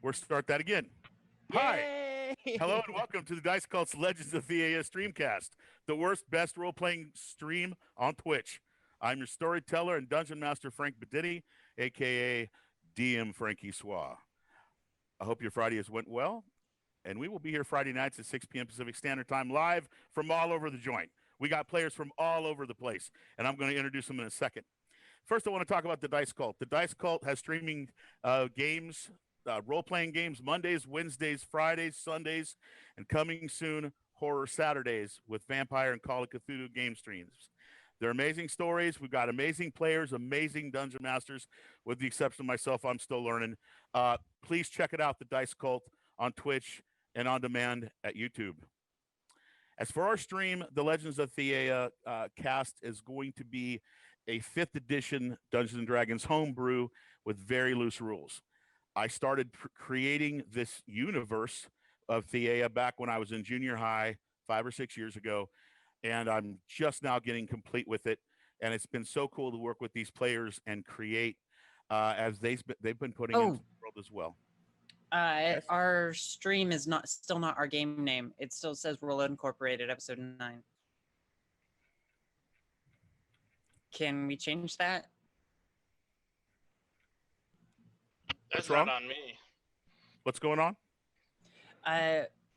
We'll start that again. Hi. Yay! Hello and welcome to the Dice Cult's Legends of Theaya Streamcast, the worst, best role-playing stream on Twitch. I'm your storyteller and dungeon master, Frank Beditti, a.k.a. DM Frankie Swa. I hope your Friday has went well, and we will be here Friday nights at 6 p.m. Pacific Standard Time live from all over the joint. We got players from all over the place, and I'm going to introduce them in a second. First, I want to talk about the Dice Cult. The Dice Cult has streaming games, role-playing games, Mondays, Wednesdays, Fridays, Sundays, and coming soon, horror Saturdays with Vampire and Call of Cthulhu game streams. They're amazing stories. We've got amazing players, amazing dungeon masters. With the exception of myself, I'm still learning. Please check it out, the Dice Cult, on Twitch and on demand at YouTube. As for our stream, the Legends of Theaya cast is going to be a 5th edition Dungeons & Dragons homebrew with very loose rules. I started creating this universe of Theaya back when I was in junior high 5 or 6 years ago, and I'm just now getting complete with it. And it's been so cool to work with these players and create as they've been putting into the world as well. Yes? Our stream is still not our game name. It still says Roll Incorporated Episode 9. Can we change that? That's not on me. What's going on?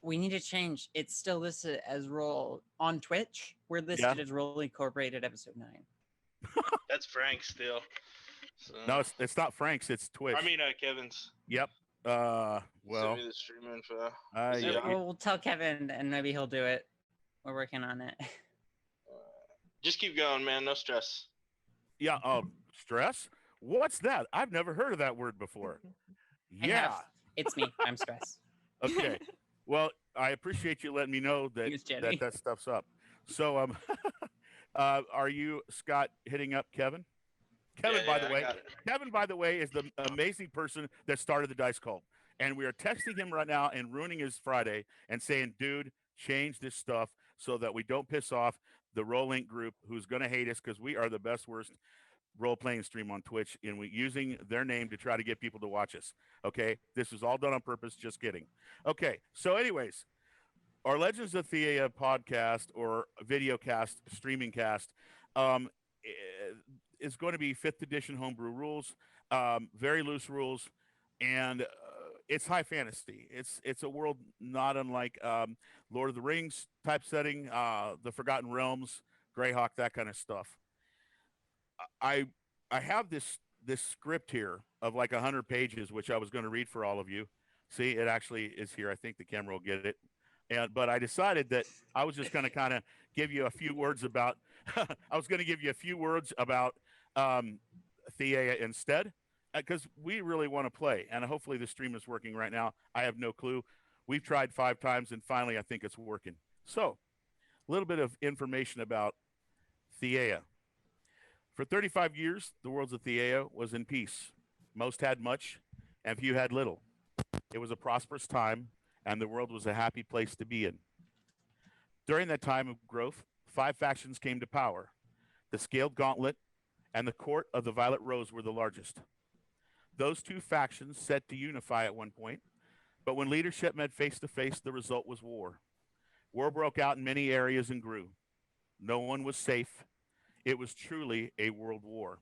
We need to change. It's still listed as Roll on Twitch. We're listed as Roll Incorporated Episode 9. That's Frank's still. So. No, it's not Frank's. It's Twitch. I mean, Kevin's. Yep. Well, send me the stream info. We'll tell Kevin, and maybe he'll do it. We're working on it. Just keep going, man. No stress. Yeah. Stress? What's that? I've never heard of that word before. Yeah. It's me. I'm stressed. Okay. Well, I appreciate you letting me know that stuff's up. So, are you, Scott, hitting up Kevin? Kevin, by the way, is the amazing person that started the Dice Cult. And we are texting him right now and ruining his Friday and saying, dude, change this stuff so that we don't piss off the Roll-Link group who's going to hate us because we are the best, worst role-playing stream on Twitch, and we're using their name to try to get people to watch us. Okay? This is all done on purpose. Just kidding. Okay. So anyways, our Legends of Theaya podcast or video cast, streaming cast, is going to be 5th edition homebrew rules, very loose rules, and it's high fantasy. It's a world not unlike Lord of the Rings type setting, the Forgotten Realms, Greyhawk, that kind of stuff. I have this script here of like 100 pages, which I was going to read for all of you. See, it actually is here. I think the camera will get it. But I decided that I was just going to kind of give you a few words about. I was going to give you a few words about Theaya instead, because we really want to play, and hopefully the stream is working right now. I have no clue. We've tried 5 times, and finally I think it's working. So, a little bit of information about Theaya. For 35 years, the worlds of Theaya was in peace. Most had much, and few had little. It was a prosperous time, and the world was a happy place to be in. During that time of growth, 5 factions came to power. The Scaled Gauntlet and the Court of the Violet Rose were the largest. Those 2 factions set to unify at one point, but when leadership met face to face, the result was war. War broke out in many areas and grew. No one was safe. It was truly a world war.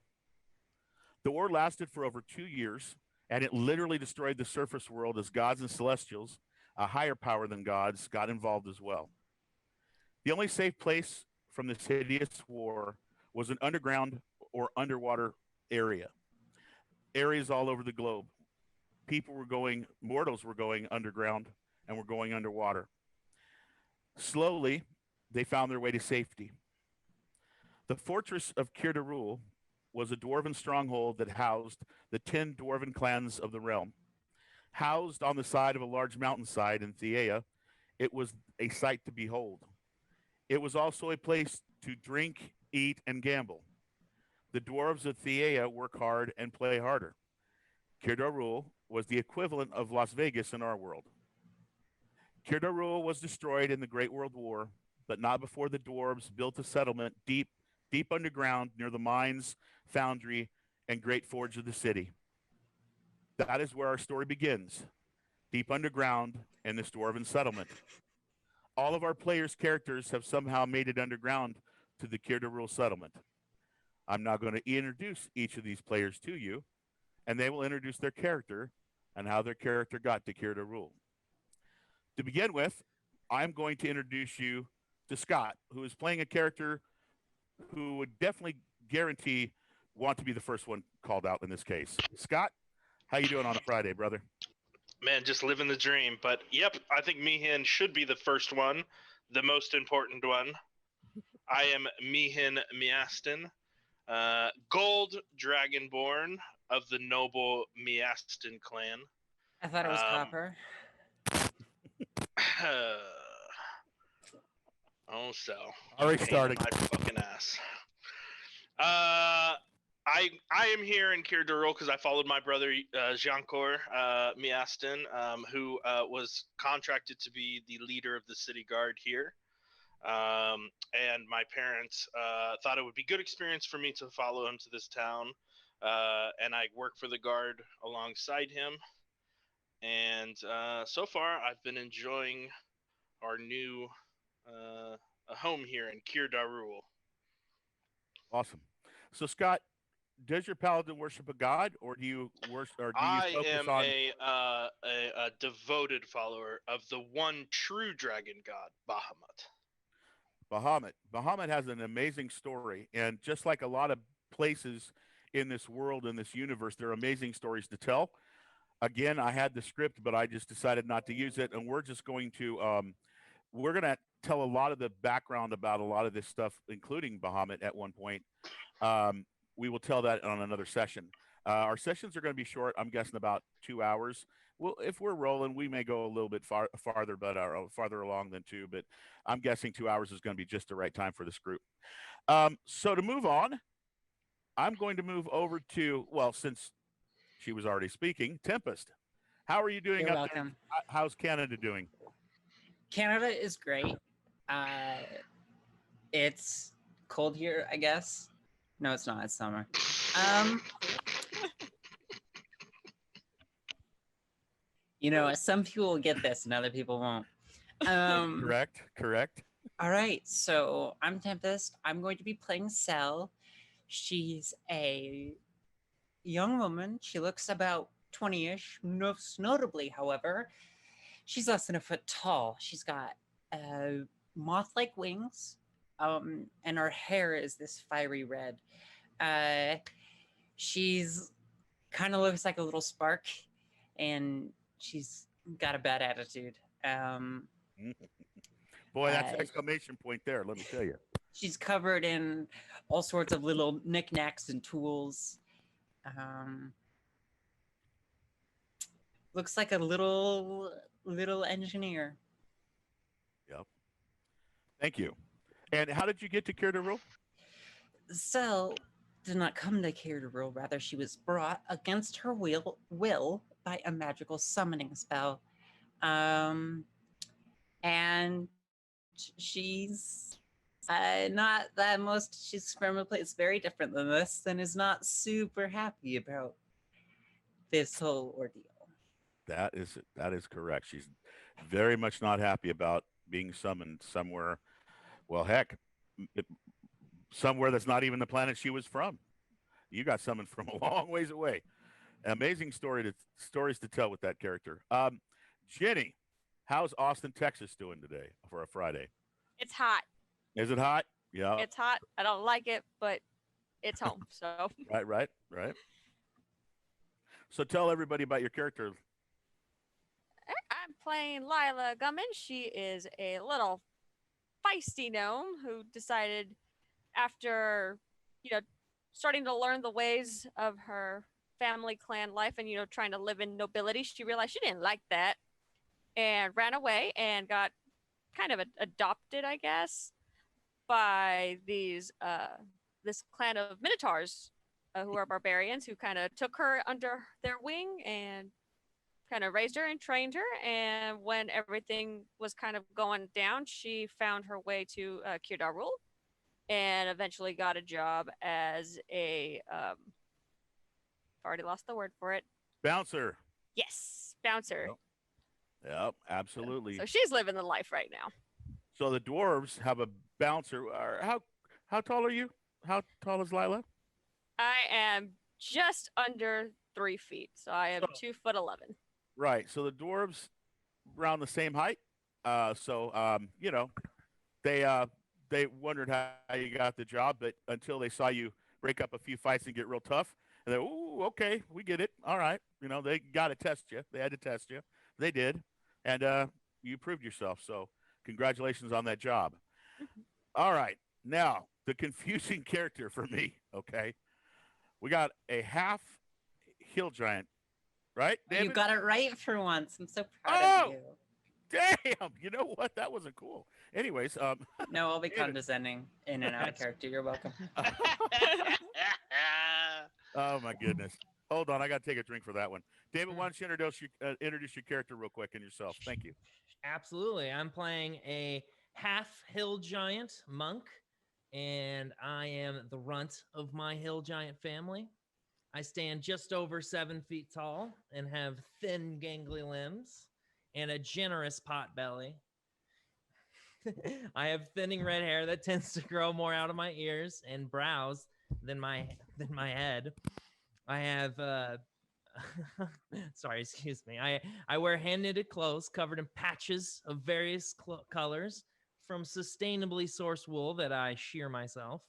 The war lasted for over 2 years, and it literally destroyed the surface world as gods and celestials, a higher power than gods, got involved as well. The only safe place from this hideous war was an underground or underwater area. Areas all over the globe. Mortals were going underground and were going underwater. Slowly, they found their way to safety. The fortress of Kirdarul was a Dwarven stronghold that housed the 10 Dwarven clans of the realm. Housed on the side of a large mountainside in Theaya, it was a sight to behold. It was also a place to drink, eat, and gamble. The dwarves of Theaya work hard and play harder. Kirdarul was the equivalent of Las Vegas in our world. Kirdarul was destroyed in the Great World War, but not before the dwarves built a settlement deep underground near the mines, foundry, and great forge of the city. That is where our story begins. deep underground in this dwarven settlement. All of our players' characters have somehow made it underground to the Kirdarul settlement. I'm now going to introduce each of these players to you, and they will introduce their character and how their character got to Kirdarul. To begin with, I'm going to introduce you to Scott, who is playing a character who would definitely guarantee want to be the first one called out in this case. Scott, how you doing on a Friday, brother? Man, just living the dream. But yep, I think Meehan should be the first one, the most important one. I am Meehan Miastin, gold dragonborn of the noble Miastin clan. I thought it was copper. Oh, so Already starting. my fucking ass. I am here in Kirdarul because I followed my brother Jankor Miastin, who was contracted to be the leader of the city guard here. And my parents thought it would be good experience for me to follow him to this town, and I work for the guard alongside him. And so far, I've been enjoying our new home here in Kirdarul. Awesome. So, Scott, does your paladin worship a god, or do you worship, or do you I focus am on a devoted follower of the one true dragon god, Bahamut. Bahamut? Bahamut has an amazing story, and just like a lot of places in this world, in this universe, there are amazing stories to tell. Again, I had the script, but I just decided not to use it, and we're just going to tell a lot of the background about a lot of this stuff, including Bahamut at one point. We will tell that on another session. Our sessions are going to be short. I'm guessing about 2 hours. Well, if we're rolling, we may go a little bit farther, but farther along than 2. But I'm guessing 2 hours is going to be just the right time for this group. So to move on, I'm going to move over to, well, since she was already speaking, Tempest. How are you doing You're up welcome. there? How's Canada doing? Canada is great. It's cold here, I guess. No, it's not. It's summer. You know, some people will get this and other people won't. Correct. All right, so I'm Tempest. I'm going to be playing Cell. She's a young woman. She looks about 20-ish. Most notably, however, she's less than a foot tall. She's got moth-like wings, and her hair is this fiery red. She's kind of looks like a little spark, and she's got a bad attitude. Boy, that's exclamation point there. Let me tell you. She's covered in all sorts of little knickknacks and tools. Looks like a little engineer. Yep. Thank you. And how did you get to Kirdarul? Cell did not come to Kirdarul. Rather, she was brought against her will by a magical summoning spell. And she's not that most. She's from a place very different than this, and is not super happy about this whole ordeal. That is correct. She's very much not happy about being summoned somewhere. Well, heck, somewhere that's not even the planet she was from. You got summoned from a long ways away. Amazing stories to tell with that character. Jenny, how's Austin, Texas doing today for a Friday? It's hot. Is it hot? Yeah. It's hot. I don't like it, but it's home. So Right. So tell everybody about your character. I'm playing Lila Gummin. She is a little feisty gnome who decided after, starting to learn the ways of her family clan life and, trying to live in nobility, she realized she didn't like that and ran away and got kind of adopted, I guess, by this clan of minotaurs who are barbarians who kind of took her under their wing and kind of raised her and trained her. And when everything was kind of going down, she found her way to Kirdarul and eventually got a job as a already lost the word for it. Bouncer. Yes, bouncer. Yep. Yep, absolutely. So she's living the life right now. So the dwarves have a bouncer. How tall are you? How tall is Lila? I am just under 3 feet, so I am So 2'11". right. So the dwarves around the same height. You know, they uh they wondered how you got the job, but until they saw you break up a few fights and get real tough, and they, ooh, okay, we get it. All right, you know, they got to test you. They had to test you. They did, and you proved yourself. So congratulations on that job. All right, now the confusing character for me. Okay, we got a half hill giant, right, You David? got it right for once. I'm so proud of Oh, you. damn! You know what? That wasn't cool. Anyways, No, I'll be David. condescending in and out of That's character. You're welcome. Oh my goodness. Hold on, I got to take a drink for that one. David, Mm. why don't you introduce your character real quick and yourself? Thank you. absolutely. I'm playing a half hill giant monk, and I am the runt of my hill giant family. I stand just over 7 feet tall and have thin, gangly limbs and a generous pot belly. I have thinning red hair that tends to grow more out of my ears and brows than my head. I have sorry, excuse me. I wear hand knitted clothes covered in patches of various colors from sustainably sourced wool that I shear myself.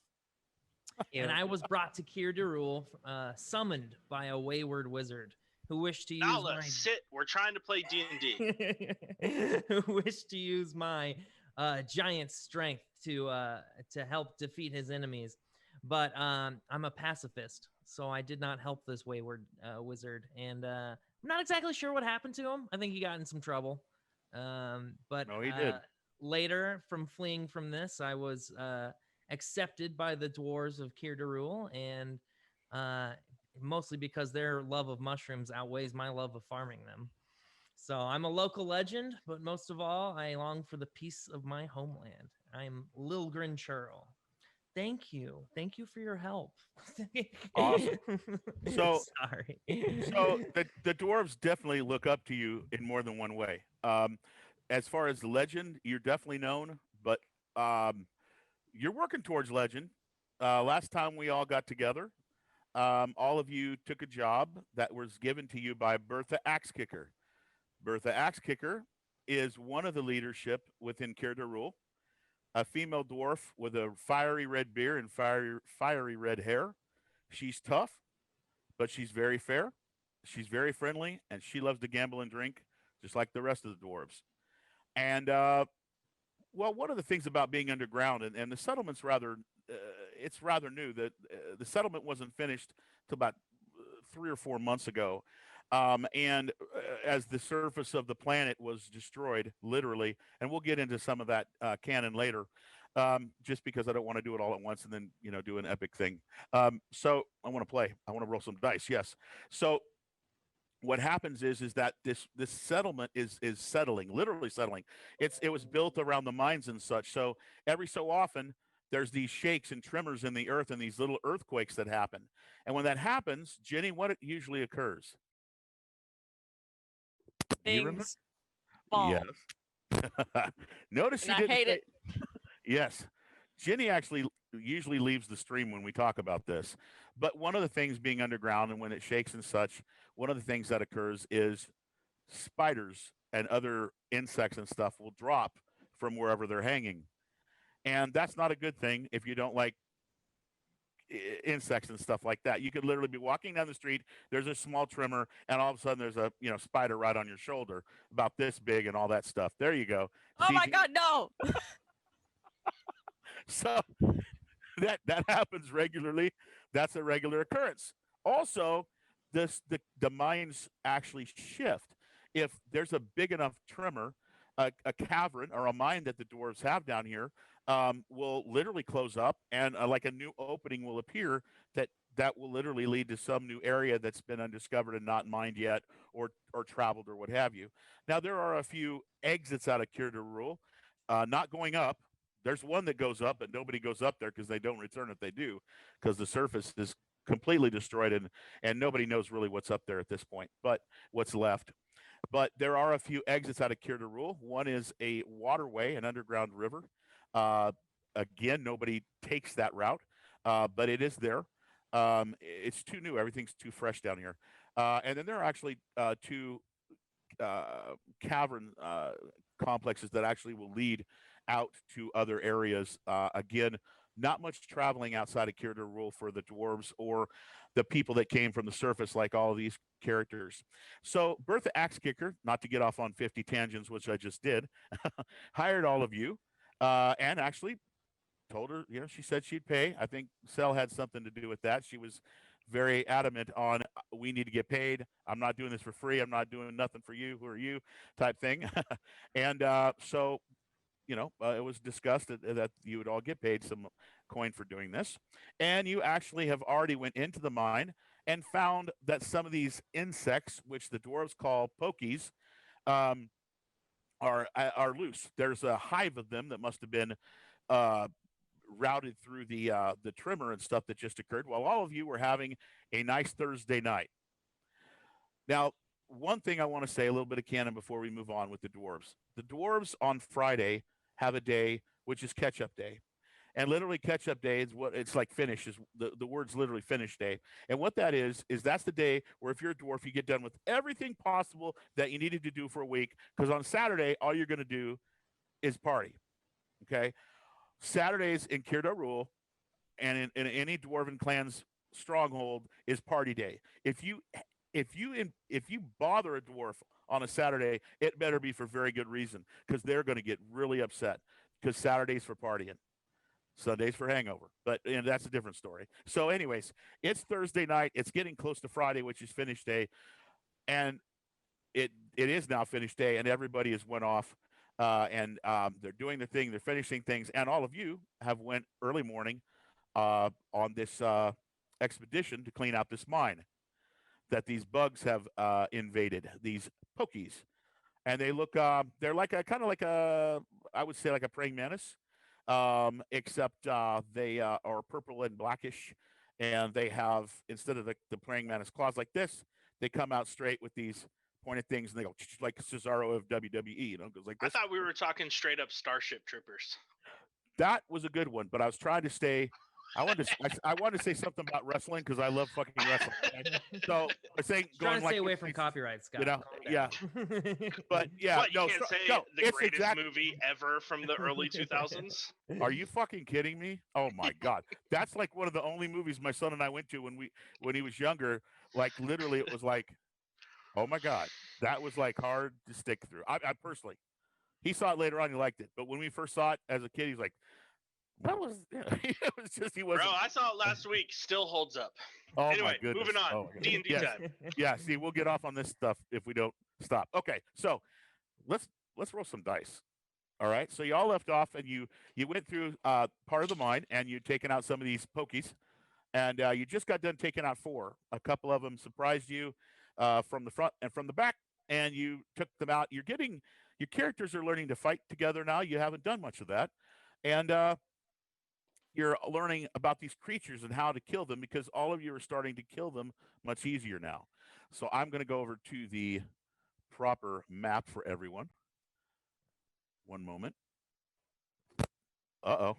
And I was brought to Kier Derul, summoned by a wayward wizard who wished to use Nala, my sit. We're trying to play D&D. who wished to use my giant strength to help defeat his enemies. But I'm a pacifist, so I did not help this wayward wizard, and I'm not exactly sure what happened to him. I think he got in some trouble. But No, he did. later, from fleeing from this, I was accepted by the dwarves of Kier Derul, and mostly because their love of mushrooms outweighs my love of farming them. So I'm a local legend, but most of all, I long for the peace of my homeland. I'm Lilgren Churl. Thank you. Thank you for your help. Awesome. So Sorry. so the dwarves definitely look up to you in more than one way. As far as the legend, you're definitely known, but um, you're working towards legend. Last time we all got together, all of you took a job that was given to you by Bertha Axekicker. Bertha Axekicker is one of the leadership within Kier Rule, a female dwarf with a fiery red beard and fiery red hair. She's tough, but she's very fair. She's very friendly, and she loves to gamble and drink, just like the rest of the dwarves. And well, one of the things about being underground and the settlement's it's rather new. That the settlement wasn't finished till about 3 or 4 months ago, and as the surface of the planet was destroyed, literally, and we'll get into some of that canon later, just because I don't want to do it all at once and then do an epic thing. So I want to play. I want to roll some dice. Yes. So what happens is that this settlement is settling, literally settling. It was built around the mines and such. So every so often there's these shakes and tremors in the earth and these little earthquakes that happen. And when that happens, Jenny, what usually occurs? Do you remember? Things fall. Yes. Notice And she I didn't hate say it. yes. Jenny actually usually leaves the stream when we talk about this. But one of the things being underground and when it shakes and such, one of the things that occurs is spiders and other insects and stuff will drop from wherever they're hanging. And that's not a good thing if you don't like insects and stuff like that. You could literally be walking down the street, there's a small tremor, and all of a sudden there's a spider right on your shoulder about this big and all that stuff. There you go. Oh my CG. god, no! So that happens regularly. That's a regular occurrence. Also, the mines actually shift. If there's a big enough tremor, a cavern or a mine that the dwarves have down here will literally close up, and like a new opening will appear that will literally lead to some new area that's been undiscovered and not mined yet, or traveled or what have you. Now there are a few exits out of Kier Rule, not going up. There's one that goes up, but nobody goes up there because they don't return if they do, because the surface is completely destroyed and nobody knows really what's up there at this point. But what's left? But there are a few exits out of Kirdarul. One is a waterway, an underground river. Uh, Again, nobody takes that route, but it is there. It's too new. Everything's too fresh down here. And then there are actually two cavern complexes that actually will lead out to other areas. Again, not much traveling outside of Kirdarul for the dwarves or the people that came from the surface, like all of these characters. So Bertha Axekicker, not to get off on 50 tangents, which I just did, hired all of you, and actually told her, she said she'd pay. I think Cell had something to do with that. She was very adamant on we need to get paid. I'm not doing this for free. I'm not doing nothing for you. Who are you? Type thing. And so it was discussed that you would all get paid some coin for doing this, and you actually have already went into the mine and found that some of these insects, which the dwarves call pokies, um, are loose. There's a hive of them that must have been uh, routed through the trimmer and stuff that just occurred while all of you were having a nice Thursday night. Now, one thing I want to say, a little bit of canon before we move on with the dwarves. The dwarves on Friday have a day which is catch-up day. And literally catch-up day is what it's like. Finish is the word's literally finish day. And what that is that's the day where if you're a dwarf, you get done with everything possible that you needed to do for a week. Because on Saturday, all you're going to do is party. Okay? Saturdays in Kirdarul and in any dwarven clan's stronghold is party day. If you bother a dwarf on a Saturday, it better be for very good reason, because they're going to get really upset, because Saturday's for partying, Sunday's for hangover. But that's a different story. So anyways, it's Thursday night. It's getting close to Friday, which is finish day. And it is now finish day, and everybody has went off. And they're doing their thing. They're finishing things. And all of you have went early morning on this expedition to clean out this mine that these bugs have invaded, these pokies. And they look, they're like kind of like I would say like a praying mantis, except they are purple and blackish. And they have, instead of the praying mantis claws like this, they come out straight with these pointed things, and they go like Cesaro of WWE, goes like this. I thought we were talking straight up Starship Troopers. That was a good one, but I was trying to stay. I wanted to say something about wrestling because I love fucking wrestling. Okay? So I saying trying to stay away from copyright, Scott. Yeah. But yeah, what, you can't say the greatest movie ever from the early 2000s. Are you fucking kidding me? Oh my god, that's like one of the only movies my son and I went to when he was younger. Like literally, it was like, oh my god, that was like hard to stick through. I personally, he saw it later on, he liked it, but when we first saw it as a kid, he's like, that was it was just he wasn't. Bro, I saw it last week. Still holds up. Oh anyway, my goodness. Moving on. D&D time. Yeah, see, we'll get off on this stuff if we don't stop. Okay, so let's roll some dice. All right, so you all left off, and you went through part of the mine, and you'd taken out some of these pokies, and you just got done taking out 4. A couple of them surprised you from the front and from the back, and you took them out. Your characters are learning to fight together now. You haven't done much of that, and you're learning about these creatures and how to kill them, because all of you are starting to kill them much easier now. So I'm going to go over to the proper map for everyone. One moment. Uh-oh.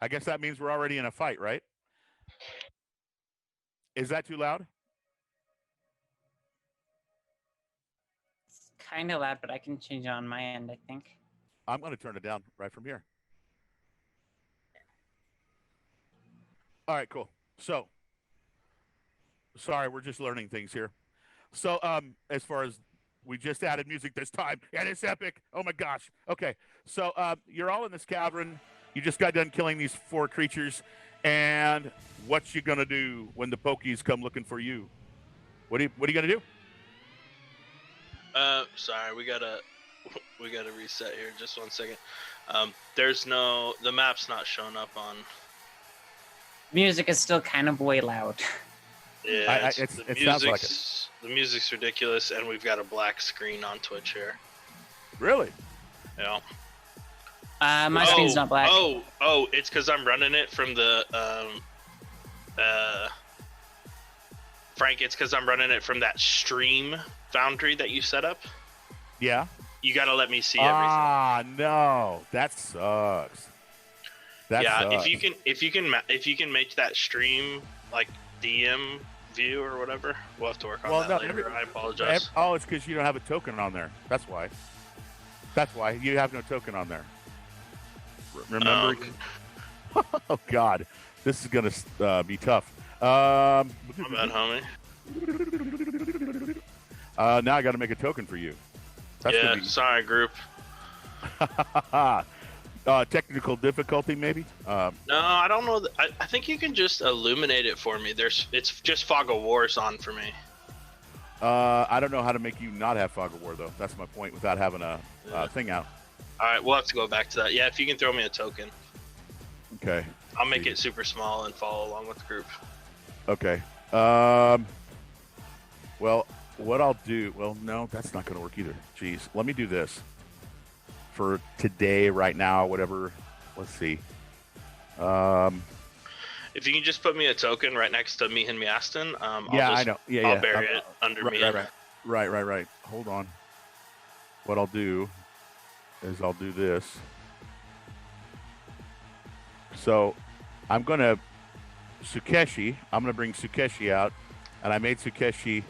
I guess that means we're already in a fight, right? Is that too loud? It's kind of loud, but I can change it on my end, I think. I'm going to turn it down right from here. All right, cool. So, sorry, we're just learning things here. So, as far as we just added music this time, and it's epic. Oh my gosh. Okay, so you're all in this cavern. You just got done killing these 4 creatures, and what you gonna do when the pokies come looking for you? What are you gonna do? Sorry, we gotta reset here. Just 1 second. The map's not showing up on. Music is still kind of way loud. Yeah, it sounds like it. The music's ridiculous, and we've got a black screen on Twitch here. Really? Yeah. My screen's not black. Oh, it's because I'm running it from the Frank. It's because I'm running it from that stream foundry that you set up, Yeah. you got to let me see everything. Ah, no, that sucks. That Yeah, sucks. if you can make that stream like DM view or whatever, we'll have to work on that later. I apologize. Oh, it's because you don't have a token on there. That's why. That's why you have no token on there. Remember? Oh God, this is gonna be tough. My bad, homie. Now I got to make a token for you. That's Yeah, gonna be... sorry, group. Technical difficulty, maybe. No, I don't know. I think you can just illuminate it for me. It's just Fog of War's on for me. I don't know how to make you not have Fog of War though. That's my point. Without having a thing out. All right, we'll have to go back to that. Yeah, if you can throw me a token. Okay. I'll make it super small and follow along with the group. Okay. Well, what I'll do... Well, no, that's not going to work either. Jeez. Let me do this. For today, right now, whatever. Let's see. If you can just put me a token right next to me and Miaston, I know. Yeah, I'll bury it under me. Right. Hold on. What I'll do is I'll do this. So I'm going to Sukeshi. I'm going to bring Sukeshi out. And I made Sukeshi.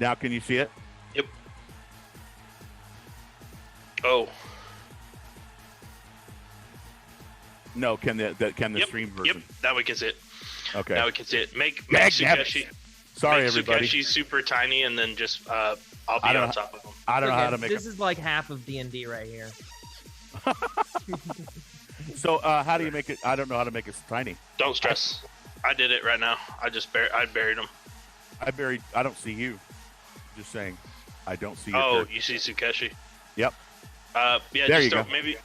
Now, can you see it? Yep. Oh. No, can the stream version? Yep, now we can see it. Okay. Now we can see it. Make Magnabbit. Sukeshi. Sorry, make everybody. Sukeshi super tiny, and then just I'll be on top of him. I don't know how to make this is like half of D&D right here. So how do you make it? I don't know how to make it tiny. Don't stress. I did it right now. I buried him. I don't see you. Just saying. I don't see you. Oh, you see Sukeshi? Yep. Yeah, there just you go. Maybe.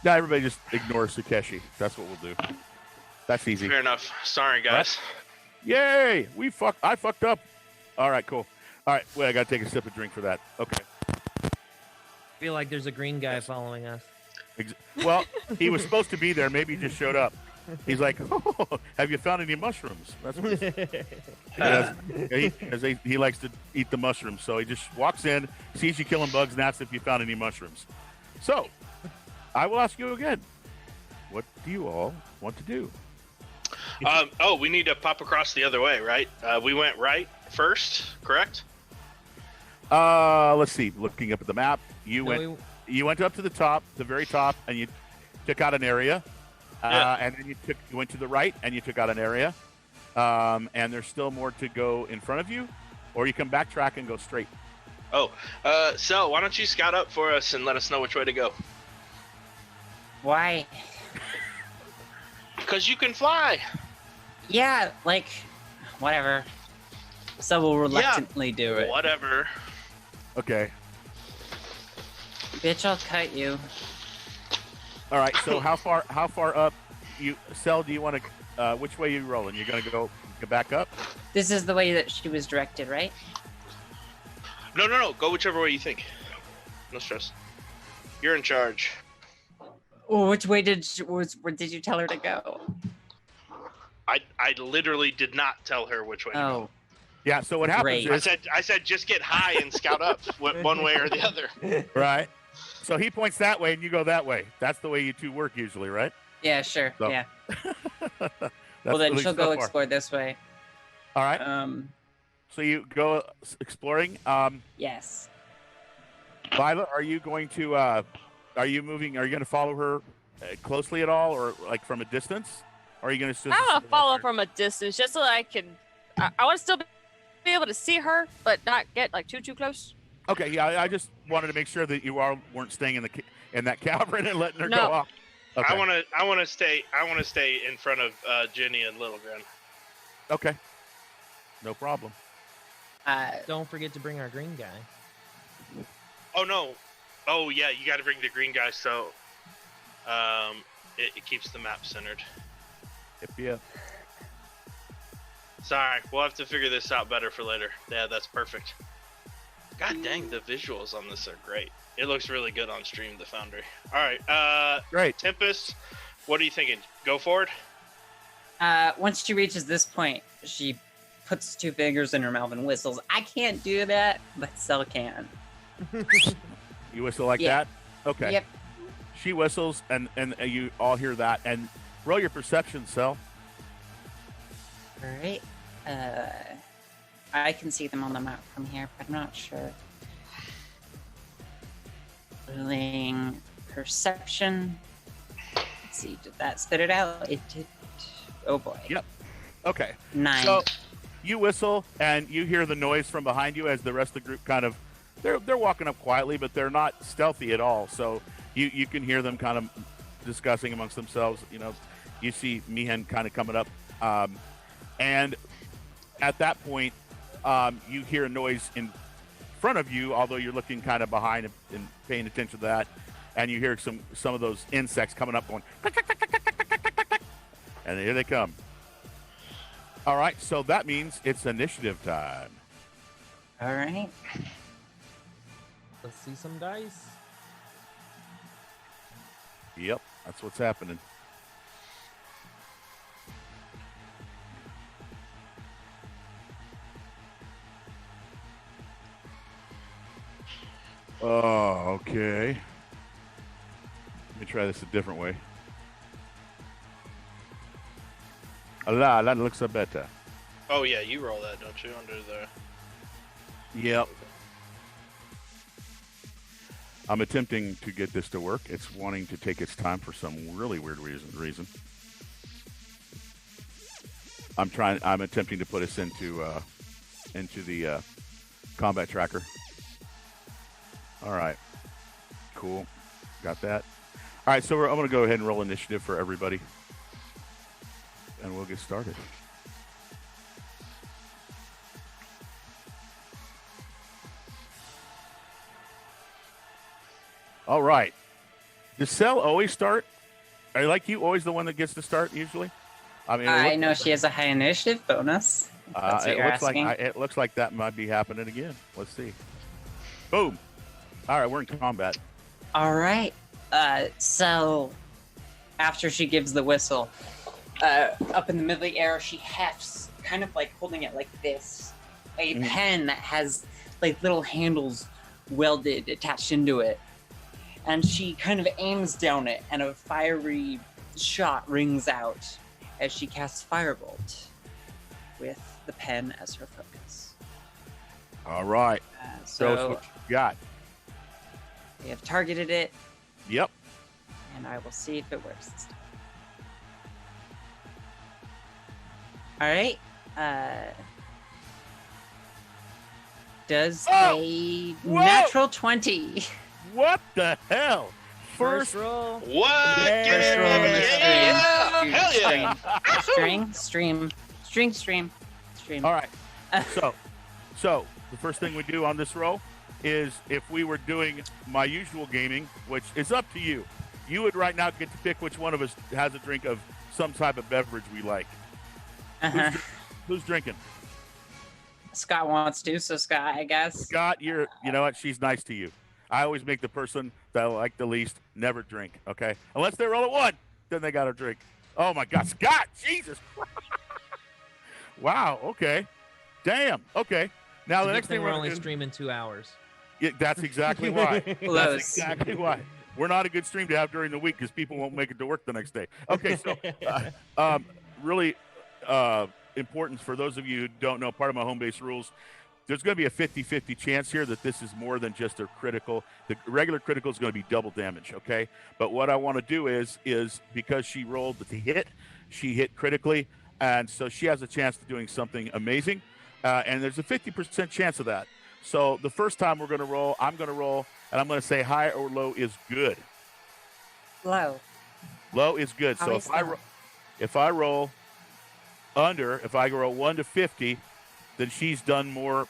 Yeah, everybody just ignore Sukeshi. That's what we'll do. That's easy. Fair enough. Sorry, guys. Yay! I fucked up. All right, cool. All right, wait, I gotta take a sip of drink for that. Okay. I feel like there's a green guy following us. Well, he was supposed to be there. Maybe he just showed up. He's like, oh, have you found any mushrooms? That's what he likes to eat the mushrooms. So he just walks in, sees you killing bugs, and asks if you found any mushrooms. So I will ask you again. What do you all want to do? We need to pop across the other way, right? We went right first, correct? Let's see. Looking up at the map, you went up to the top, the very top, and you took out an area. And then you went to the right, and you took out an area. And there's still more to go in front of you, or you can backtrack and go straight. Oh, Sel, why don't you scout up for us and let us know which way to go? Why? Because you can fly. Yeah, like, whatever. So we'll reluctantly do it. Whatever. Okay. Bitch, I'll cut you. All right. So how far up? Sel, do you want to? Which way are you rolling? You're gonna go back up? This is the way that she was directed, right? No. Go whichever way you think. No stress. You're in charge. Oh, which way did you tell her to go? I literally did not tell her which way to go. Oh, Yeah. So what happens Great. is I said just get high and scout up one way or the other. right. So he points that way, and you go that way. That's the way you two work usually, right? yeah, sure. So- Yeah. That's Well, then at least she'll so go far. explore this way. All right. So you go exploring. Yes. Lila, are you going to? Are you moving? Are you going to follow her closely at all, or like from a distance? Or are you going to? I want to follow from a distance just so that I can. I want to still be able to see her, but not get like too close. Okay, yeah, I just wanted to make sure that you weren't staying in that cavern and letting her No. go off. Okay. I want to stay in front of Ginny and Littlegren. Okay. No problem. Don't forget to bring our green guy. Oh no. Oh yeah, you got to bring the green guy so it keeps the map centered. Yep. Sorry, we'll have to figure this out better for later. Yeah, that's perfect. God dang, the visuals on this are great. It looks really good on stream, the Foundry. All right, Great. Tempest, what are you thinking? Go forward? Once she reaches this point, she puts 2 fingers in her mouth and whistles. I can't do that, but Cell can. You whistle like Yeah. that? Okay. Yep. She whistles, and you all hear that. And roll your perception, Cell. All right. I can see them on the map from here, but I'm not sure. Rolling perception. Let's see, did that spit it out? It did. Oh boy. Yep. Okay. 9. So you whistle, and you hear the noise from behind you as the rest of the group kind of they're walking up quietly, but they're not stealthy at all. So you can hear them kind of discussing amongst themselves. You know, you see Mihan kind of coming up, and at that point, you hear a noise in front of you, although you're looking kind of behind and paying attention to that, and you hear some of those insects coming up, going, and here they come. All right, so that means it's initiative time. All right. Let's see some dice. Yep, that's what's happening. Oh, okay. Let me try this a different way. Allah, that looks better. Oh yeah, you roll that, don't you? Under the. Yep. I'm attempting to get this to work. It's wanting to take its time for some really weird reason. I'm attempting to put us into the combat tracker. All right. Cool. Got that. All right, so I'm going to go ahead and roll initiative for everybody. And we'll get started. All right. Does Cell always start? Are like you always the one that gets to start usually? I mean, I know she has a high initiative bonus. if That's what it you're looks asking. like it looks like that might be happening again. Let's see. Boom. All right, we're in combat. All right. So after she gives the whistle, up in the middle of the air, she hefts, kind of like holding it like this, a pen that has like little handles welded attached into it. And she kind of aims down it, and a fiery shot rings out as she casts Firebolt with the pen as her focus. All right. Show us So what you got. we have targeted it, Yep. and I will see if it works this time. All right. Does Oh! a Whoa! natural 20. What the hell? First roll. What? Yeah. Get First it? roll in the Yeah! stream. Hell yeah! Stream. All right. So the first thing we do on this roll is if we were doing my usual gaming, which is up to you, you would right now get to pick which one of us has a drink of some type of beverage we like. Uh-huh. Who's drinking? Scott wants to, so Scott, I guess. Scott, you know what? She's nice to you. I always make the person that I like the least never drink, okay? Unless they roll a 1, then they got to drink. Oh, my God. Scott, Jesus. Wow, okay. Damn, okay. Now, It's the a next good thing thing we're we're only going to do... streaming 2 hours. Yeah, that's exactly why. That's Close. exactly why. We're not a good stream to have during the week because people won't make it to work the next day. Okay, so really important for those of you who don't know, part of my home base rules, there's going to be a 50-50 chance here that this is more than just a critical. The regular critical is going to be double damage, okay? But what I want to do is because she rolled the hit, she hit critically, and so she has a chance of doing something amazing, and there's a 50% chance of that. So the first time we're going to roll, I'm going to roll, and I'm going to say high or low is good. Low. Low is good. So Always low. if I roll under, if I roll 1 to 50, then she's done more,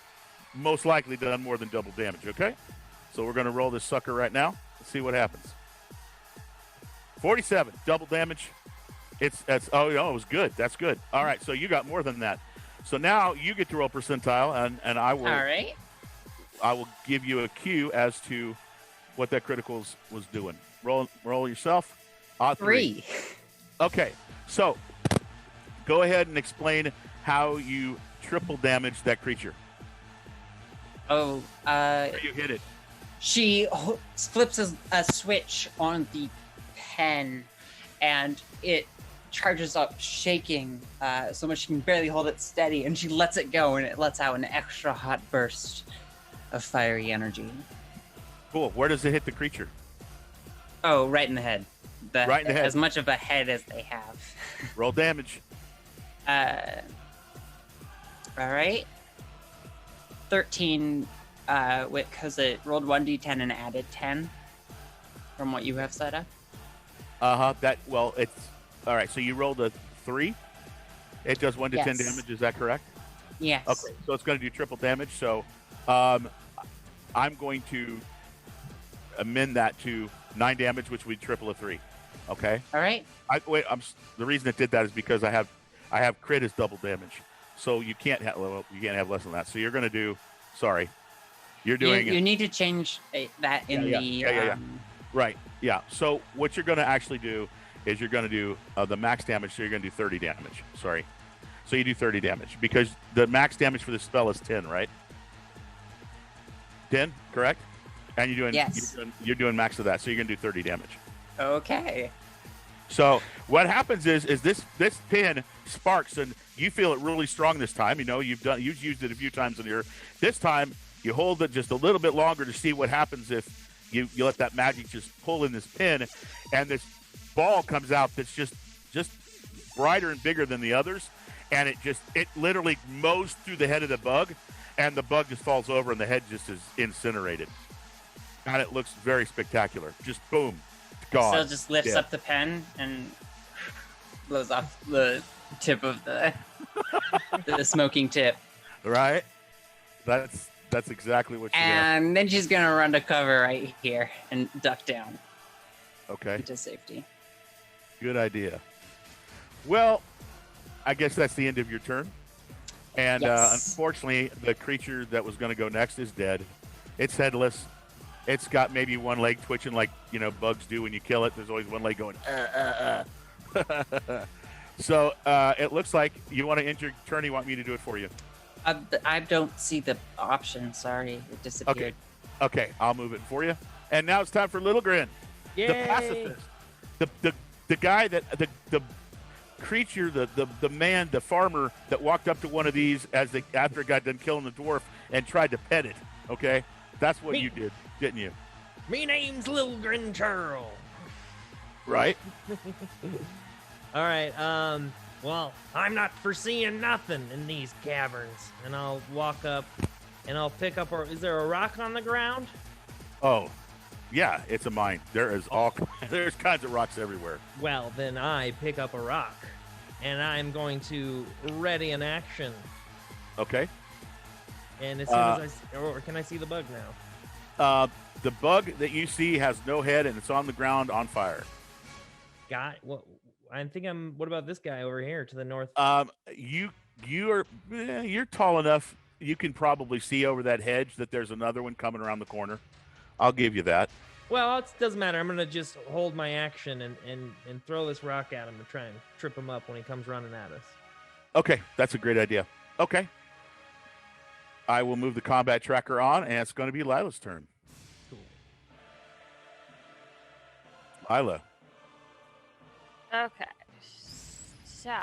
most likely done more than double damage, okay? So we're going to roll this sucker right now. Let's see what happens. 47, double damage. It was good. That's good. All right, so you got more than that. So now you get to roll percentile, and I will All right. I will give you a cue as to what that criticals was doing. Roll yourself. 3. 3. Okay, so go ahead and explain how you triple damage that creature. Oh, How you hit it. she flips a switch on the pen, and it charges up, shaking so much she can barely hold it steady, and she lets it go, and it lets out an extra hot burst of fiery energy. Cool. Where does it hit the creature? Oh, right in the head. Right in the head. As much of a head as they have. Roll damage. All right. 13, because it rolled 1d10 and added 10 from what you have set up. It's all right. So you rolled a 3. It does 1 to 10 Yes. damage. Is that correct? Yes. Okay. So it's going to do triple damage. So, I'm going to amend that to 9 damage, which would triple a 3. Okay. All right. The reason it did that is because I have crit as double damage. So you can't have less than that. So you're going to do. Sorry. You're doing You need to change that in Yeah. Right. Yeah. So what you're going to actually do is you're going to do the max damage. So you're going to do 30 damage. Sorry. So you do 30 damage because the max damage for this spell is 10, right? 10, correct? And Yes. you're doing max of that. So you're going to do 30 damage. Okay. So what happens is this pin sparks and you feel it really strong this time. You know, you've used it a few times in here. This time you hold it just a little bit longer to see what happens if you let that magic just pull in this pin, and this ball comes out that's just brighter and bigger than the others, and it literally mows through the head of the bug, and the bug just falls over and the head just is incinerated. And it looks very spectacular. Just boom. Gone. So it just lifts Dead. up the pen and blows off the tip of the smoking tip. Right? That's exactly what she did. And then she's gonna run to cover right here and duck down Okay. into safety. Good idea. Well, I guess that's the end of your turn. And Yes. unfortunately, the creature that was going to go next is dead. It's headless. It's got maybe one leg twitching like, bugs do when you kill it. There's always one leg going, So it looks like you want to end your turn. You want me to do it for you. I don't see the option. Sorry, it disappeared. Okay, I'll move it for you. And now it's time for Little Grin, Yay! the pacifist, the guy that the creature, the man, the farmer that walked up to one of these after it got done killing the dwarf and tried to pet it. Okay, that's what you did, didn't you? Me name's Lil Grin Churl. Right. All right. Well, I'm not foreseeing nothing in these caverns, and I'll walk up, and I'll pick up. Is there a rock on the ground? Oh, yeah, it's a mine. There's kinds of rocks everywhere. Well, then I pick up a rock, and I'm going to ready an action. Okay. And as soon as or can I see the bug now? The bug that you see has no head and it's on the ground on fire. What? What about this guy over here to the north? You're tall enough. You can probably see over that hedge that there's another one coming around the corner. I'll give you that. Well, it doesn't matter. I'm gonna just hold my action and throw this rock at him to try and trip him up when he comes running at us. Okay, that's a great idea. Okay. I will move the combat tracker on, and it's going to be Lila's turn. Cool. Lila. Okay. So.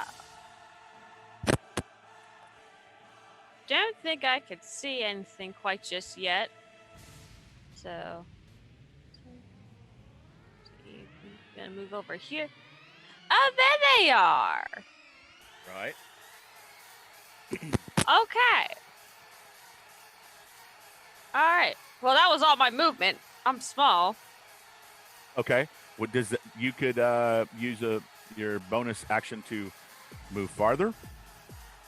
Don't think I could see anything quite just yet. So. Gonna move over here. Oh, there they are. Right. Okay. All right. Well, that was all my movement. I'm small. Okay. What does you could use your bonus action to move farther,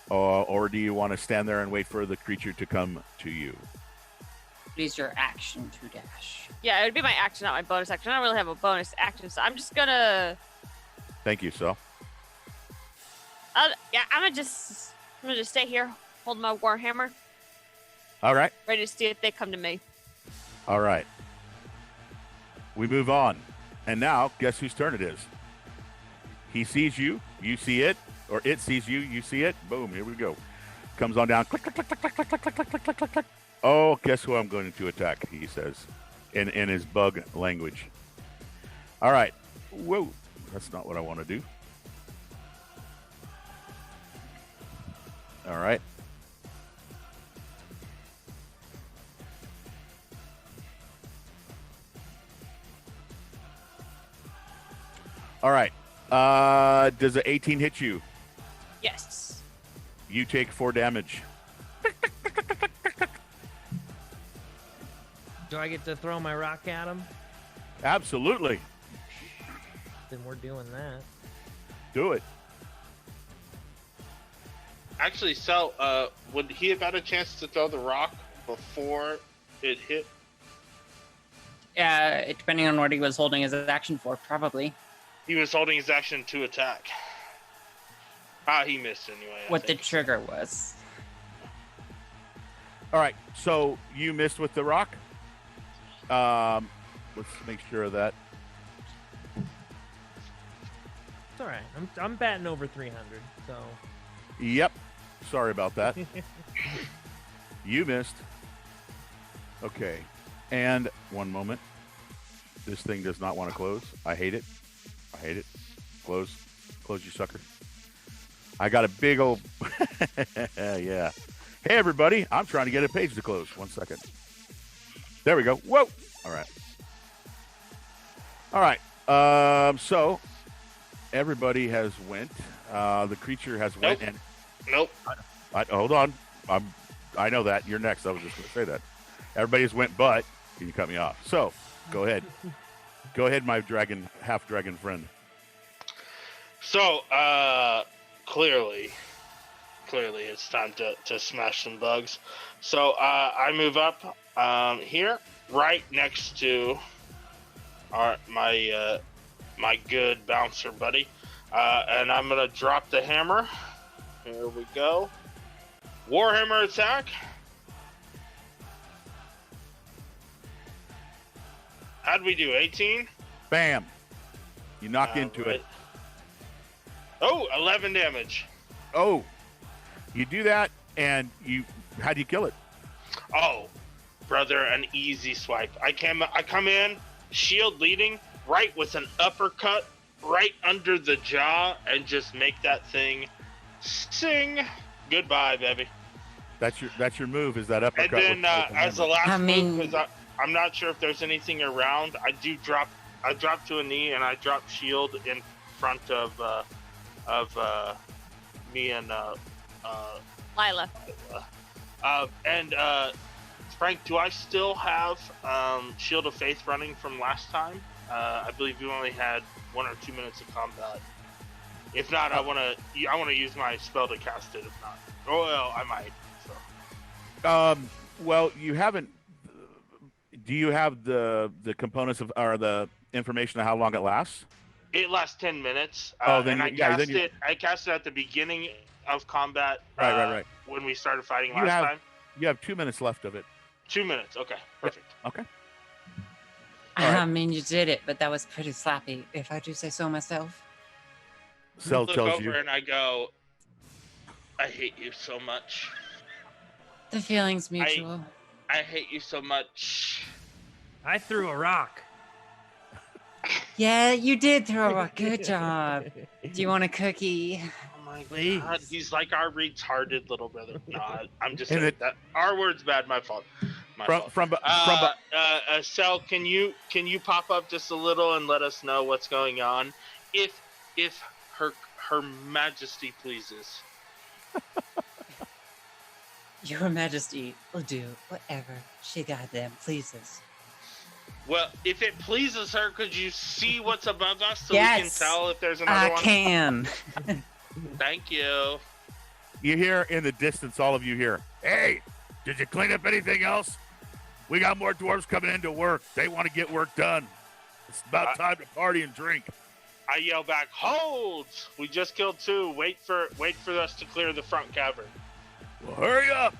or do you want to stand there and wait for the creature to come to you? Use your action to dash. Yeah, it would be my action, not my bonus action. I don't really have a bonus action, so I'm just gonna. Thank you, so. I'm gonna just stay here, hold my warhammer, All right. ready to see if they come to me. All right. We move on. And now, guess whose turn it is? He sees you. You see it. or it sees you, you see it. Boom, here we go. Comes on down. Click, click, click, click, click, click, click, click, click, click, click, click. Oh, guess who I'm going to attack? He says, in his bug language. All right. Whoa, that's not what I want to do. All right. All right. Does an 18 hit you? Yes. You take 4 damage. Do I get to throw my rock at him? Absolutely. Then we're doing that. Do it. Actually, Sel, would he have had a chance to throw the rock before it hit? Yeah, depending on what he was holding his action for, probably. He was holding his action to attack. He missed anyway. I What the think. trigger was. All right. So you missed with the rock. Let's make sure of that. It's all right. I'm batting over 300, so. Yep. Sorry about that. You missed. Okay. And one moment. This thing does not want to close. I hate it. I hate it. Close. Close, you sucker. I got a big old... yeah. Hey, everybody. I'm trying to get a page to close. 1 second. There we go. Whoa. All right. All right. So everybody has went. The creature has went. Nope. And Nope. hold on. I know that. You're next. I was just going to say that. Everybody's went, but you cut me off. So go ahead. Go ahead, my half dragon friend. So, clearly it's time to smash some bugs. So, I move up here, right next to my good bouncer buddy, and I'm gonna drop the hammer. Here we go. Warhammer attack. How'd we do? 18? Bam. You knock into Right. it. Oh, 11 damage. Oh, you do that, and how do you kill it? Oh, brother, an easy swipe. I come in, shield leading, right with an uppercut, right under the jaw, and just make that thing sing. Goodbye, baby. That's your move. Is that uppercut? And then with the as the hammer. last I mean- move, because I'm not sure if there's anything around, I drop to a knee and I drop shield in front of me and Lila. and Frank, do I still have Shield of Faith running from last time? I believe you only had 1 or 2 minutes of combat. If not, I want to use my spell to cast it. If not, oh well, I might. So. Well, you haven't. Do you have the components of or the information of how long it lasts? It lasts 10 minutes. Oh, then and I cast it at the beginning of combat. Right. When we started fighting You last have- time. You have 2 minutes left of it. 2 minutes. Okay, perfect. Okay. All right. I mean, you did it, but that was pretty sloppy, if I do say so myself. Cell Look tells over you. and I go, I hate you so much. The feeling's mutual. I hate you so much. I threw a rock. Yeah, you did throw a good job. Do you want a cookie? Oh my Please. god, he's like our retarded little brother. No, I'm just And saying it- that our word's bad. My fault. My fault. From Sel, can you pop up just a little and let us know what's going on, if her Majesty pleases. Your Majesty will do whatever she goddamn pleases. Well, if it pleases her, could you see what's above us so we can Yes, tell if there's another I one? can. Thank you. You hear in the distance, all of you hear, "Hey, did you clean up anything else? We got more dwarves coming into work. They want to get work done. It's about time to party and drink." I yell back, "Hold! We just killed 2. Wait for us to clear the front cavern." Well, hurry up.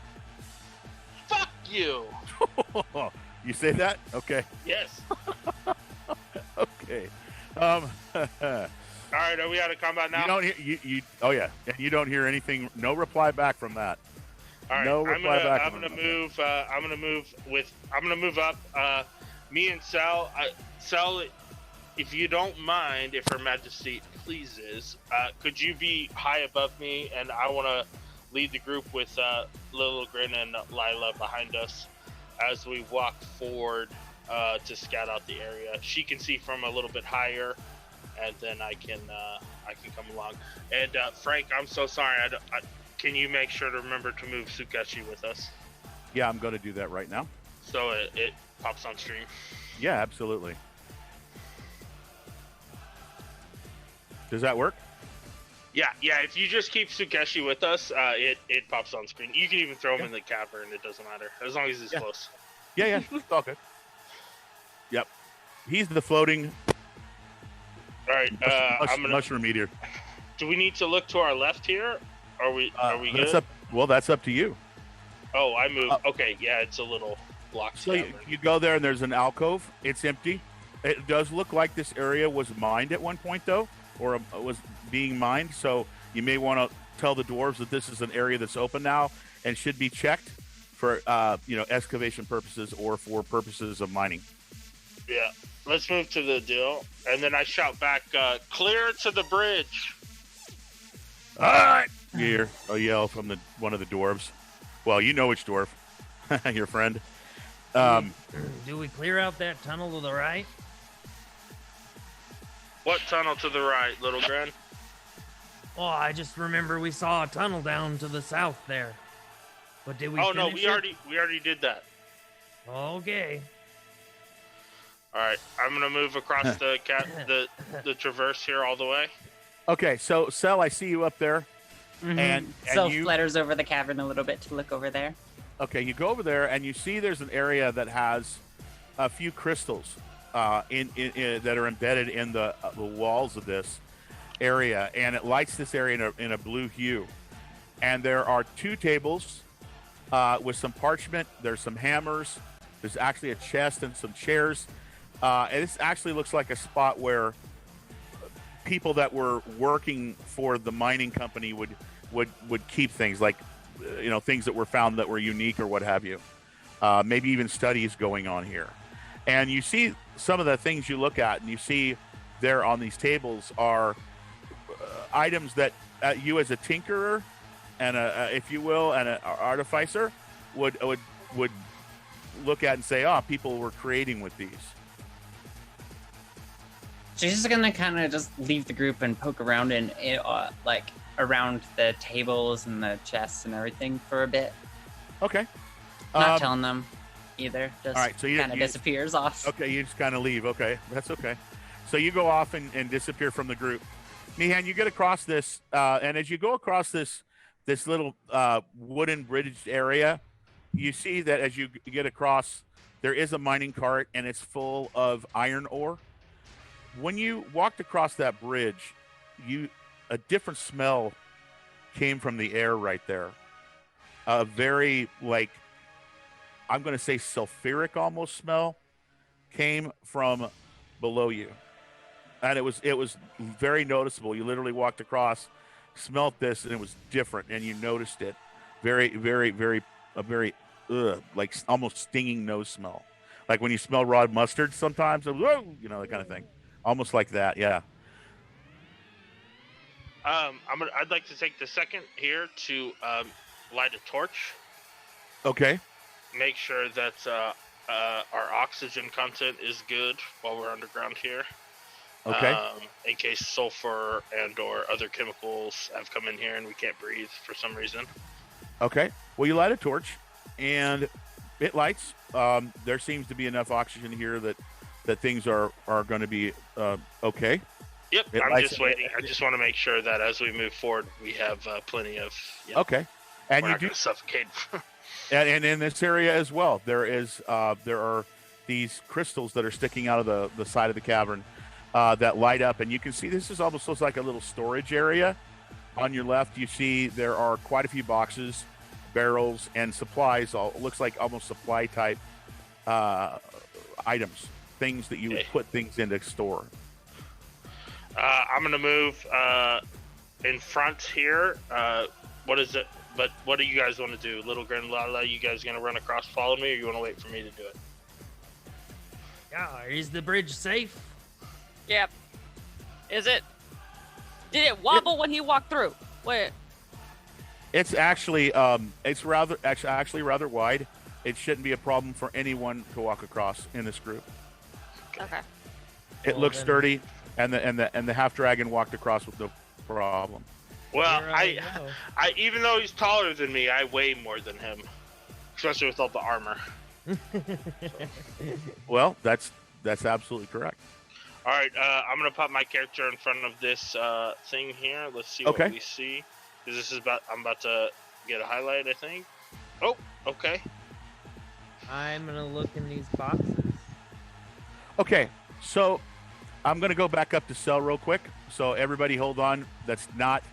Fuck you. You say that? Okay. Yes. Okay. All right, are we out of combat now? You don't hear you. Oh yeah, and you don't hear anything. No reply back from that. All right, No reply back. I'm gonna move. I'm gonna move up. Me and Sal. Sal, if you don't mind, if Her Majesty pleases, could you be high above me? And I want to lead the group with Little Grin and Lila behind us as we walk forward to scout out the area. She can see from a little bit higher, and then I can come along. And Frank, I'm so sorry. Can you make sure to remember to move Sukeshi with us? Yeah, I'm going to do that right now. So it pops on stream. Yeah, absolutely. Does that work? Yeah. If you just keep Sukeshi with us, it pops on screen. You can even throw him in the cavern. It doesn't matter as long as he's close. Yeah, it's all good. Yep, he's the floating. All right, mushroom eater. Do we need to look to our left here? Are we good? That's up to you. Oh, I moved. Okay, yeah, it's a little blocked. So you go there and there's an alcove. It's empty. It does look like this area was mined at one point though, or was being mined. So you may want to tell the dwarves that this is an area that's open now and should be checked for excavation purposes or for purposes of mining. Yeah, let's move to the deal. And then I shout back, clear to the bridge. All right. You hear a yell from one of the dwarves. Well, you know which dwarf. Your friend. Do we clear out that tunnel to the right? What tunnel to the right, Little Gren? Oh, I just remember we saw a tunnel down to the south there. But did we Oh no, finish we it? already did that. Okay. All right, I'm gonna move across the traverse here all the way. Okay, so Sel, I see you up there. Mm-hmm. And Sel you flutters over the cavern a little bit to look over there. Okay, you go over there and you see there's an area that has a few crystals in that are embedded in the walls of this area, and it lights this area in a blue hue. And there are two tables with some parchment. There's some hammers. There's actually a chest and some chairs. And this actually looks like a spot where people that were working for the mining company would keep things, like things that were found that were unique or what have you. Maybe even studies going on here. And you see some of the things you look at, and you see there on these tables are items that you as a tinkerer and if you will, and an artificer would look at and say, people were creating with these. She's just gonna kind of just leave the group and poke around in around the tables and the chests and everything for a bit. Okay. Not telling them either. Just all right, so you kind of disappears off. Okay, you just kind of leave. Okay, that's okay. So you go off and disappear from the group. Mihan, you get across this, and as you go across this little wooden bridged area, you see that as you get across, there is a mining cart, and it's full of iron ore. When you walked across that bridge, a different smell came from the air right there. A very, I'm going to say sulfuric almost smell came from below you. And it was very noticeable. You literally walked across, smelt this, and it was different, and you noticed it. Very, very, very, almost stinging nose smell. Like when you smell raw mustard sometimes, that kind of thing. Almost like that, yeah. I'd like to take the second here to light a torch. Okay. Make sure that our oxygen content is good while we're underground here. Okay. In case sulfur and/or other chemicals have come in here and we can't breathe for some reason. Okay. Well, you light a torch, and it lights. There seems to be enough oxygen here that things are going to be okay. Yep, I'm just waiting. I just want to make sure that as we move forward, we have plenty of. Okay, and we're you not do gonna suffocate. and in this area as well, there are these crystals that are sticking out of the side of the cavern that light up, and you can see this is almost looks like a little storage area. On your left, you see there are quite a few boxes, barrels, and supplies. Looks like almost supply type items, things that you would put things into store. I'm gonna move in front here. What is it? But what do you guys want to do? Little Grin Lala, you guys gonna run across, follow me, or you want to wait for me to do it? Yeah, is the bridge safe? Yep. Is it? Did it wobble when he walked through? Wait. It's actually actually rather wide. It shouldn't be a problem for anyone to walk across in this group. Okay. It Well, looks then- sturdy, and the half dragon walked across with no problem. Well, Here I go. even though he's taller than me, I weigh more than him, especially with all the armor. Well, that's absolutely correct. All right, I'm gonna put my character in front of this thing here. Let's see Okay. what we see. 'Cause this is I'm about to get a highlight, I think. Oh, okay. I'm gonna look in these boxes. Okay, so I'm gonna go back up to Cell real quick. So everybody, hold on. That's not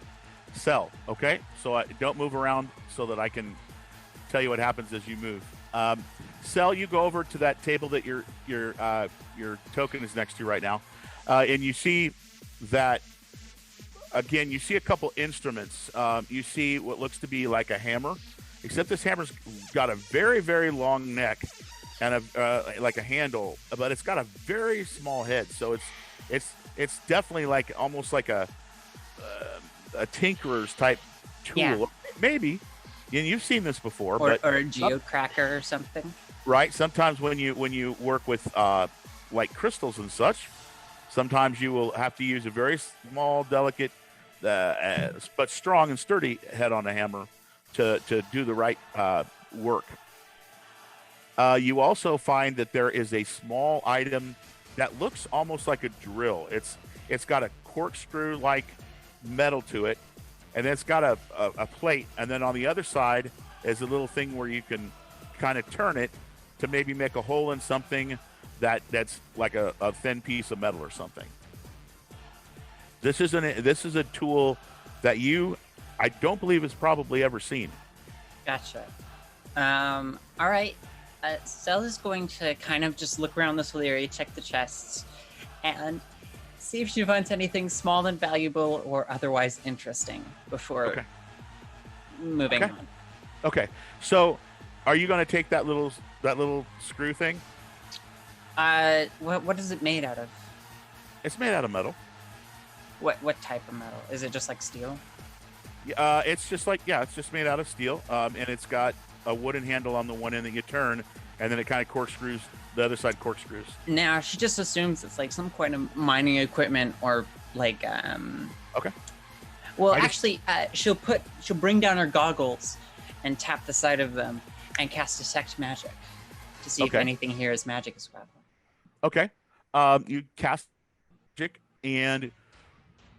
Cell. Okay, so don't move around so that I can tell you what happens as you move. Cell, you go over to that table that your token is next to right now, and you see that. Again, you see a couple instruments. You see what looks to be like a hammer, except this hammer's got a very, very long neck and like a handle, but it's got a very small head. So it's definitely like almost like a tinkerer's type tool, Yeah. maybe. And you've seen this before, Or, but or a geocracker or something. right. Sometimes when you work with like crystals and such, sometimes you will have to use a very small, delicate, but strong and sturdy head on a hammer to do the right work. You also find that there is a small item that looks almost like a drill. It's got a corkscrew like metal to it, and it's got a plate, and then on the other side is a little thing where you can kind of turn it to maybe make a hole in something that's like a thin piece of metal or something. This is a tool that I don't believe has probably ever seen. Gotcha. All right. Cell is going to kind of just look around this whole area, check the chests, and see if she finds anything small and valuable or otherwise interesting before Okay. moving Okay. on. Okay, so are you going to take that little screw thing? What is it made out of? It's made out of metal. What type of metal? Is it just like steel? It's just it's just made out of steel, and it's got a wooden handle on the one end that you turn, and then it kind of corkscrews. The other side corkscrews. Now she just assumes it's like some kind of mining equipment or like Okay. Well, I just- actually, she'll bring down her goggles and tap the side of them and cast detect magic to see if Okay. anything here is magic as well. Okay. You cast magic, and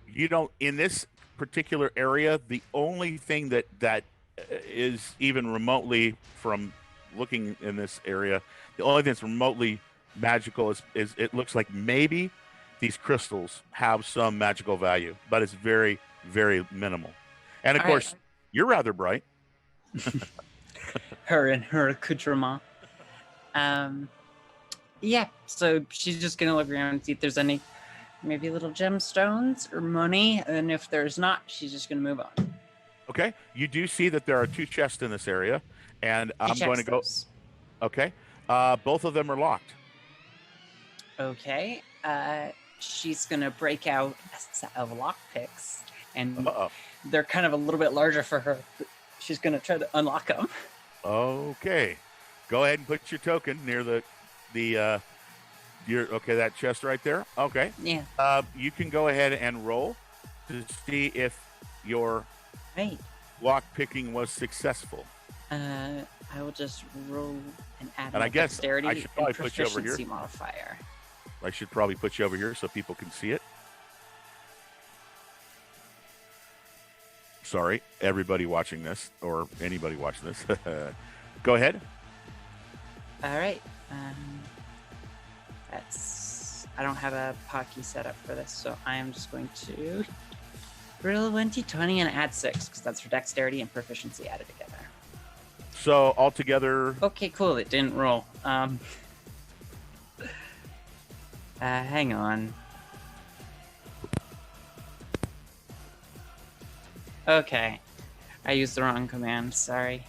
you don't in this particular area. The only thing that is even remotely from looking in this area, the only thing that's remotely magical is it looks like maybe these crystals have some magical value, but it's very, very minimal. And of All right. course, you're rather bright. Her and her accoutrement. Yeah, so she's just gonna look around and see if there's any maybe little gemstones or money, and if there's not, she's just gonna move on. Okay. You do see that there are two chests in this area, and She I'm going to checks go. those. Okay. Both of them are locked. Okay. She's gonna break out a set of lockpicks, and Uh-oh. they're kind of a little bit larger for her. She's gonna try to unlock them. Okay. Go ahead and put your token near that chest right there. Okay. Yeah. You can go ahead and roll to see if your Right. lock picking was successful. I will just roll and add And I my guess dexterity I should probably and put you over here. proficiency modifier. I should probably put you over here so people can see it. Sorry, everybody watching this or anybody watching this. Go ahead. All right. I don't have a hotkey set up for this, so I am just going to roll 20 and add 6 because that's for dexterity and proficiency added together. So altogether, Okay, cool. It didn't roll. Hang on. Okay. I used the wrong command. Sorry.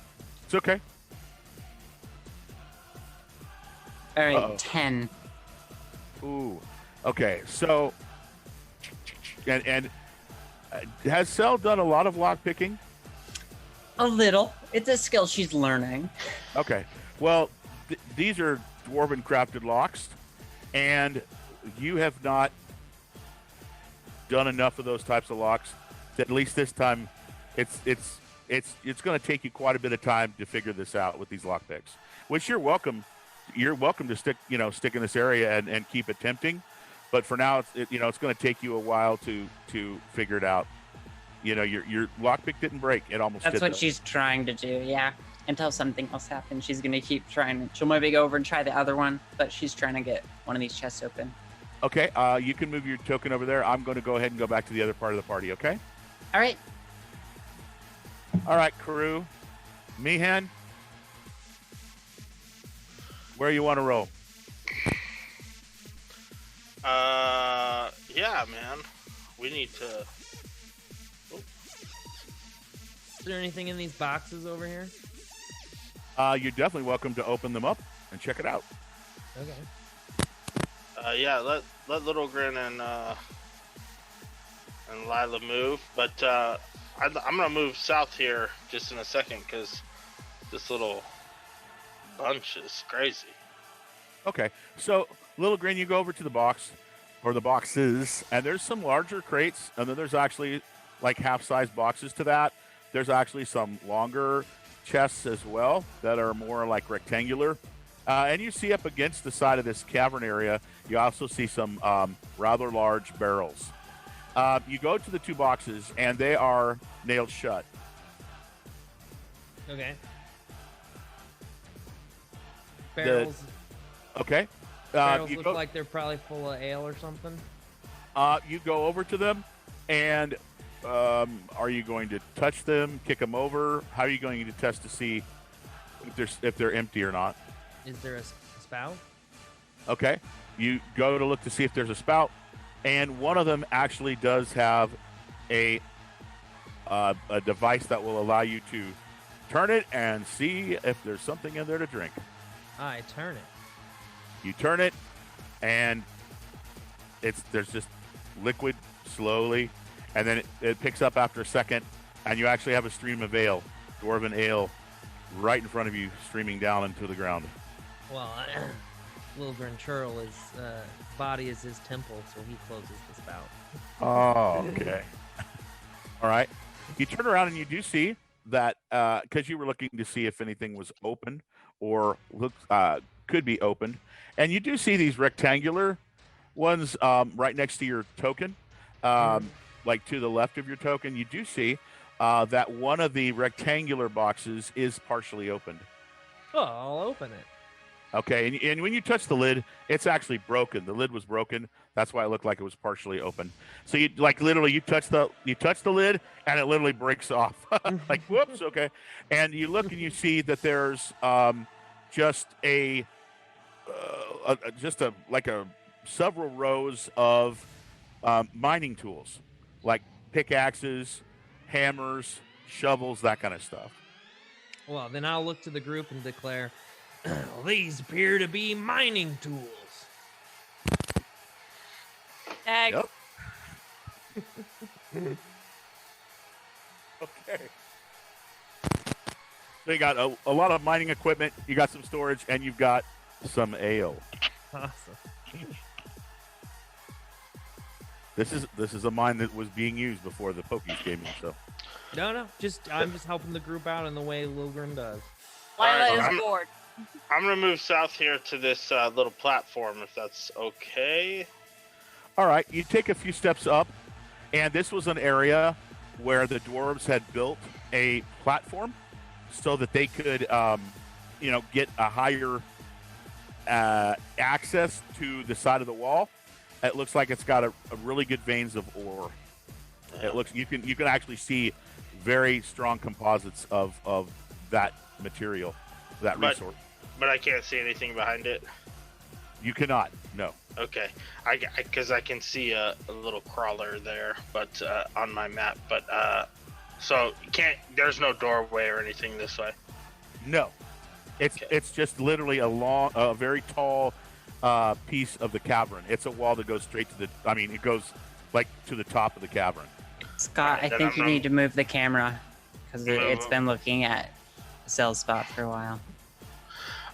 It's okay. All right, Uh-oh. 10. Ooh. Okay. So, and has Cell done a lot of lock picking? A little. It's a skill she's learning. Okay. Well, these are dwarven crafted locks, and you have not done enough of those types of locks. That at least this time, it's going to take you quite a bit of time to figure this out with these lock picks. Which you're welcome. You're welcome to stick in this area and keep attempting, but for now, it's going to take you a while to figure it out. Your lockpick didn't break. It almost That's did. what though. she's trying to do, yeah. Until something else happens, she's gonna keep trying. She'll maybe go over and try the other one, but she's trying to get one of these chests open. Okay, you can move your token over there. I'm going to go ahead and go back to the other part of the party, okay? All right. All right, crew. Meehan, where you want to roll? Yeah, man. We need to. Is there anything in these boxes over here? You're definitely welcome to open them up and check it out. Okay. Yeah, let Little Grin and Lila move, but I'm gonna move south here just in a second because this little bunch is crazy. Okay, so Little Green, you go over to the box, or the boxes, and there's some larger crates, and then there's actually like half-size boxes to that. There's actually some longer chests as well that are more like rectangular. And you see up against the side of this cavern area, you also see some rather large barrels. You go to the two boxes, and they are nailed shut. Okay. Barrels. Okay. Barrels You look go, like they're probably full of ale or something. you go over to them, and are you going to touch them, kick them over? How are you going to test to see if they're empty or not? Is there a spout? Okay. You go to look to see if there's a spout, and one of them actually does have a device that will allow you to turn it and see if there's something in there to drink. I turn it. You turn it, and there's just liquid slowly, and then it picks up after a second, and you actually have a stream of ale, Dwarven ale, right in front of you, streaming down into the ground. Well, Little Grinchurl is body is his temple, so he closes the spout. Oh, okay. All right. You turn around and you do see that because you were looking to see if anything was open or could be opened, and you do see these rectangular ones right next to your token, like to the left of your token. You do see that one of the rectangular boxes is partially opened. Oh, I'll open it. Okay, and when you touch the lid, it's actually broken. The lid was broken. That's why it looked like it was partially open. So you literally you touch the lid and it literally breaks off. Like whoops, okay. And you look and you see that there's just several rows of mining tools, like pickaxes, hammers, shovels, that kind of stuff. Well, then I'll look to the group and declare, these appear to be mining tools. Egg. Yep. Okay. So you got a lot of mining equipment, you got some storage, and you've got some ale. Awesome. This is a mine that was being used before the Pokies came in, so. No, I'm just helping the group out in the way Lilgrim does. Lila Alright, is bored. I'm gonna move south here to this little platform, if that's okay. All right, you take a few steps up, and this was an area where the dwarves had built a platform so that they could, get a higher access to the side of the wall. It looks like it's got a really good veins of ore. It looks you can actually see very strong composites of that material, that resource. But I can't see anything behind it. You cannot. No. Okay, because I can see a little crawler there, but on my map. But So you can't. There's no doorway or anything this way. No, Okay. it's just literally a very tall piece of the cavern. It's a wall that goes straight to the. I mean, it goes like to the top of the cavern. Scott, I Then think I'm you not- need to move the camera because it's Move. been looking at Cell's spot for a while.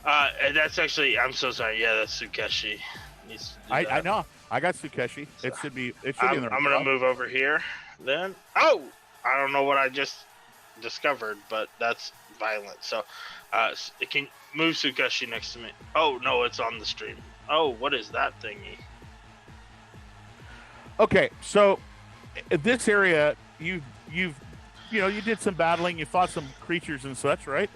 That's actually. I'm so sorry. Yeah, that's Sukeshi. Needs to do I that. know. I got Sukeshi. It should be. It should be in the. I'm gonna move over here. Then. Oh, I don't know what I just discovered, but that's violent. So, it can move Sukeshi next to me. Oh no, it's on the stream. Oh, what is that thingy? Okay, so this area, you did some battling, you fought some creatures and such, right?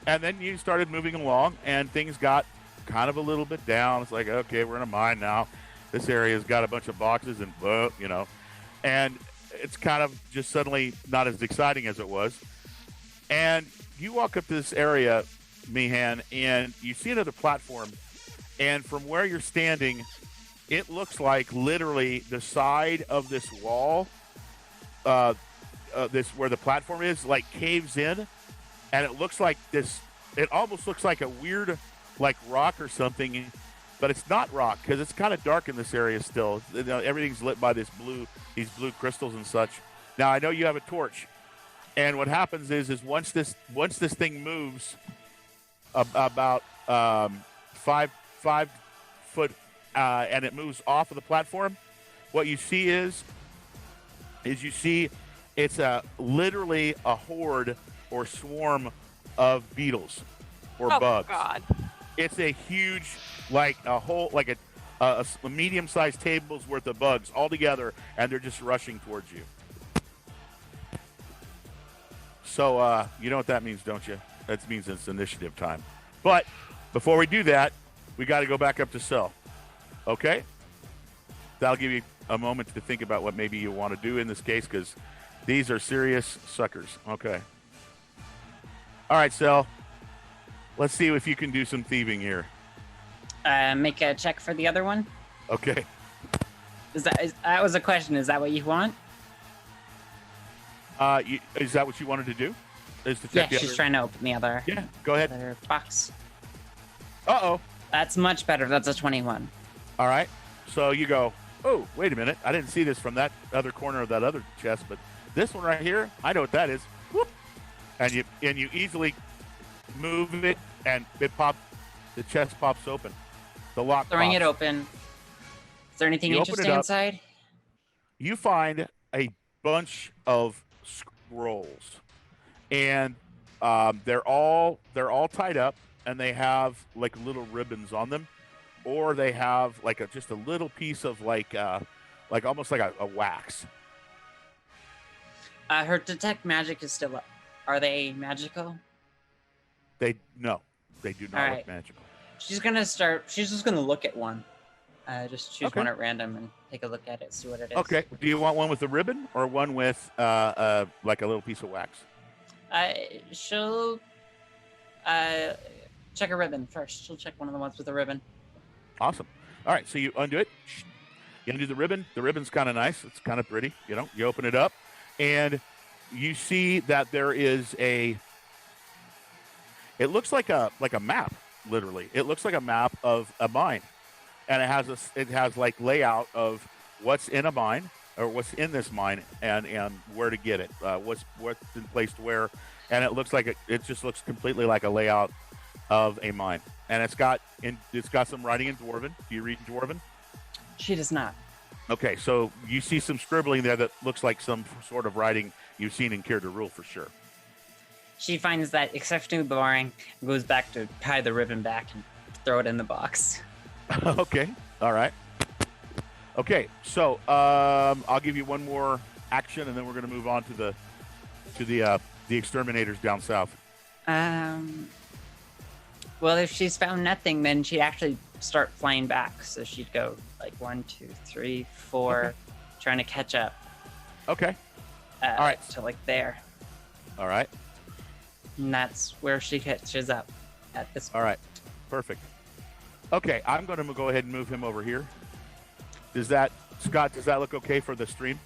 And then you started moving along, and things got kind of a little bit down. It's like, okay, we're in a mine now. This area's got a bunch of boxes and and it's kind of just suddenly not as exciting as it was. And you walk up this area, Mihan, and you see another platform, and from where you're standing, it looks like literally the side of this wall, this where the platform is, like caves in, and it looks like this. It almost looks like a weird, like rock or something, but it's not rock because it's kind of dark in this area still. Everything's lit by these blue crystals and such. Now I know you have a torch, and what happens is once this thing moves about 5 foot. And it moves off of the platform, what you see is you see it's literally a horde or swarm of beetles or Oh bugs. God. It's a huge, like a medium-sized table's worth of bugs all together, and they're just rushing towards you. So you know what that means, don't you? That means it's initiative time. But before we do that, we got to go back up to Cell. Okay? That'll give you a moment to think about what maybe you want to do in this case, because these are serious suckers. Okay. All right, Cell. Let's see if you can do some thieving here. Make a check for the other one. Okay. That was a question. Is that what you want? Is that what you wanted to do? Is to Yeah, check the she's other... trying to open the other, Yeah, go ahead. other box. Uh-oh. That's much better. That's a 21. All right. So you go, oh, wait a minute. I didn't see this from that other corner of that other chest, but this one right here, I know what that is. Whoop. And you easily move it, and it pops. The chest pops open. The lock Throwing pops. it open. Is there anything You open it interesting up. inside? You find a bunch of scrolls, and they're all tied up, and they have like little ribbons on them, or they have like just a little piece of like almost like a wax. Her detect magic is still up. Are they magical? They do not look Alright. magical. She's just gonna look at one. Just choose Okay. one at random and take a look at it, see what it is. Okay. Do you want one with a ribbon or one with like a little piece of wax? She'll check a ribbon first. She'll check one of the ones with a ribbon. Awesome. All right. So you undo it. You undo the ribbon. The ribbon's kind of nice. It's kind of pretty. You open it up, and you see that there is a. It looks like a map. Literally, it looks like a map of a mine, and it has like layout of what's in a mine or what's in this mine and where to get it. What's in placed where, and it looks like it just looks completely like a layout of a mine, and it's got some writing in Dwarven. Do you read Dwarven? She does not. Okay, so you see some scribbling there that looks like some sort of writing you've seen in Kier to Rule for sure. She finds that exceptionally boring and goes back to tie the ribbon back and throw it in the box. Okay, all right. Okay, so I'll give you one more action, and then we're going to move on to the exterminators down south. Well, if she's found nothing, then she'd actually start flying back. So she'd go like 1, 2, 3, 4, Okay. trying to catch up. Okay, All right. To like there. all right, And that's where she catches up at this all right, perfect. Okay, I'm going to go ahead and move him over here. Scott, does that look okay for the stream?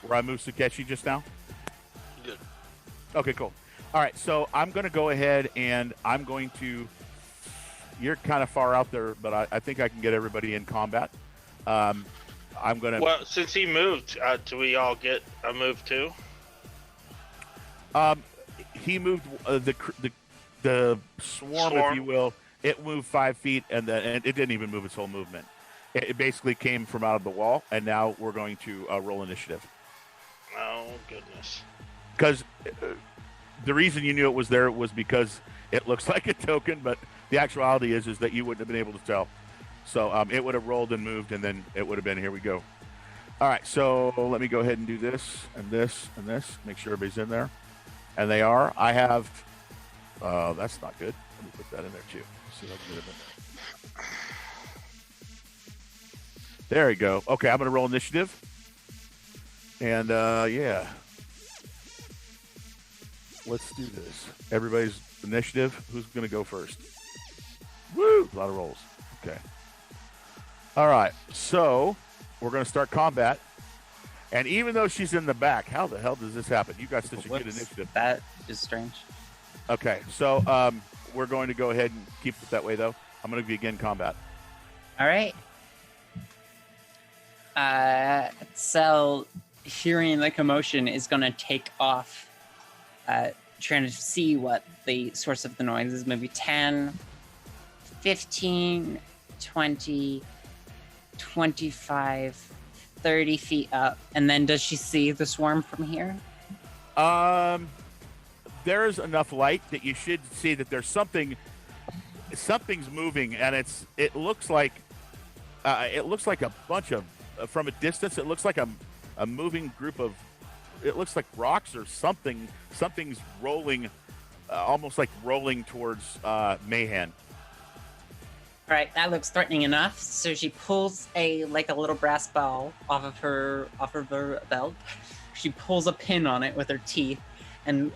Where I moved Sukeshi just now? Okay, cool. All right, so I'm going to go ahead and I'm going to. You're kind of far out there, but I think I can get everybody in combat. I'm going to. Well, since he moved, do we all get a move too? He moved the swarm, if you will. It moved 5 feet, and it didn't even move its whole movement. It basically came from out of the wall, and now we're going to roll initiative. Oh goodness! Because the reason you knew it was there was because it looks like a token, but the actuality is that you wouldn't have been able to tell. So it would have rolled and moved, and then it would have been, here we go. All right, so let me go ahead and do this and this and this. Make sure everybody's in there. And they are. I have, that's not good. Let me put that in there too. See if I can get it in there. There we go. Okay, I'm going to roll initiative. And yeah. Let's do this. Everybody's initiative. Who's going to go first? Woo! A lot of rolls. Okay. All right. So we're going to start combat. And even though she's in the back, how the hell does this happen? You got such a good initiative. That is strange. Okay. So we're going to go ahead and keep it that way, though. I'm going to begin combat. All right. Cell, hearing the commotion, is going to take off, trying to see what the source of the noise is. Maybe 10, 15, 20, 25, 30 feet up. And then does she see the swarm from here? There's enough light that you should see that there's something's moving, and it looks like a bunch of, from a distance, it looks like a moving group of, it looks like rocks or something. Something's rolling, almost like rolling towards Mayhan. All right, that looks threatening enough. So she pulls a little brass ball off of her belt. She pulls a pin on it with her teeth, and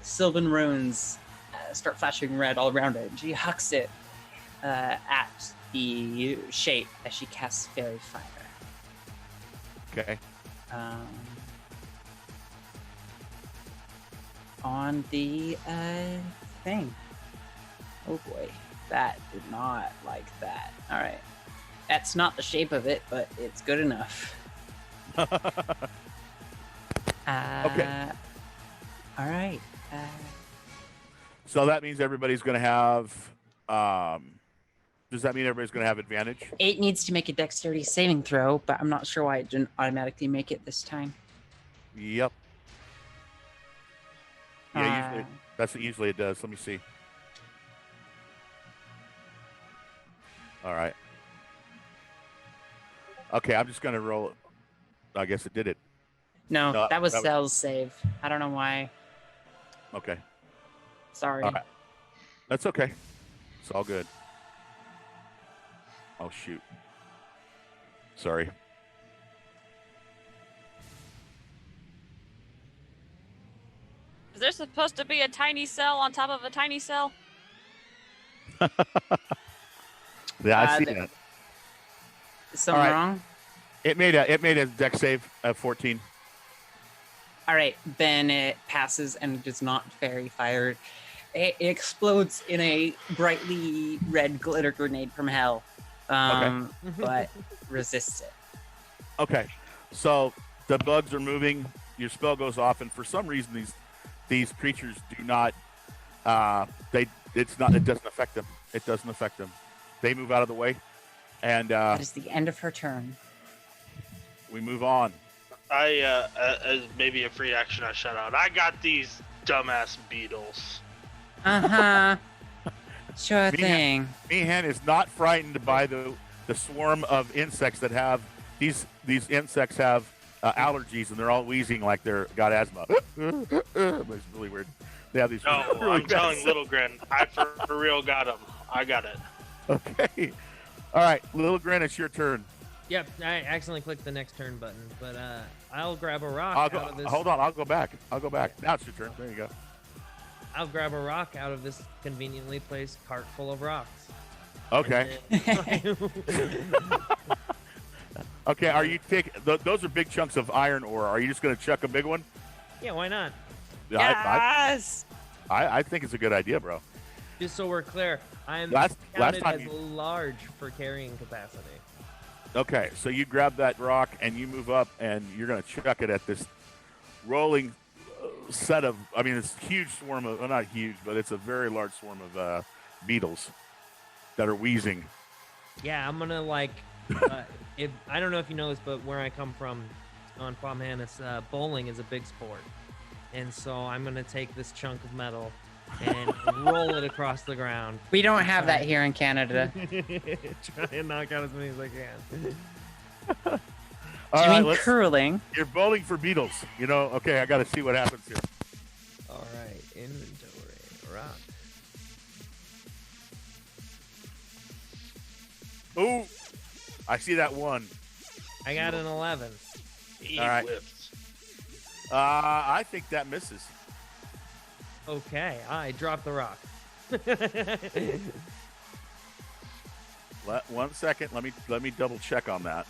sylvan runes start flashing red all around it. And she hucks it at the shape as she casts Fairy Fire. Okay. On the thing. Oh boy, that did not like that. All right, that's not the shape of it, but it's good enough. Okay. All right. So that means everybody's going to have. Does that mean everybody's going to have advantage? 8 needs to make a dexterity saving throw, but I'm not sure why it didn't automatically make it this time. Yep. Yeah, usually it does. Let me see. All right. Okay, I'm just going to roll it. I guess it did it. No, No, that was that was- Cell's save. I don't know why. Okay. Sorry. All right. That's okay. It's all good. Oh, shoot. Sorry. Is there supposed to be a tiny cell on top of a tiny cell? Yeah, I see the- that. Is something all right. wrong? It made a dex save of 14. All right, then it passes and does not fairy fire. It explodes in a brightly red glitter grenade from hell, but resists it. Okay. So the bugs are moving. Your spell goes off, and for some reason these creatures do not. It doesn't affect them. It doesn't affect them. They move out of the way, and That is the end of her turn. we move on. As maybe a free action, I shout out, I got these dumbass beetles. Uh-huh. Sure Me- thing. Meehan is not frightened by the swarm of insects that have these insects have allergies, and they're all wheezing like they're got asthma. It's really weird. They have these. No, really I'm bad telling Little Grin, I for real got them. I got it. Okay. All right, Little Grin, it's your turn. Yep, I accidentally clicked the next turn button, but I'll grab a rock I'll go, out of this. hold on, I'll go back. Now it's your turn. There you go. I'll grab a rock out of this conveniently placed cart full of rocks. Okay. And Okay, are you taking those are big chunks of iron ore. Are you just going to chuck a big one? yeah, why not? Yes. I think it's a good idea, bro. Just so we're clear, I'm Last counted time as large for carrying capacity. Okay, so you grab that rock and you move up, and you're gonna chuck it at this rolling set of. I mean, it's a huge swarm of. Well, not huge, but it's a very large swarm of beetles that are wheezing. Yeah, I'm gonna if I don't know if you know this, but where I come from on Palmanis, bowling is a big sport, and so I'm gonna take this chunk of metal and roll it across the ground. We don't have that here in Canada. Try and knock out as many as I can. All Do you right, mean curling? you're bowling for beetles. You know, okay, I got to see what happens here. All right, inventory, rock. Ooh, I see that one. I got an 11. He All right. whiffs. I think that misses. Okay, I dropped the rock. 1 second. Let me double check on that.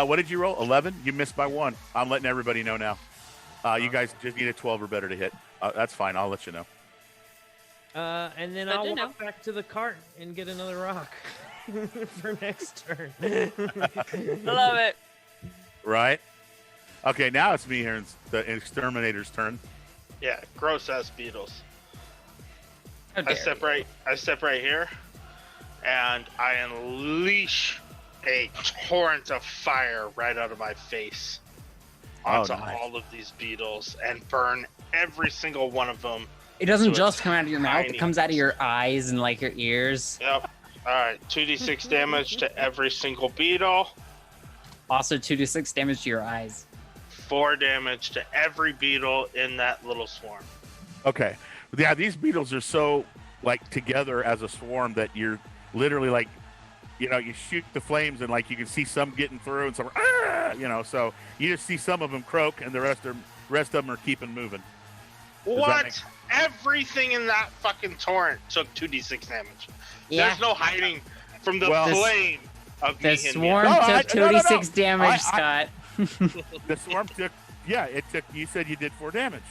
What did you roll? 11. You missed by 1. I'm letting everybody know now. You guys just need a 12 or better to hit. That's fine. I'll let you know. And then Good I'll to walk know. back to the cart and get another rock for next turn. I love it. Right. Okay. Now it's me here. It's the exterminator's turn. Yeah, gross ass beetles. How I dare step you. right here, and I unleash a torrent of fire right out of my face onto nice. all of these beetles and burn every single one of them. It doesn't So just it's come out of your mouth; tiny. it comes out of your eyes and like your ears. Yep. All right, 2d6 damage to every single beetle, Also, 2d6 damage to your eyes. 4 damage to every beetle in that little swarm. Okay. Yeah, these beetles are so like together as a swarm that you're literally like, you know, you shoot the flames and like you can see some getting through and some, you know, so you just see some of them croak and the rest of them are keeping moving. that What? make- Everything in that fucking torrent took 2d6 damage. Yeah, There's no hiding from the Well- flame of me the hitting swarm you. No, took no, no, no. 2d6 damage, I- Scott. The swarm took, yeah, it took. You said you did 4 damage,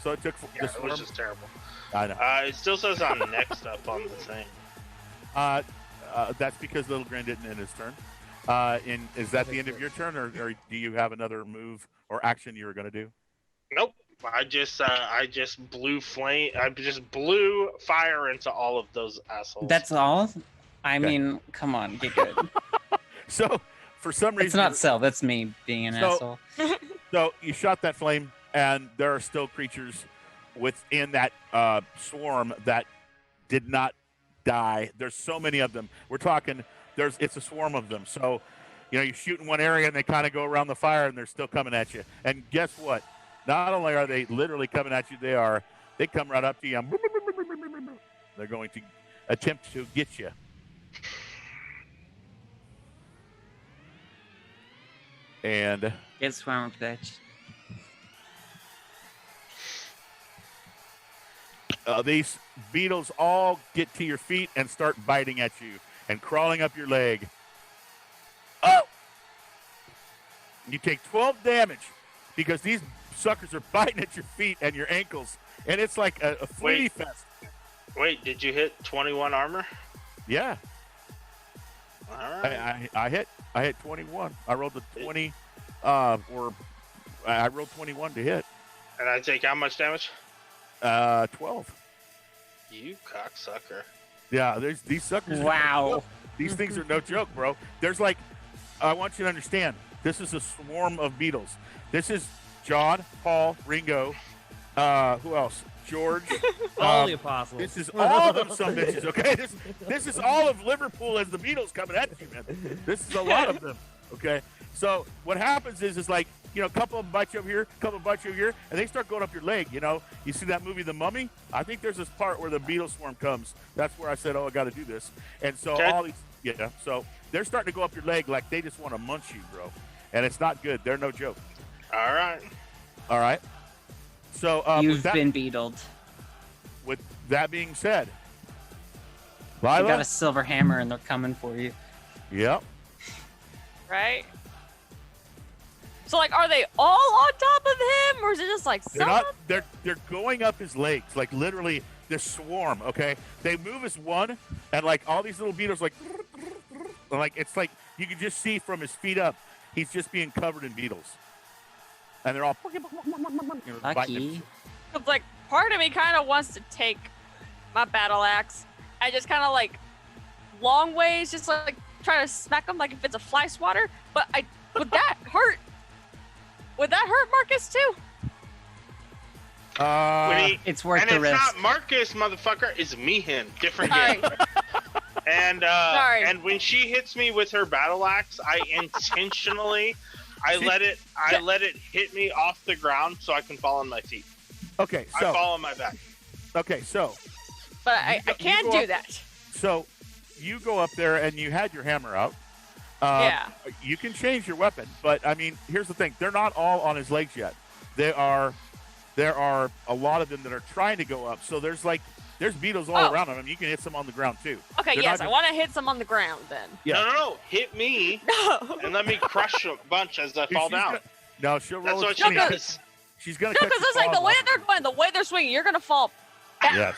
so it took Yeah, the it swarm. was just terrible. I know. It still says I'm next up on the thing. That's because Little Grand didn't end his turn. And is that the end of your turn, or do you have another move or action you were going to do? Nope. I just blew flame. I just blew fire into all of those assholes. That's all? I Okay. mean, come on, get good. So for some It's reason, not Cell, that's me being an So- asshole. so you shot that flame, and there are still creatures within that swarm that did not die. There's so many of them. We're talking. It's a swarm of them. So, you know, you shoot in one area, and they kind of go around the fire, and they're still coming at you. And guess what? Not only are they literally coming at you, they come right up to you. They're going to attempt to get you. And Get swarmed, bitch. these beetles all get to your feet and start biting at you and crawling up your leg. Oh! You take 12 damage because these suckers are biting at your feet and your ankles, and it's like a flea Wait. fest. Wait, did you hit 21 armor? Yeah, All right. I hit 21. I rolled the 20, or I rolled 21 to hit. And I take how much damage? 12. You cocksucker. Yeah, these suckers. are no Wow. joke. These things are no joke, bro. There's like, I want you to understand, this is a swarm of beetles. This is John, Paul, Ringo, who else? George. All the apostles. This is all of them some bitches, okay? This is all of Liverpool as the Beatles coming at you, man. This is a lot of them, okay? So what happens is like, you know, a couple of them bite you over here, a couple of them bite you over here, and they start going up your leg, you know? You see that movie, The Mummy? I think there's this part where the beetle swarm comes. That's where I said, oh, I got to do this. And so Okay. all these, yeah, so they're starting to go up your leg like they just want to munch you, bro. And it's not good. They're no joke. All right. All right? So You've been beetled. with that being said, You Lila? got a silver hammer and they're coming for you. Yep. Right? So like, are they all on top of him, or is it just like They're some? not. They're going up his legs, like literally this swarm. Okay, they move as one, and like all these little beetles, like it's like you can just see from his feet up, he's just being covered in beetles, and they're all biting him. Lucky. It's like part of me kind of wants to take my battle axe and just kind of like long ways, just like try to smack him like if it's a fly swatter. But would that hurt? Would that hurt Marcus too? It's worth and the it's risk. not Marcus, motherfucker. It's Meehan. Different Sorry. game. And Sorry. and when she hits me with her battle axe, I intentionally, I let it hit me off the ground so I can fall on my feet. Okay, I so fall on my back. okay, so But I you can't go do up- that. so you go up there and you had your hammer out. Yeah. You can change your weapon, but I mean, here's the thing: they're not all on his legs yet. There are a lot of them that are trying to go up. So there's beetles all around him. You can hit some on the ground too. Okay, They're yes, not I want to hit some on the ground then. Yeah. No. Hit me No. and let me crush a bunch as I Dude, fall she's down. gonna- no, she'll roll That's a what she 20. does. She's gonna No, cut because your it's like the claws way off. that they're going, the way they're swinging, you're gonna fall Yes.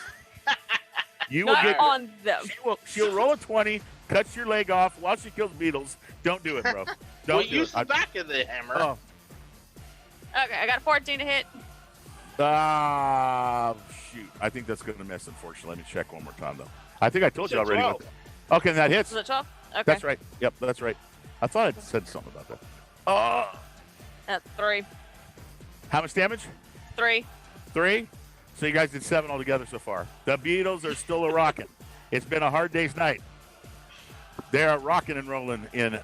You will not get. on them. She'll roll a 20, cuts your leg off while she kills beetles. Don't do it, bro. Don't Well, do use it. the back of the hammer. Oh. Okay, I got 14 to hit. Shoot. I think that's going to miss, unfortunately. Let me check one more time, though. I think I told you Said already. 12. Okay, that hits. Was it 12? Okay. That's right. Yep, that's right. I thought I said something about that. Oh, That's 3. how much damage? 3. 3? So you guys did 7 altogether so far. The Beatles are still a rocking. It's been a hard day's night. They're rocking and rolling in.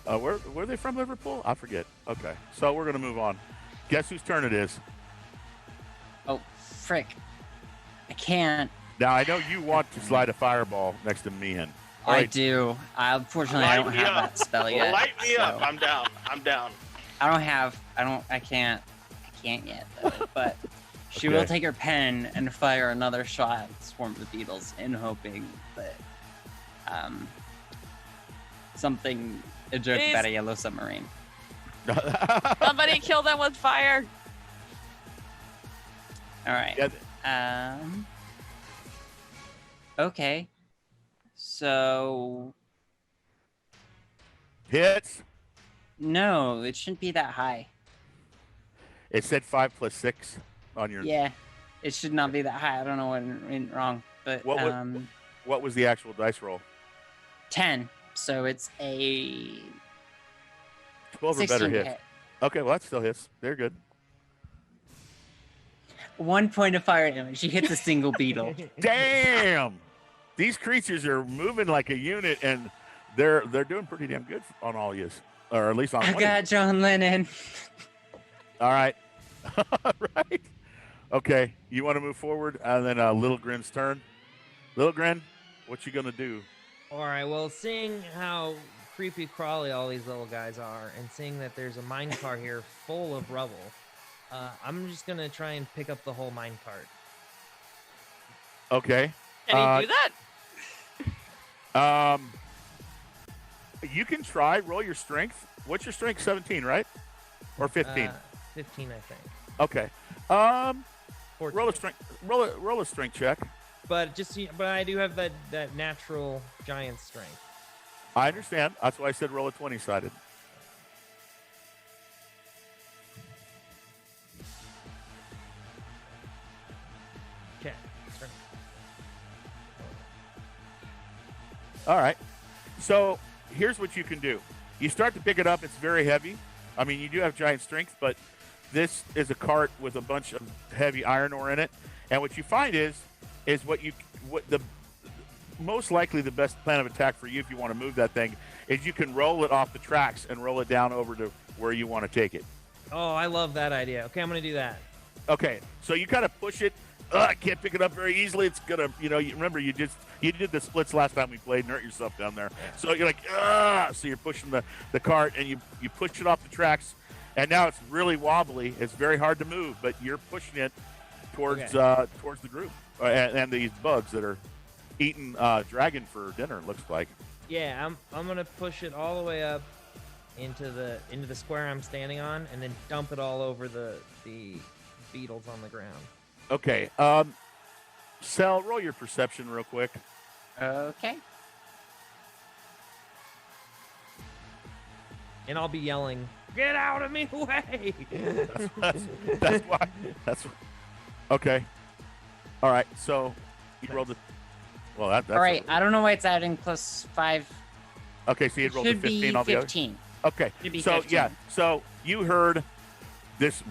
Where are they from, Liverpool? I forget. Okay, so we're going to move on. Guess whose turn it is? Oh, frick. I can't. Now, I know you want to slide a fireball next to Meehan. All I right. do. Unfortunately, I Light don't me have up. that spell yet. Light me up. so I'm down. I'm down. I can't yet, though. But she will Okay. take her pen and fire another shot at the swarm of beetles in hoping that something a joke Please. about a yellow submarine. Somebody kill them with fire. All right. Yeah, Okay. So hits. no, it shouldn't be that high. It said 5 + 6 on your. Yeah, it should not be that high. I don't know what went wrong, but What was the actual dice roll? 10. So it's a 12 or 16 better to hits. hit. Okay, well that still hits. They're good. 1 point of fire damage. She hits a single beetle. Damn, these creatures are moving like a unit, and they're doing pretty damn good on all yous, or at least on I one. got John Lennon. All right, all right. Okay, you want to move forward, and then Little Grin's turn. Little Grin, what you gonna do? All right. Well, seeing how creepy crawly all these little guys are, and seeing that there's a minecart here full of rubble, I'm just gonna try and pick up the whole minecart. Okay. Can he do that? You can try. Roll your strength. What's your strength? 17, right? Or 15? 15, I think. Okay. 14. Roll a strength check. But but I do have that natural giant strength. I understand. That's why I said roll a 20-sided. Okay. Strength. All right. So here's what you can do. You start to pick it up. It's very heavy. I mean, you do have giant strength, but this is a cart with a bunch of heavy iron ore in it. And what you find is most likely the best plan of attack for you if you want to move that thing is you can roll it off the tracks and roll it down over to where you want to take it. Oh, I love that idea. Okay, I'm gonna do that. Okay, so you kind of push it. I can't pick it up very easily. It's gonna, remember you did the splits last time we played and hurt yourself down there. So you're like, so you're pushing the cart and you push it off the tracks, and now it's really wobbly. It's very hard to move, but you're pushing it towards towards the group and these bugs that are eating dragon for dinner. It looks like. Yeah, I'm gonna push it all the way up into the square I'm standing on, and then dump it all over the beetles on the ground. Okay. Cell, roll your perception real quick. Okay. And I'll be yelling, "Get out of me way!" That's why. Okay. All right. So you rolled the. Well, that's All right. I don't know why it's adding +5. Okay, so you rolled the Should 15 be all the other. 15. Okay. Should be So 15. yeah. So you heard this.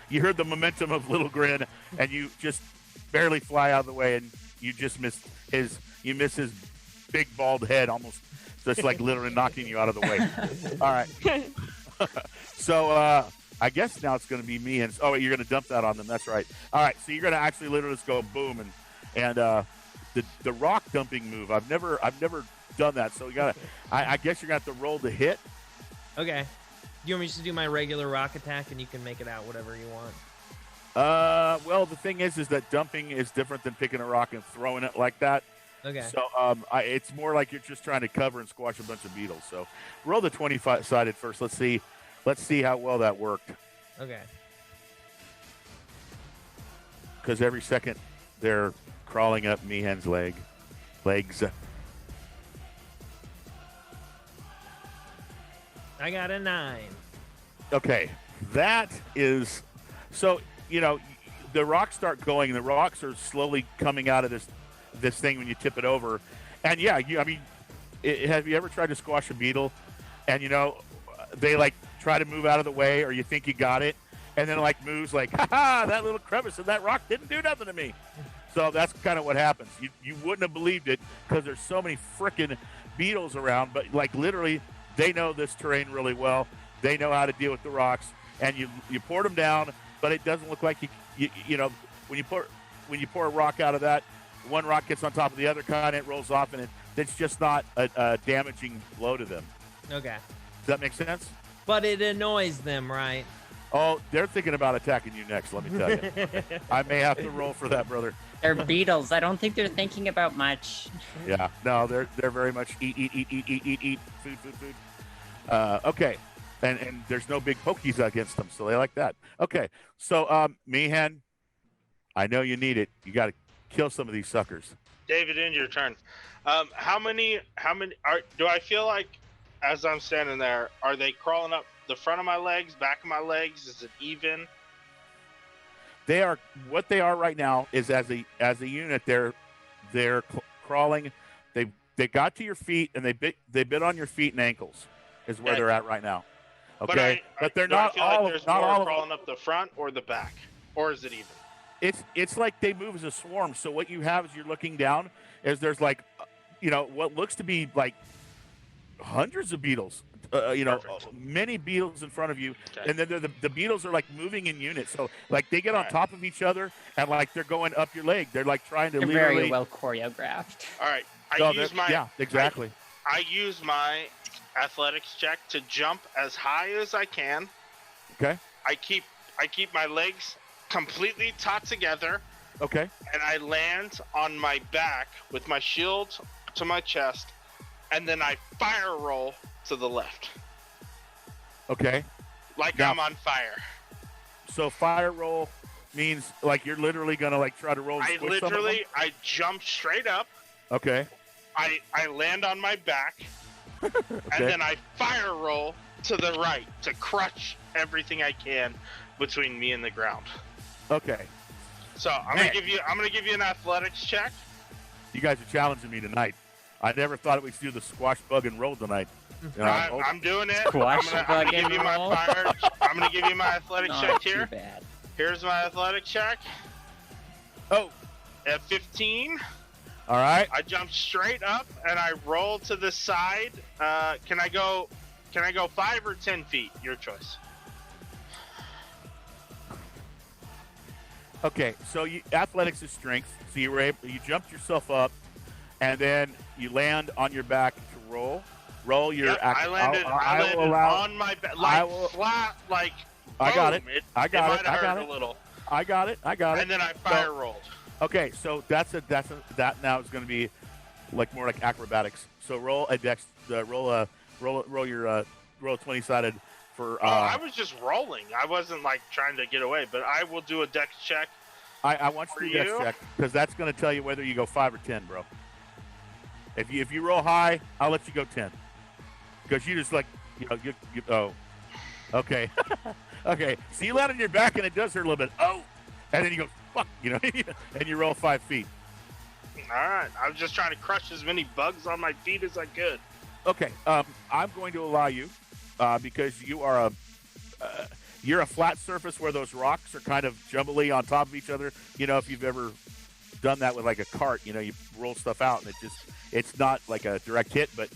You heard the momentum of Little Grin, and you just barely fly out of the way, and you just miss his. You miss his big bald head, almost just like literally knocking you out of the way. All right. So I guess now it's going to be me, and oh, wait, you're going to dump that on them. That's right. All right. So you're going to actually literally just go boom, and the rock dumping move. I've never done that. So you got to. I guess you're going to have to roll the hit. Okay. Do you want me just to do my regular rock attack, and you can make it out whatever you want? Well, the thing is that dumping is different than picking a rock and throwing it like that. Okay. So it's more like you're just trying to cover and squash a bunch of beetles. So roll the 20-sided first. Let's see how well that worked. Okay. Because every second they're crawling up Meehan's legs. I got a 9. Okay, that is so. You know, the rocks start going. The rocks are slowly coming out of this thing when you tip it over. And yeah, I mean, have you ever tried to squash a beetle? And you know, they like try to move out of the way, or you think you got it, and then it like moves like, ha ha, that little crevice and that rock didn't do nothing to me. So that's kind of what happens. You wouldn't have believed it because there's so many frickin' beetles around, but like literally, they know this terrain really well. They know how to deal with the rocks, and you pour them down, but it doesn't look like you know when you pour a rock out of that, one rock gets on top of the other kind, it rolls off, and it's just not a damaging blow to them. Okay. Does that make sense? But it annoys them, right? Oh, they're thinking about attacking you next. Let me tell you, I may have to roll for that, brother. They're beetles. I don't think they're thinking about much. Yeah, no, they're very much eat, food. Okay, and there's no big pokies against them, so they like that. Okay, so Meehan, I know you need it. You got to kill some of these suckers. David, in your turn. How many do I feel like as I'm standing there, are they crawling up the front of my legs, back of my legs? Is it even? They are what they are right now is as a unit. They're crawling. They got to your feet and they bit on your feet and ankles is where they're at right now. Okay, but they're not all. Like there's not more all crawling up the front or the back, or is it even? It's like they move as a swarm. So what you have is you're looking down is there's like, you know, what looks to be like hundreds of beetles. You know, many beetles in front of you, Okay. and then the beetles are like moving in units. So like they get on top of each other, and like they're going up your leg. They're like trying to They're literally. very well choreographed. All right, yeah, exactly. I use my athletics check to jump as high as I can. Okay. I keep my legs completely taut together, Okay. and I land on my back with my shield to my chest, and then I fire roll to the left, Okay. like Now- I'm on fire. So fire roll means like you're literally gonna like try to roll. And squish some of them? I jump straight up. Okay. I land on my back, and then I fire roll to the right to crush everything I can between me and the ground. Okay. So I'm gonna give you an athletics check. You guys are challenging me tonight. I never thought we'd do the squash bug and roll tonight. You know, I'm doing it. Squash I'm gonna bug give and you my roll. fire. I'm gonna give you my athletics check Not too here. bad. Here's my athletics check. Oh, At 15, all right. I jump straight up and I roll to the side. Can I go 5 or 10 feet? Your choice. Okay. So athletics is strength. So you jumped yourself up, and then you land on your back to roll. Roll your. Yep, I landed on my back, flat, like. I got it. Boom. I got might it. have I got hurt it. a little. I got it. And then I fire rolled. Okay, so that now is going to be like more like acrobatics. So roll a dex, roll your roll 20-sided for. I was just rolling. I wasn't like trying to get away, but I will do a dex check. I want you to do a dex you? check because that's going to tell you whether you go 5 or 10, bro. If you roll high, I'll let you go 10 because you just like you oh, okay, okay. So you land on your back and it does hurt a little bit. Oh, and then you go fuck, and you roll 5 feet. All right. I was just trying to crush as many bugs on my feet as I could. Okay, I'm going to allow you because you are you're a flat surface where those rocks are kind of jumbly on top of each other. If you've ever done that with like a cart, you roll stuff out and it's not like a direct hit, but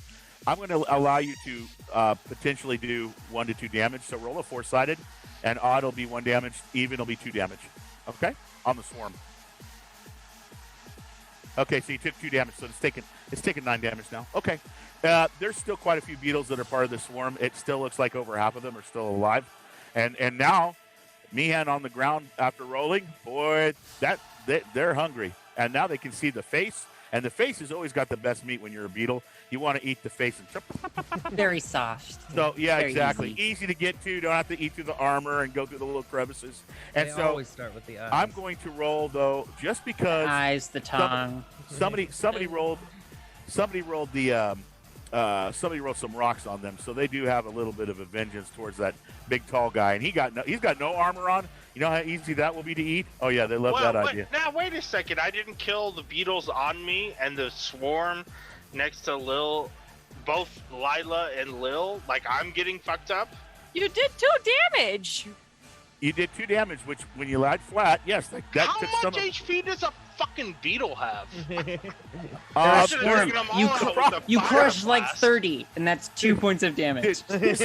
I'm going to allow you to potentially do 1 to 2 damage. So roll a 4-sided, and odd will be 1 damage, even will be 2 damage. Okay, on the swarm. Okay, so you took 2 damage, so it's taken 9 damage now. Okay, there's still quite a few beetles that are part of the swarm. It still looks like over half of them are still alive, and now, Meehan on the ground after rolling, boy, they're hungry, and now they can see the face, and the face has always got the best meat when you're a beetle. You want to eat the face and Very soft. so yeah, Very exactly. easy. Easy to get to. Don't have to eat through the armor and go through the little crevices. And They so always start with the eyes. I'm going to roll though, just because Eyes, the tongue. somebody rolled the somebody rolled some rocks on them, so they do have a little bit of a vengeance towards that big tall guy, and he's got no armor on. You know how easy that will be to eat? Oh yeah, they love that idea. Now wait a second. I didn't kill the beetles on me and the swarm next to Lil, both Lila and Lil. Like I'm getting fucked up. You did 2 damage. You did 2 damage, which when you lied flat, yes, like that How took much some. HP does a fucking beetle have? They're a should've swarm. taken them You, all cr- out with a you fire crush like blast. 30, and that's 2 points of damage. this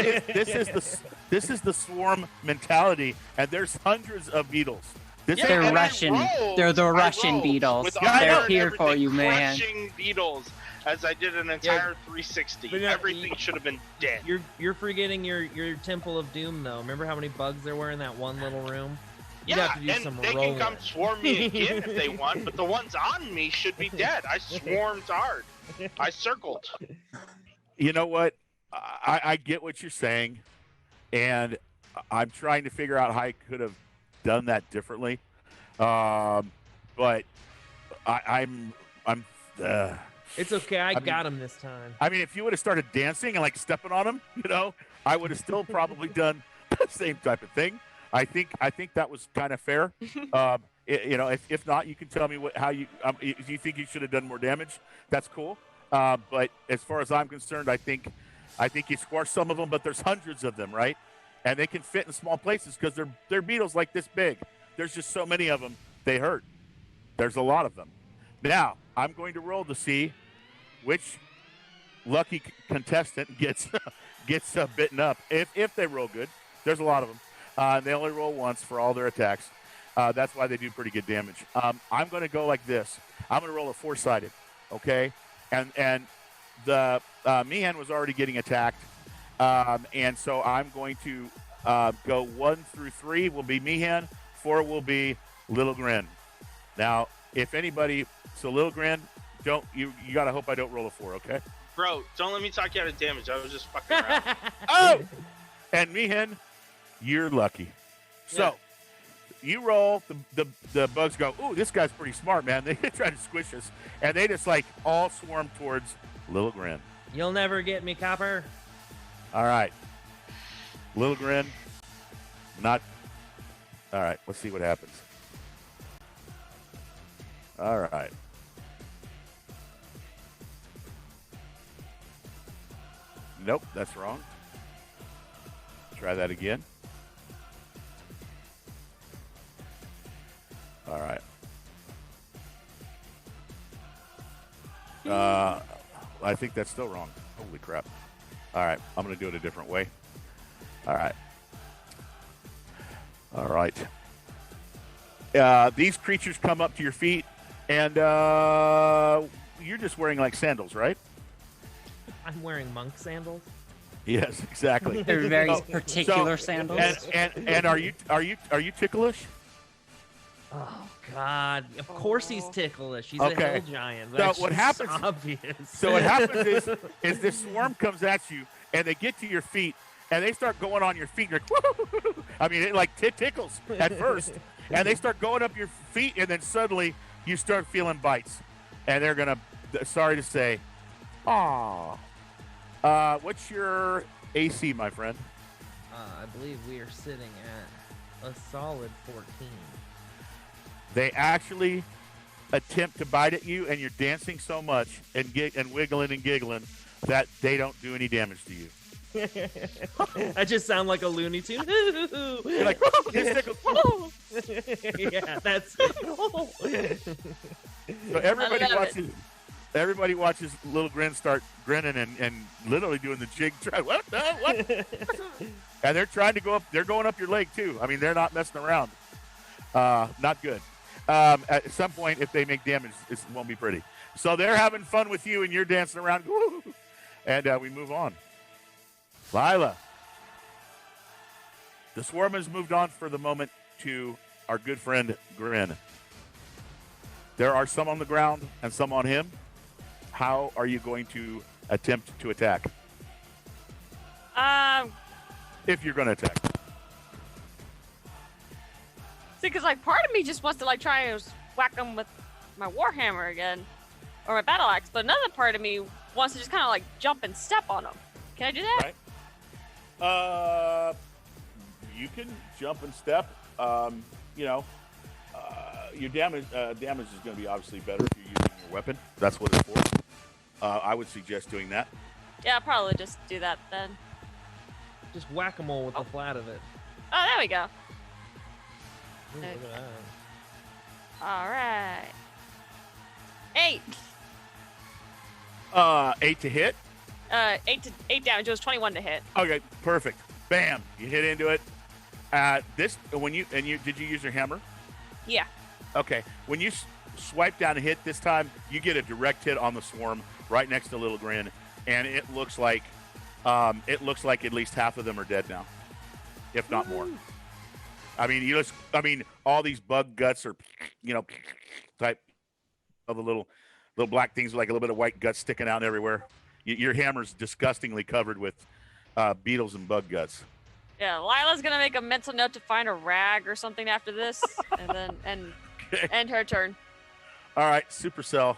is the swarm mentality, and there's hundreds of beetles. This Yeah, They're and I Russian. rolled- They're the I Russian rolled beetles. with Yeah, I honor know. They're and here for everything, you, man. Crushing beetles as I did an entire 360. But, Everything should have been dead. You're forgetting your Temple of Doom though. Remember how many bugs there were in that one little room? You'd Yeah, have to do and some they rolling. can come swarm me again if they want, but the ones on me should be dead. I swarmed hard. I circled. You know what? I get what you're saying, and I'm trying to figure out how I could have done that differently. But I'm. It's okay. I mean- got him this time. I mean, if you would have started dancing and like stepping on them, I would have still probably done the same type of thing. I think that was kind of fair. If not, you can tell me how you if you think you should have done more damage. That's cool. But as far as I'm concerned, I think you squash some of them, but there's hundreds of them, right? And they can fit in small places because they're beetles like this big. There's just so many of them, they hurt. There's a lot of them. Now I'm going to roll to see which lucky contestant gets bitten up. If they roll good, there's a lot of them. They only roll once for all their attacks. That's why they do pretty good damage. I'm going to go like this. I'm going to roll a 4-sided, okay? And the Meehan was already getting attacked, and so I'm going to go 1 through 3 will be Meehan, 4 will be Little Grin. Now, if anybody, so Little Grin, you got to hope I don't roll a 4, okay? Bro, don't let me talk you out of damage. I was just fucking around. Oh! And Meehan, you're lucky. So you roll, the bugs go, ooh, this guy's pretty smart, man. They try to squish us. And they just like all swarm towards Little Grin. You'll never get me, Copper. All right. Little Grin, not. All right, let's see what happens. All right. Nope, that's wrong. Try that again. All right. I think that's still wrong. Holy crap. All right, I'm going to do it a different way. All right. All right. These creatures come up to your feet, and you're just wearing like sandals, right? I'm wearing monk sandals. Yes, exactly. They're very So- particular so- sandals. And are you ticklish? Oh God! Of course he's Oh. ticklish. He's Okay. a hill giant. So That's what just happens- Obvious. So what happens is this swarm comes at you, and they get to your feet, and they start going on your feet. You're like, woo! I mean, it like tickles at first, and they start going up your feet, and then suddenly you start feeling bites, and they're gonna. Sorry to say, aw. What's your AC, my friend? I believe we are sitting at a solid 14. They actually attempt to bite at you, and you're dancing so much and wiggling and giggling that they don't do any damage to you. I just sound like a Looney Tune. You're like, "This tickles." Yeah, that's. So everybody I love watches. Everybody watches Little Grin start grinning and literally doing the jig. What? And they're trying to go up. They're going up your leg too. I mean, they're not messing around. Not good. At some point, if they make damage, it won't be pretty. So they're having fun with you, and you're dancing around. Woo! And we move on. Lila. The swarm has moved on for the moment to our good friend Grin. There are some on the ground and some on him. How are you going to attempt to attack? If you're going to attack. See, because like part of me just wants to like try and whack them with my warhammer again, or my battle axe, but another part of me wants to just kind of like jump and step on them. Can I do that? Right. You can jump and step. Your damage is going to be obviously better if you're using your weapon. That's what it's for. I would suggest doing that. Yeah, I'll probably just do that then. Just whack-a-mole with the flat of it. Oh, there we go. Ooh, look at that. All right. 8. 8 to hit. 8 damage. It was 21 to hit. Okay, perfect. Bam! You hit into it. Did you use your hammer? Yeah. Okay. When you swipe down and hit this time, you get a direct hit on the swarm right next to Little Grin, and it looks like at least half of them are dead now, if not more. I mean, all these bug guts are, type of the little black things with like a little bit of white guts sticking out everywhere. Your hammer's disgustingly covered with beetles and bug guts. Yeah, Lila's gonna make a mental note to find a rag or something after this, and then Okay. end her turn. All right, Supercell.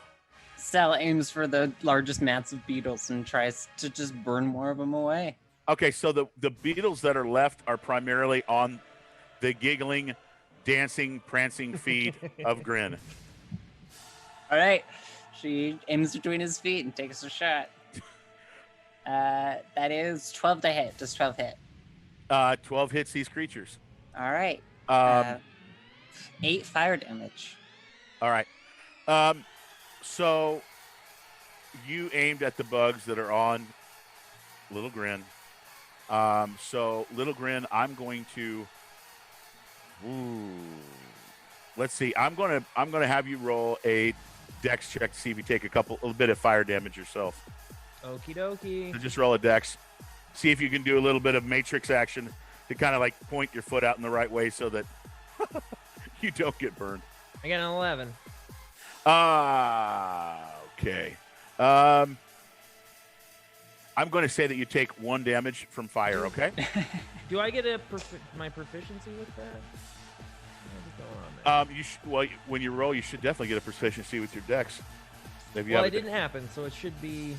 Cell aims for the largest mats of beetles and tries to just burn more of them away. Okay, so the beetles that are left are primarily on the giggling, dancing, prancing feet of Grin. All right. She aims between his feet and takes a shot. That is 12 to hit. Does 12 hit? 12 hits these creatures. All right. 8 fire damage. All right. So you aimed at the bugs that are on Little Grin. So Little Grin, I'm going to. Let's see. I'm gonna have you roll a dex check to see if you take a little bit of fire damage yourself. Okie dokie. So just roll a dex. See if you can do a little bit of matrix action to kind of like point your foot out in the right way so that you don't get burned. I got an 11. Okay. I'm going to say that you take 1 damage from fire, okay? Do I get my proficiency with that? What's going on there? When you roll, you should definitely get a proficiency with your dex. If you Well, have it didn't happen, so it should be.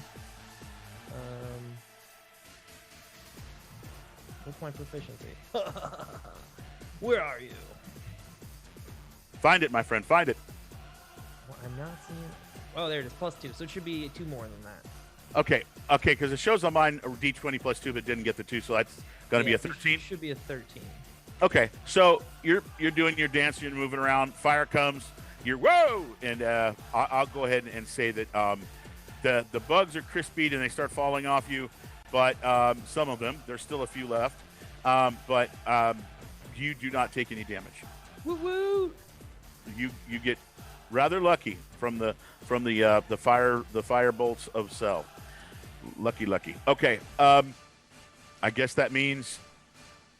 What's my proficiency? Where are you? Find it, my friend. Find it. Well, I'm not seeing it. Oh, there it is. +2. So it should be 2 more than that. Okay, because it shows on mine a d20 plus 2, but didn't get the 2, so that's going to be a 13. It should be a 13. Okay, so you're doing your dance, you're moving around. Fire comes, you're whoa, and I'll go ahead and say that the bugs are crispied and they start falling off you, but some of them, there's still a few left, but you do not take any damage. Woo woo! You get rather lucky from the fire bolts of Cell. Lucky. Okay, I guess that means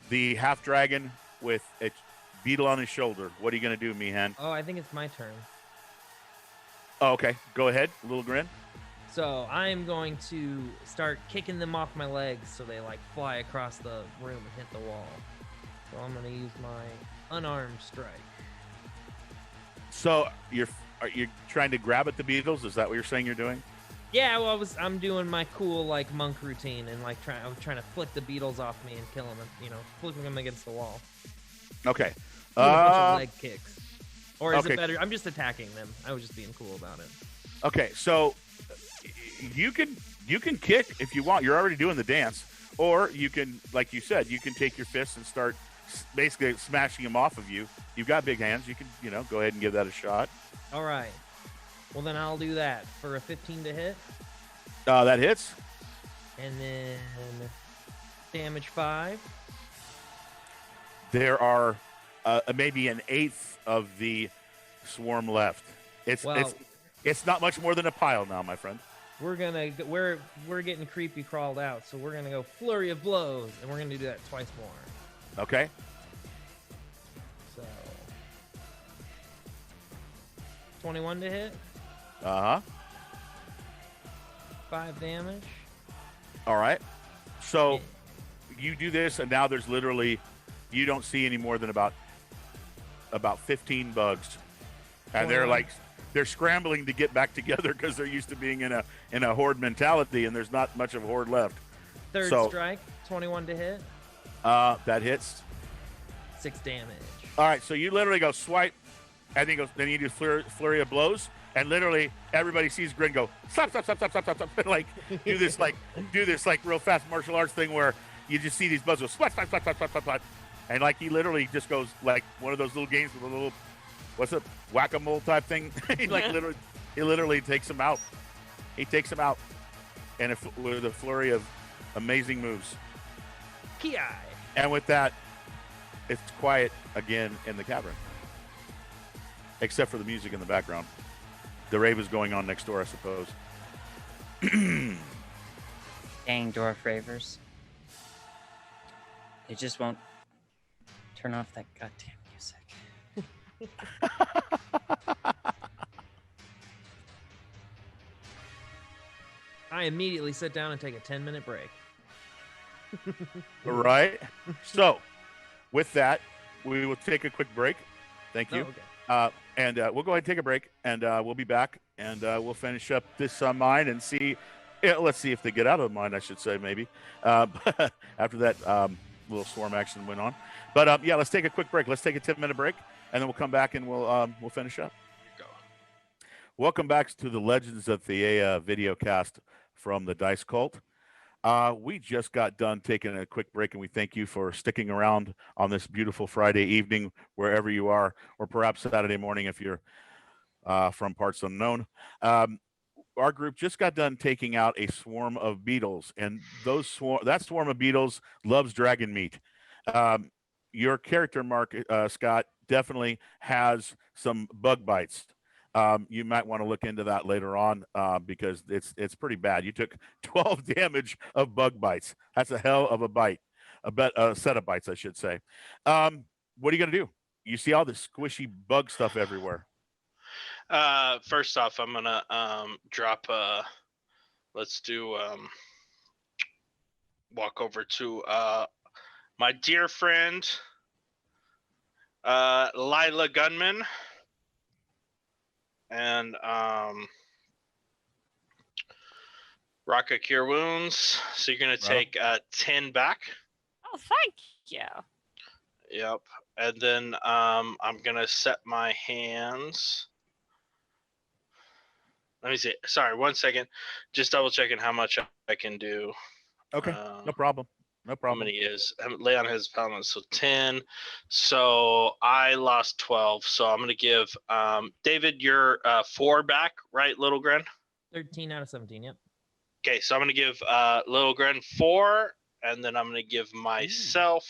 the half dragon with beetle on his shoulder. What are you going to do, Meehan? Oh, I think it's my turn. Oh, okay. Go ahead. Little grin. So I'm going to start kicking them off my legs so they like fly across the room and hit the wall. So I'm going to use my unarmed strike. So are you trying to grab at the beetles? Is that what you're saying you're doing? Yeah, well, I'm doing my cool like monk routine and like I was trying to flick the beetles off me and kill them, flicking them against the wall. Okay. Doing a bunch of leg kicks. Or is okay. it better? I'm just attacking them. I was just being cool about it. Okay, so you can kick if you want. You're already doing the dance, or you can, like you said, you can take your fists and start basically smashing them off of you. You've got big hands. You can go ahead and give that a shot. All right. Well, then I'll do that for a 15 to hit. That hits. And then damage 5. There are maybe an eighth of the swarm left. It's not much more than a pile now, my friend. We're getting creepy crawled out, so we're gonna go flurry of blows, and we're gonna do that twice more. Okay. So 21 to hit. 5 damage. All right. So you do this, and now there's literally, you don't see any more than about 15 bugs, and they're scrambling to get back together because they're used to being in a horde mentality, and there's not much of a horde left. Third strike, 21 to hit. That hits. 6 damage. All right, so you literally go swipe, and then you do flurry of blows, and literally everybody sees Grin go slap, and like do this real fast martial arts thing where you just see these bugs go splat, and like he literally just goes like one of those little games with a little, what's it, whack-a-mole type thing. He literally takes him out. He takes him out, and with a flurry of amazing moves. Ki. And with that, it's quiet again in the cavern, except for the music in the background. The rave is going on next door, I suppose. Dang dwarf ravers. They just won't turn off that goddamn music. I immediately sit down and take a 10-minute break. All right. So, with that, we will take a quick break. Thank you. Oh, okay. And we'll go ahead and take a break, and we'll be back, and we'll finish up this mine and see. Let's see if they get out of the mine, I should say, maybe. After that little swarm action went on. But, yeah, let's take a quick break. Let's take a 10-minute break, and then we'll come back, and we'll finish up. Go. Welcome back to the Legends of the video cast from the Dice Cult. We just got done taking a quick break, and we thank you for sticking around on this beautiful Friday evening, wherever you are, or perhaps Saturday morning if you're from parts unknown. Our group just got done taking out a swarm of beetles, and that swarm of beetles loves dragon meat. Your character, Mark, Scott, definitely has some bug bites. You might want to look into that later on because it's pretty bad. You took 12 damage of bug bites. That's a hell of a bite, a set of bites, I should say. What are you gonna do? You see all this squishy bug stuff everywhere. First off, I'm gonna drop. Let's do walk over to my dear friend Lila Gunman. And Rocket Cure Wounds. So you're gonna take 10 back. Oh, thank you. Yep. And then I'm gonna set my hands. Let me see. Sorry, 1 second. Just double checking how much I can do. Okay, no problem. No How problem. many is Leon has balance, so 10. So I lost 12. So I'm gonna give David your 4 back, right, Little Gren? 13 out of 17, yep. Okay, so I'm gonna give Little Gren 4, and then I'm gonna give myself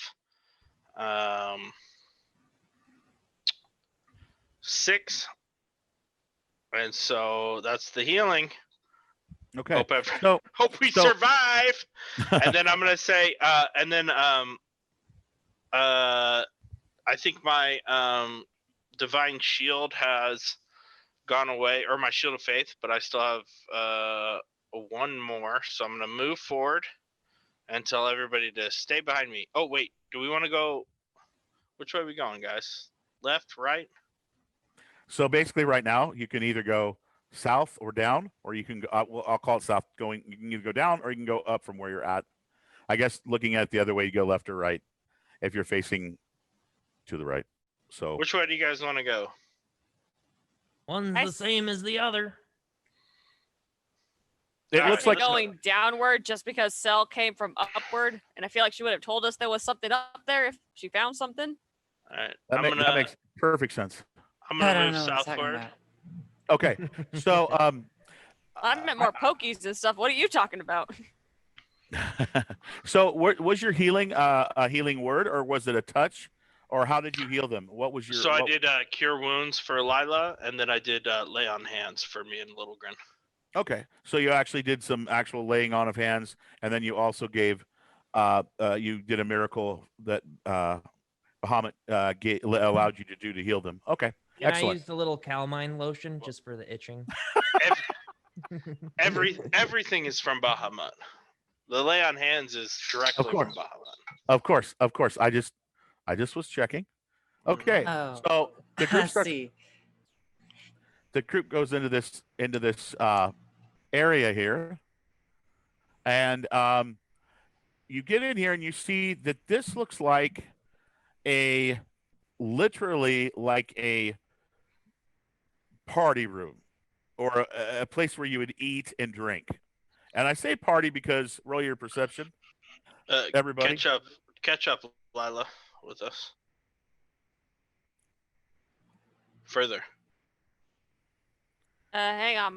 6. And so that's the healing. Okay. Hope we survive. And then I'm gonna say, I I think my divine shield has gone away, or my shield of faith, but I still have one more. So I'm gonna move forward and tell everybody to stay behind me. Oh wait, do we want to go? Which way are we going, guys? Left, right? So basically, right now you can either go south or down, or you can go. Well, I'll call it south. Going, you can either go down or you can go up from where you're at. I guess looking at it the other way, you go left or right if you're facing to the right. So Which way do you guys want to go? One's I the same as the other. it Alright, looks like let's go. going downward just because Cell came from upward, and I feel like she would have told us there was something up there if she found something. All right, that makes perfect sense. I'm I gonna don't move know what he's talking southward. about. Okay, so I meant more pokies and stuff. What are you talking about? so was your healing a healing word, or was it a touch, or how did you heal them? What was your? So I what- did cure wounds for Lila, and then I did lay on hands for me and Little Grin. Okay, so you actually did some actual laying on of hands, and then you also gave, you did a miracle that Bahamut allowed you to do to heal them. Okay, And I excellent. used a little calamine lotion just for the itching. Everything is from Bahamut. The lay on hands is directly from course. Bahamut. Of course. I just was checking. Okay, Oh, so the I group starts. see. The group goes into this area here, and you get in here and you see that this looks like literally like a party room or a place where you would eat and drink. And I say party because roll your perception, everybody. Catch up, Lila, with us. Further. Hang on,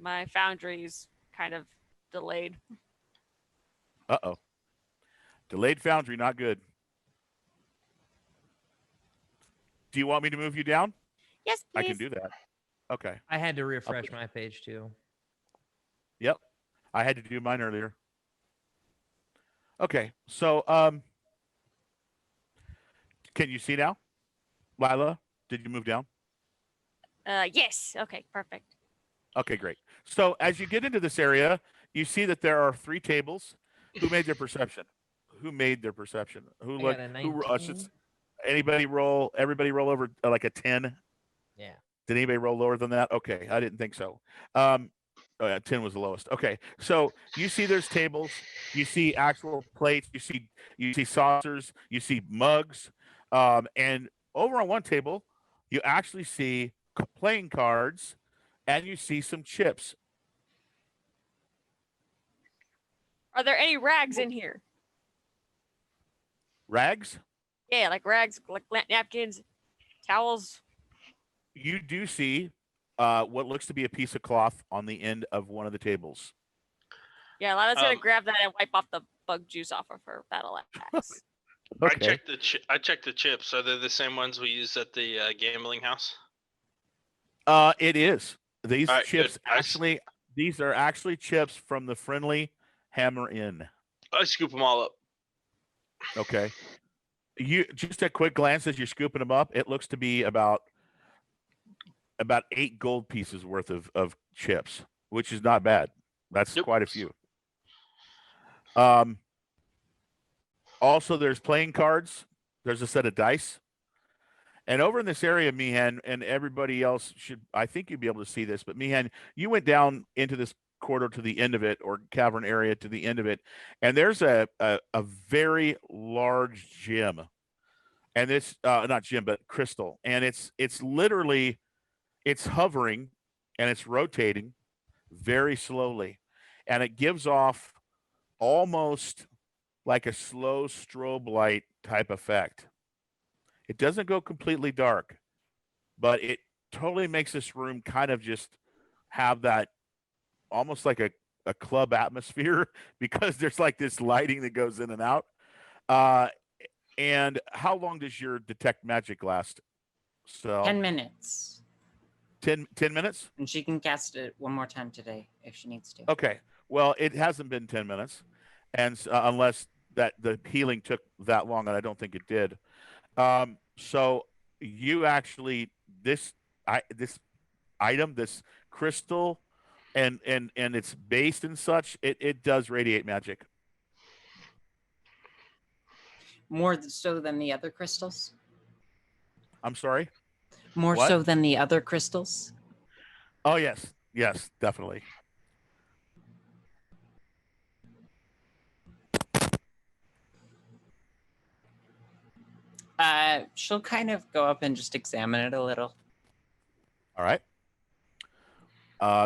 my foundry's kind of delayed. Uh-oh. Delayed foundry, not good. Do you want me to move you down? Yes, please. I can do that. Okay. I had to refresh my page too. Yep. I had to do mine earlier. Okay. So can you see now? Lila, did you move down? Yes. Okay, perfect. Okay, great. So as you get into this area, you see that there are 3 tables. Who made their perception? Who made their perception? Who I looked? got a Who? 19. Anybody roll? Everybody roll over like a 10. Yeah. Did anybody roll lower than that? Okay, I didn't think so. Oh yeah, 10 was the lowest. Okay, so you see there's tables, you see actual plates, you see saucers, you see mugs, and over on one table, you actually see playing cards, and you see some chips. Are there any rags in here? Rags? Yeah, like rags, like napkins, towels. You do see what looks to be a piece of cloth on the end of one of the tables. Yeah, Lana's gonna Um, grab that and wipe off the bug juice off of her battle axe. Okay. I checked the chips. Are they the same ones we use at the gambling house? It is. These All right, chips good. actually, these are actually chips from the Friendly Hammer Inn. I scoop them all up. Okay. You just a quick glance as you're scooping them up, it looks to be about 8 gold pieces worth of chips, which is not bad. That's Yep. quite a few. Also, there's playing cards. There's a set of dice. And over in this area, Mihan, and everybody else I think you'd be able to see this, but Mihan, you went down into this corridor to the end of it, or cavern area to the end of it, and there's a very large gem. And it's not gem, but crystal. And it's literally, it's hovering and it's rotating very slowly. And it gives off almost like a slow strobe light type effect. It doesn't go completely dark, but it totally makes this room kind of just have that almost like a club atmosphere because there's like this lighting that goes in and out. And how long does your detect magic last? So 10 minutes. 10 minutes? And she can cast it one more time today if she needs to. Okay. Well, it hasn't been 10 minutes. And unless that the healing took that long, and I don't think it did. So you actually this item, this crystal, and its based and such, it does radiate magic. More so than the other crystals? I'm sorry. More What? so than the other crystals? Oh yes, definitely. She'll kind of go up and just examine it a little. All right.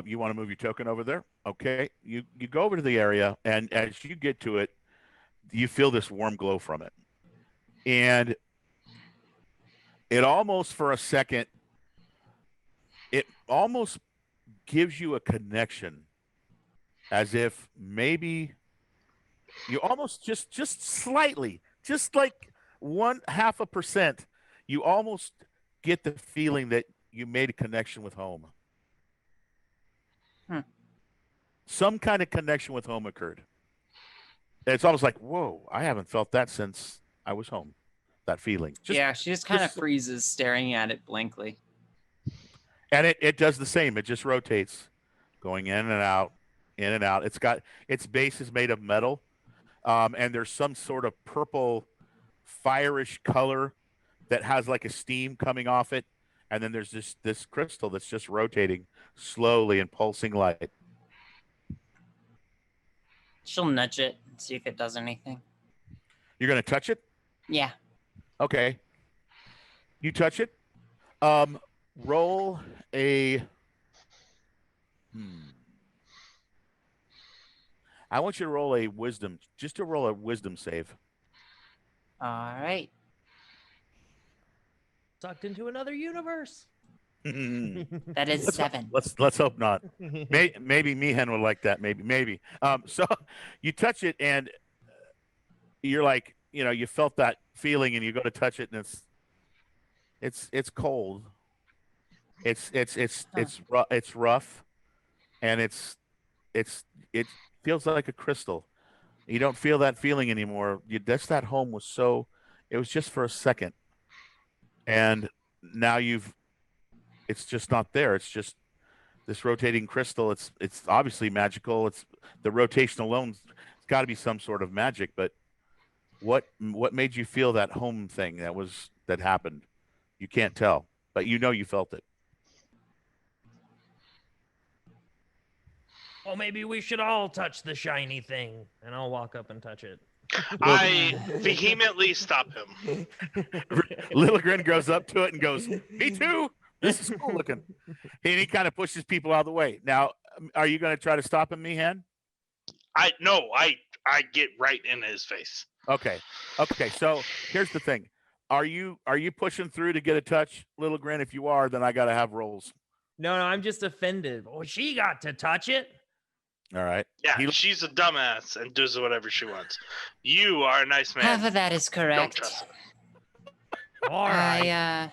You want to move your token over there? Okay. You go over to the area, and as you get to it, you feel this warm glow from it, and it almost for a second, it almost gives you a connection, as if maybe you almost just slightly, just like 0.5%, you almost get the feeling that you made a connection with home. Some kind of connection with home occurred. And it's almost like, whoa, I haven't felt that since I was home. That feeling. Yeah, she just kind of just- freezes, staring at it blankly. And it does the same. It just rotates, going in and out, in and out. Its base is made of metal, and there's some sort of purple, fireish color that has like a steam coming off it, and then there's this crystal that's just rotating slowly and pulsing light. She'll nudge it and see if it does anything. You're gonna touch it? Yeah. Okay. You touch it. Roll a. I want you to roll a wisdom, just to roll a wisdom save. All right. Sucked into another universe. That is 7. Let's hope not. Maybe Meehan would like that. Maybe. So you touch it, and you're like, you felt that feeling, and you go to touch it, and it's cold. It's rough, and it feels like a crystal. You don't feel that feeling anymore. That's that home was so. It was just for a second, and now it's just not there. It's just this rotating crystal. It's obviously magical. It's the rotation alone. It's got to be some sort of magic. But what made you feel that home thing that happened? You can't tell, but you felt it. Well, maybe we should all touch the shiny thing, and I'll walk up and touch it. I vehemently stop him. Little Grin goes up to it and goes, "Me too. This is cool looking." And he kind of pushes people out of the way. Now, are you going to try to stop him, Meehan? I get right in his face. Okay. So here's the thing: are you pushing through to get a touch, Little Grin? If you are, then I got to have rolls. No, I'm just offended. Oh, she got to touch it. All right. Yeah, she's a dumbass and does whatever she wants. You are a nice man. Half of that is Don't correct. trust him. All right. I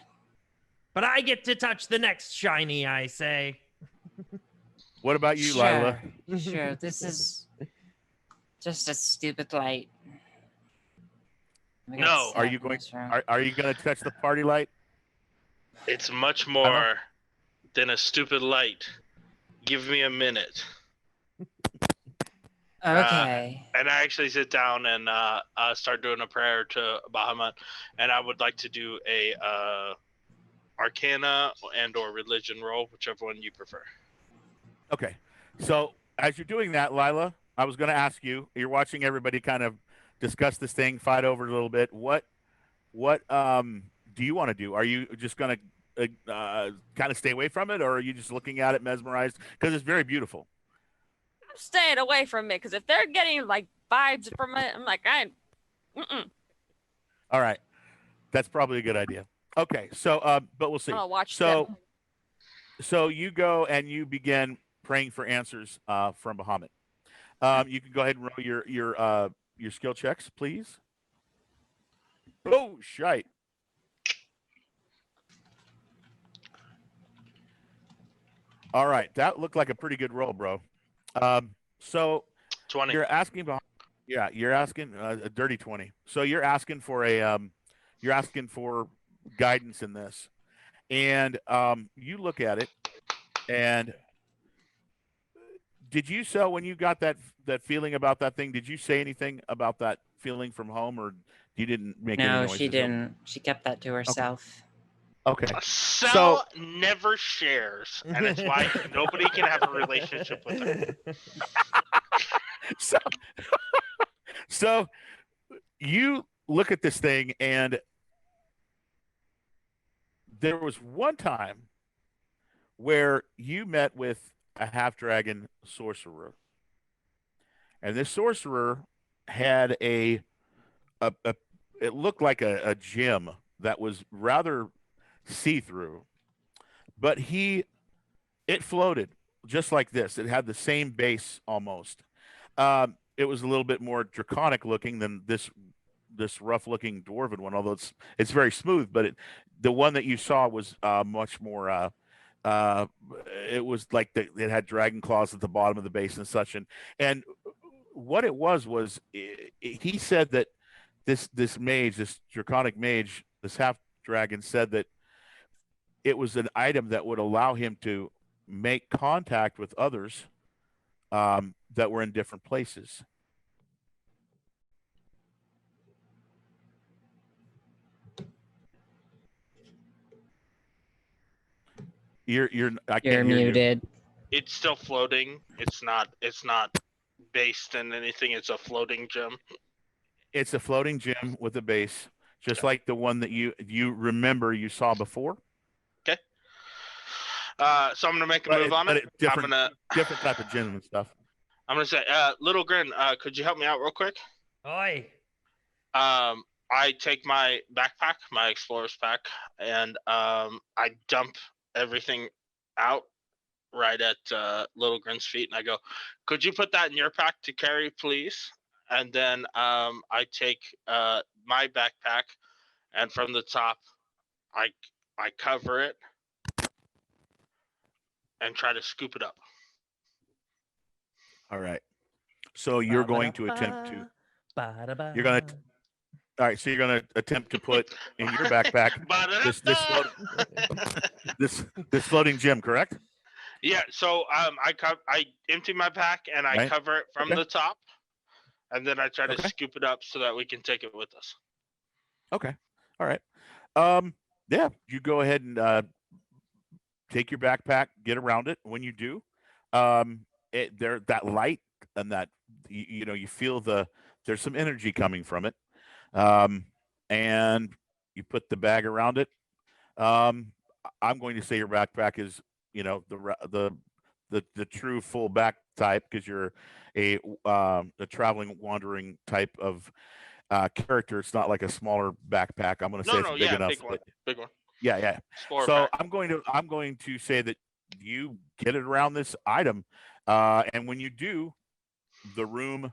But I get to touch the next shiny, I say. What about you, sure, Lila? sure. This is just a stupid light. We got No. Are stuck you in going? this room. Are you going to touch the party light? It's much more than a stupid light. Give me a minute. Okay. And I actually sit down and start doing a prayer to Bahamut, and I would like to do a Arcana and/or Religion roll, whichever one you prefer. Okay. So as you're doing that, Lila, I was going to ask you. You're watching everybody kind of discuss this thing, fight over it a little bit. What do you want to do? Are you just going to kind of stay away from it, or are you just looking at it mesmerized? Because it's very beautiful. I'm staying away from it because if they're getting like vibes from it, I'm like, All right. That's probably a good idea. Okay. So, but we'll see. I'll watch So, them. so you go and you begin praying for answers from Bahamut. You can go ahead and roll your skill checks, please. Oh, shite. All right. That looked like a pretty good roll, bro. So 20. you're asking Yeah, you're asking a dirty 20. So you're asking for you're asking for guidance in this, and you look at it, and did you sell when you got that feeling about that thing? Did you say anything about that feeling from home, or you didn't make any No, noises? she didn't. She kept that to herself. Okay. Cell never shares, and it's why nobody can have a relationship with her. So, so you look at this thing, and there was one time where you met with a half dragon sorcerer, and this sorcerer had a it looked like a gem that was rather see through, but it floated just like this. It had the same base almost. It was a little bit more draconic looking than this rough looking dwarven one, although it's very smooth. But the one that you saw was much more. It was like it had dragon claws at the bottom of the base and such, and what it was he said that this mage, this draconic mage, this half dragon said that it was an item that would allow him to make contact with others that were in different places. I You're can't hear you. muted. It's still floating. It's not based in anything. It's a floating gem. It's a floating gem with a base, just like the one that you remember you saw before. Okay. So I'm gonna make a move on it. Different type of gem and stuff. I'm gonna say, Little Grin, could you help me out real quick? Oi. I take my backpack, my explorer's pack, and I dump everything out right at Little Grin's feet, and I go, "Could you put that in your pack to carry, please?" And then I take my backpack, and from the top, I cover it and try to scoop it up. All right. So you're going to attempt to. You're going to. All right. So you're going to attempt to put in your backpack this floating gem, correct? Yeah. So I empty my pack and I cover it from the top, and then I try to scoop it up so that we can take it with us. Okay. All right. Yeah. You go ahead and take your backpack, get around it. When you do, that light and that you feel there's some energy coming from it, and you put the bag around it. I'm going to say your backpack is the true full back type, because you're a traveling wandering type of character. It's not like a smaller backpack. I'm going to say it's big enough. Big one. Yeah. Explorer So pack. I'm going to say that you get it around this item, and when you do, the room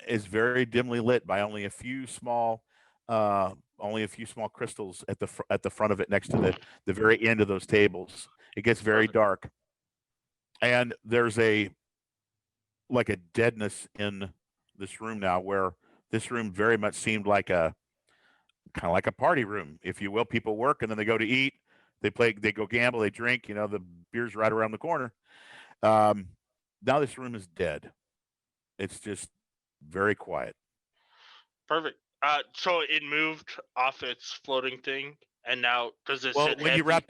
is very dimly lit by only a few small crystals at the front of it, next to the very end of those tables. It gets very dark, and there's a deadness in this room now, where this room very much seemed like a kind of like a party room, if you will. People work and then they go to eat, they go gamble, they drink. The beer's right around the corner. Now this room is dead. It's just very quiet. Perfect. So it moved off its floating thing, and now does it sit when heavy? you wrap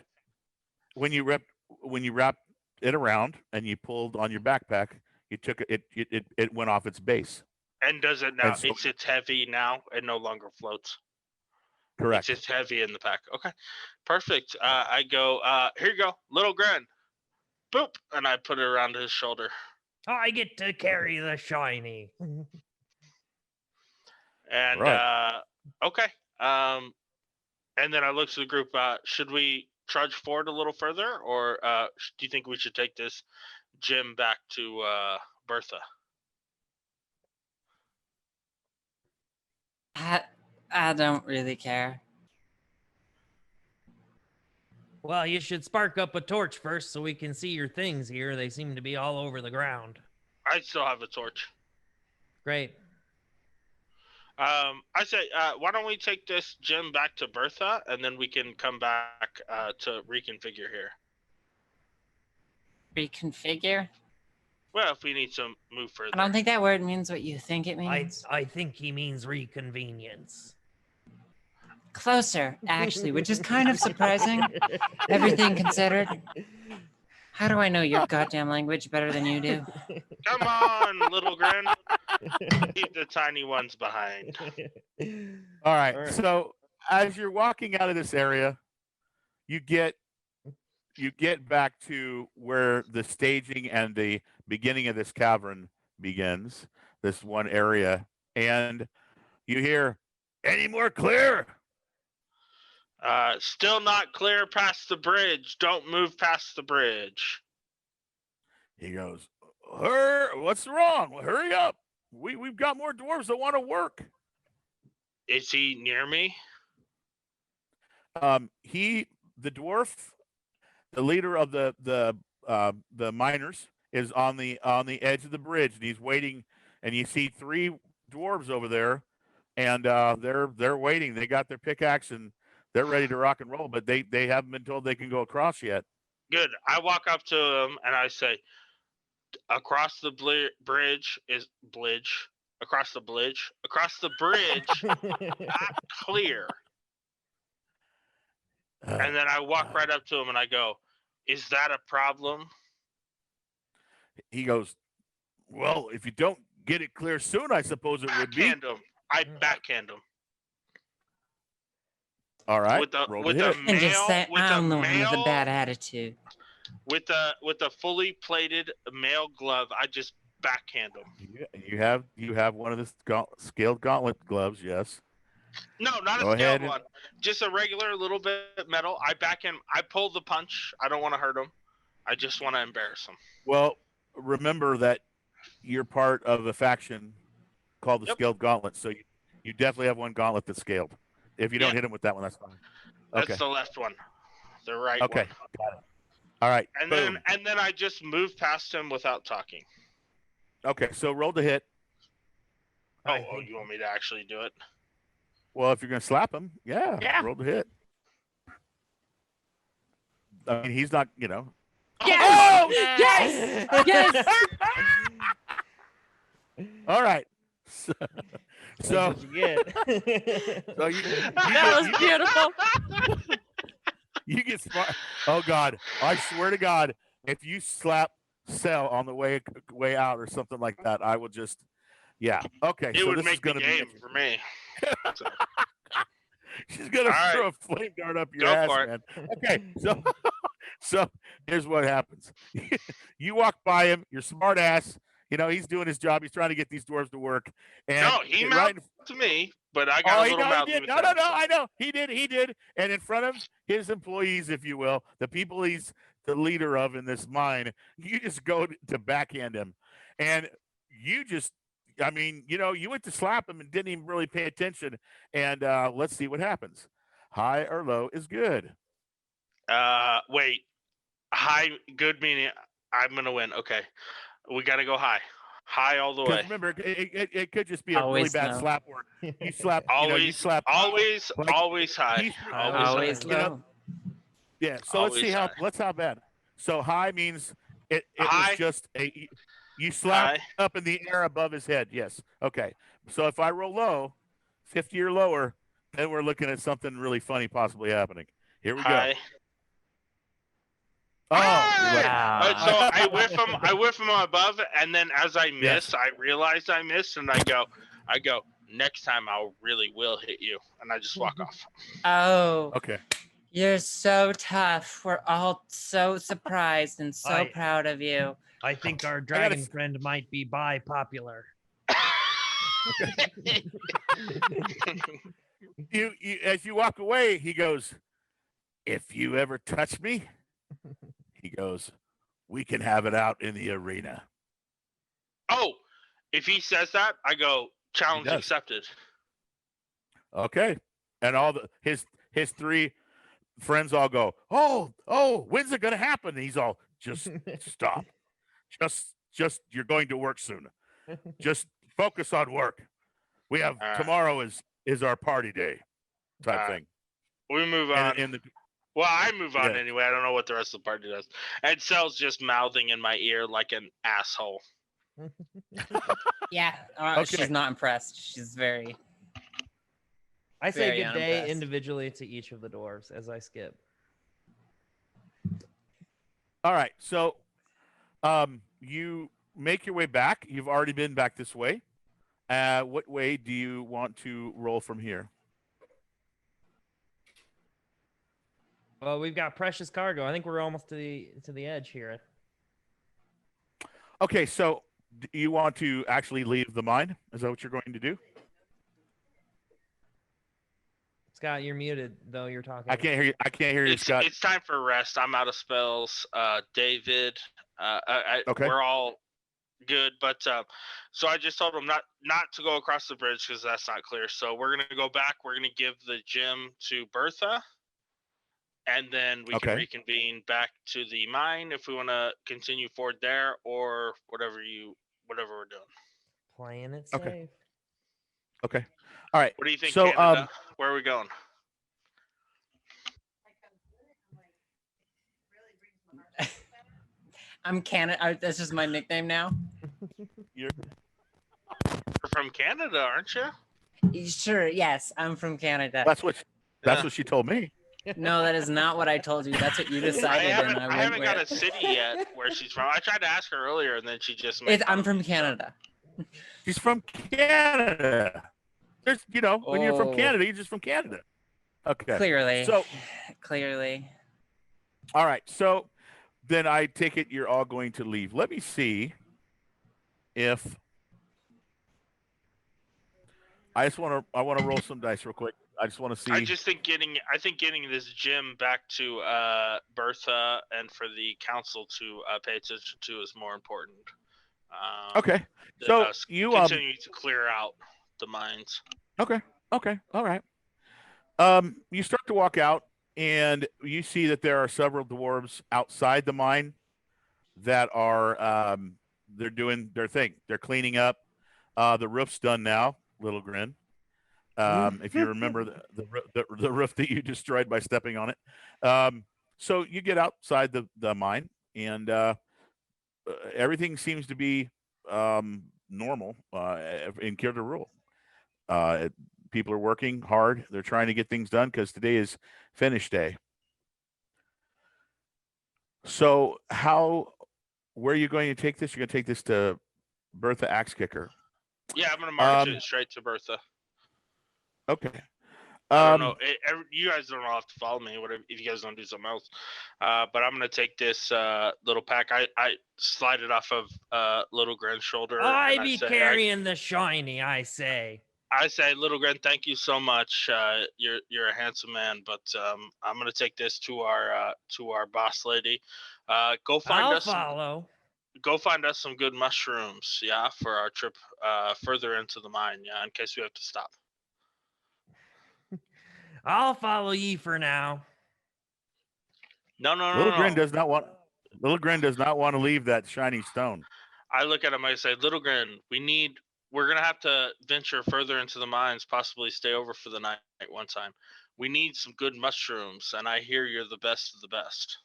it around and you pulled on your backpack, you took it went off its base. And does it now? It sits heavy now. It no longer floats. Correct. It sits heavy in the pack. Okay, perfect. I go. Here you go, Little Grin. Boop, and I put it around his shoulder. I get to carry the shiny. And right. Okay. And then I look to the group. Should we trudge forward a little further, or do you think we should take this gym back to Bertha? I don't really care. Well, you should spark up a torch first so we can see your things here. They seem to be all over the ground. I still have a torch. Great. I say, why don't we take this gem back to Bertha, and then we can come back to reconfigure here. Reconfigure? Well, if we need to move further. I don't think that word means what you think it means. I think he means reconvenience. Closer, actually, which is kind of surprising. Everything considered. How do I know your goddamn language better than you do? Come on, little Grin. Leave the tiny ones behind. All right. All right. So as you're walking out of this area, you get back to where the staging and the beginning of this cavern begins, this one area, and you hear, "Any more clear?" Still not clear past the bridge. Don't move past the bridge. He goes, "What's wrong? Well, hurry up. We've got more dwarves that want to work." Is he near me? The dwarf, the leader of the miners, is on the edge of the bridge, and he's waiting. And you see 3 dwarves over there, and they're waiting. They got their pickaxe and they're ready to rock and roll, but they haven't been told they can go across yet. Good. I walk up to him and I say, across the bridge is bridge. Across the bridge. Across the bridge. Not clear. And then I walk right up to him and I go, "Is that a problem?" He goes, "Well, if you don't get it clear soon, I suppose it would be." Backhand him. I backhand him. All right. With the roll with the the hit. And just say, with I'm the the one with a mail bad attitude. with the fully plated mail glove, I just backhand him. You have one of the scaled gauntlet gloves, yes. No, not Go a ahead scaled and- one. Just a regular little bit metal. I backhand. I pull the punch. I don't want to hurt him. I just want to embarrass him. Well, remember that you're part of a faction called the Yep. Scaled Gauntlet, so you definitely have one gauntlet that's scaled. If you don't Yeah. hit him with that one, that's fine. That's Okay. the left one. The right Okay. one. Got it. All right. And boom. then I just move past him without talking. Okay. So roll the hit. Oh, I think- you want me to actually do it? Well, if you're gonna slap him, yeah. Yeah. Roll the hit. I mean, he's not. Yes! Oh! Yes! Yes! All right. So, That's so, what you get. so you That was beautiful. you get smart. Oh God! I swear to God, if you slap Cell on the way out or something like that, I will just. Yeah. Okay. It so would this is make the gonna game be. for me. So, She's gonna All right. throw a flame dart up your Go ass, for it. man. Okay, so here's what happens. You walk by him, you're smart ass. He's doing his job. He's trying to get these dwarves to work. And no, he right mouthed to me, but I got a little he mouthy did. with No, him, no, so. I know. He did. And in front of his employees, if you will, the people he's the leader of in this mine, you just go to backhand him. And you just, you went to slap him and didn't even really pay attention. And let's see what happens. High or low is good. Wait. High, good meaning I'm gonna win. Okay, we gotta go high. High all the way. Because remember, it could just be a really Always bad low. slap where you slap, Always, you slap. always, like, always high. he's- Always, Always high. low. Yeah. So let's see Always high. how bad. So high means it High. was just you slap High. up in the air above his head. Yes. Okay. So if I roll low, 50 or lower, then we're looking at something really funny possibly happening. Here we High. go. Oh, High! you're right. So I whiff him above, and then as I miss, Yes. I realize I missed, and I go, next time I really will hit you, and I just walk off. Oh, Okay. you're so tough. We're all so surprised and so I- proud of you. I think our gotta dragon s- friend might be bi-popular. You as you walk away, he goes, "If you ever touch me," he goes, "we can have it out in the arena." Oh, if he says that, I go, challenge does. accepted. Okay. And all his 3 friends all go, oh, when's it gonna happen? And he's all, just stop. Just you're going to work soon. Just focus on work. We have tomorrow is our party day, type thing. We move on. And Well, I move on Yeah. anyway. I don't know what the rest of the party does. And Cell's just mouthing in my ear like an asshole. Yeah, Okay. she's not impressed. She's very. I say Very good day unimpressed. individually to each of the dwarves as I skip. All right, so you make your way back. You've already been back this way. What way do you want to roll from here? Well, we've got precious cargo. I think we're almost to the edge here. Okay, so do you want to actually leave the mine? Is that what you're going to do? Scott, you're muted though. You're talking. I can't hear you. I can't hear you, Scott. It's time for rest. I'm out of spells. David, Okay. we're all good, but so I just told him not to go across the bridge because that's not clear. So we're gonna go back. We're gonna give the gem to Bertha, and then we can Okay. reconvene back to the mine if we want to continue forward there or whatever we're doing. Playing it safe. Okay. Okay. All right. What do you think, So, Canada? Where are we going? I'm Canada. That's just my nickname now. You're from Canada, aren't you? Sure. Yes, I'm from Canada. That's what she told me. No, that is not what I told you. That's what you I decided, haven't, and I I went haven't got with. a city yet where she's from. I tried to ask her earlier, and then she just made I'm fun from of me, so. Canada. She's from Canada. There's, when you're from Oh. Canada, you're just from Canada. Okay. Clearly. So, Clearly. all right. So then I take it you're all going to leave. Let me see if I want to roll some dice real quick. I just want to see. I think getting this gem back to Bertha and for the council to pay attention to is more important. Okay. than So us you continue to clear out the mines. Okay. All right. You start to walk out, and you see that there are several dwarves outside the mine that are they're doing their thing. They're cleaning up. The roof's done now. Little grin. If you remember the roof that you destroyed by stepping on it. So you get outside the mine, and everything seems to be normal in Kirda Rule. People are working hard. They're trying to get things done because today is finish day. So where are you going to take this? You're going to take this to Bertha Axe Kicker. Yeah, I'm gonna march it straight to Bertha. Okay. I don't know. You guys don't have to follow me. Whatever, if you guys don't do something else. But I'm gonna take this little pack. I slide it off of Little Gren's shoulder. I be carrying the shiny. I say. I say, Little Gren, thank you so much. You're a handsome man. But I'm gonna take this to our boss lady. Go find Go find us some good mushrooms. Yeah, for our trip further into the mine. Yeah, in case we have to stop. I'll follow ye for now. No. Little Gren does not want to leave that shiny stone. I look at him. I say, Little Gren, we're gonna have to venture further into the mines, possibly stay over for the night one time. We need some good mushrooms, and I hear you're the best of the best.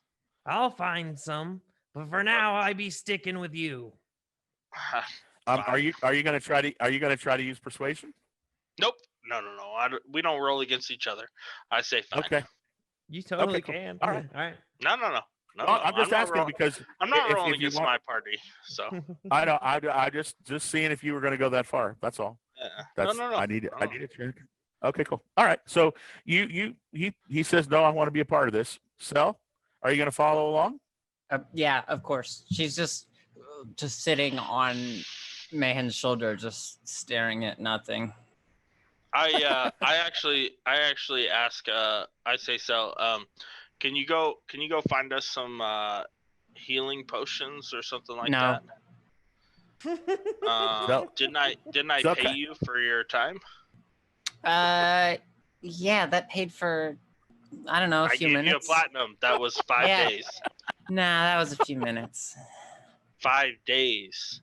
I'll find some, but for now, I be sticking with you. Are you gonna try to use persuasion? Nope. No. We don't roll against each other. I say fine. Okay. You totally cool. can. All right. All right. No. I'm just asking because I'm not if rolling you against want- my party. So I know. I just seeing if you were going to go that far. That's all. That's, no. I need to check. Okay, cool. All right. So he says no. I want to be a part of this. Sel, are you going to follow along? Yeah, of course. She's just sitting on Mayhen's shoulder, just staring at nothing. I actually ask. I say, Sel, can you go find us some healing potions or something like No. that? Didn't I Sel, pay you for your time? Yeah, that paid for, I don't know, a I few gave minutes. you a platinum. That was 5 Yeah. days. Nah, that was a few minutes. 5 days.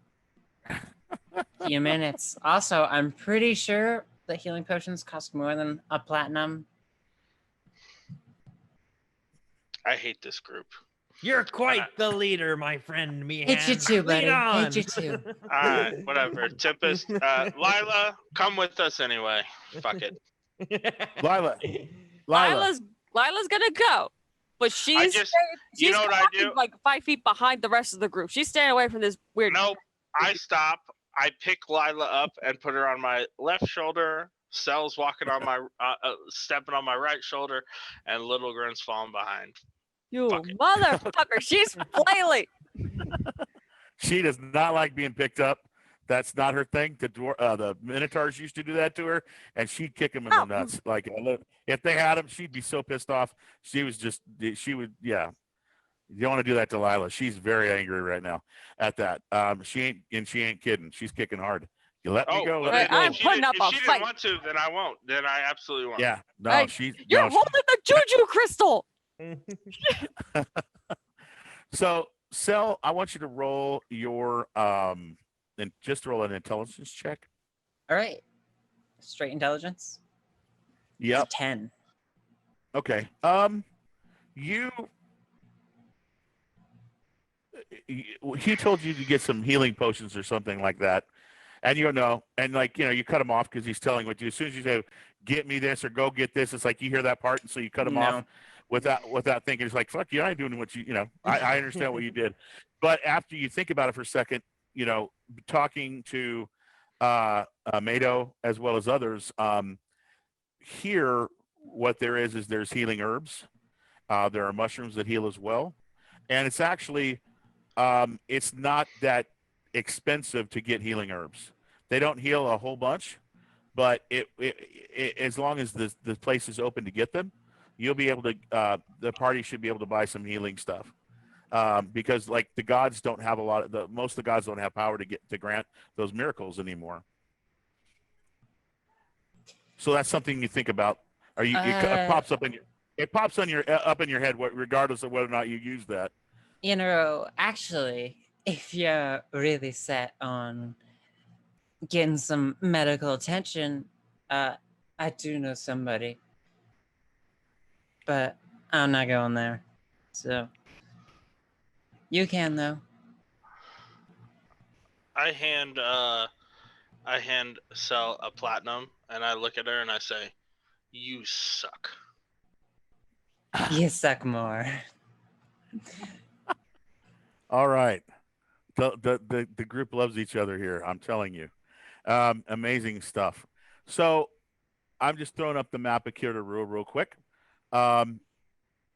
few minutes. Also, I'm pretty sure that healing potions cost more than a platinum. I hate this group. You're quite the leader, my friend, Meehan. Hate you too, buddy. Lead on. Hate you too. All right, whatever. Tempest, Lila, come with us anyway. Fuck it. Lila. Lila's gonna go, but she's you know what I do? like 5 feet behind the rest of the group. She's staying away from this weird. Nope. I stop. I pick Lila up and put her on my left shoulder. Cell's walking on my, stepping on my right shoulder, and Little Grin's falling behind. You Fuck it. motherfucker! She's flailing. She does not like being picked up. That's not her thing. The Minotaurs used to do that to her, and she'd kick him in the nuts. Like if they had him, she'd be so pissed off. She would, yeah. You don't want to do that to Lila. She's very angry right now at that. She ain't kidding. She's kicking hard. You let me go. Let me go. I'm putting up a If she fight. didn't want to, then I won't. Then I absolutely won't. Yeah, no, Hey, You're holding the juju crystal. So, Cell, I want you to roll your and just roll an intelligence check. All right. Straight intelligence. Yep. 10. Okay. He told you to get some healing potions or something like that, and you know, and like you cut him off because he's telling what you. As soon as you say, "Get me this" or "Go get this," it's like you hear that part, and so you cut him off without thinking. It's like, "Fuck you, I ain't doing what you." I understand what you did, but after you think about it for a second, talking to Mado as well as others, here what there is there's healing herbs. There are mushrooms that heal as well, and it's actually it's not that expensive to get healing herbs. They don't heal a whole bunch, but it as long as the place is open to get them, you'll be able to. The party should be able to buy some healing stuff. Because like the gods don't have most of the gods don't have power to grant those miracles anymore. So that's something you think about. It pops up in your head, regardless of whether or not you use that. Actually, if you're really set on getting some medical attention, I do know somebody, but I'm not going there. So. You can though. I hand Cell a platinum, and I look at her and I say, "You suck." You suck more. All right, the group loves each other here. I'm telling you, amazing stuff. So I'm just throwing up the map of Kirda real quick. All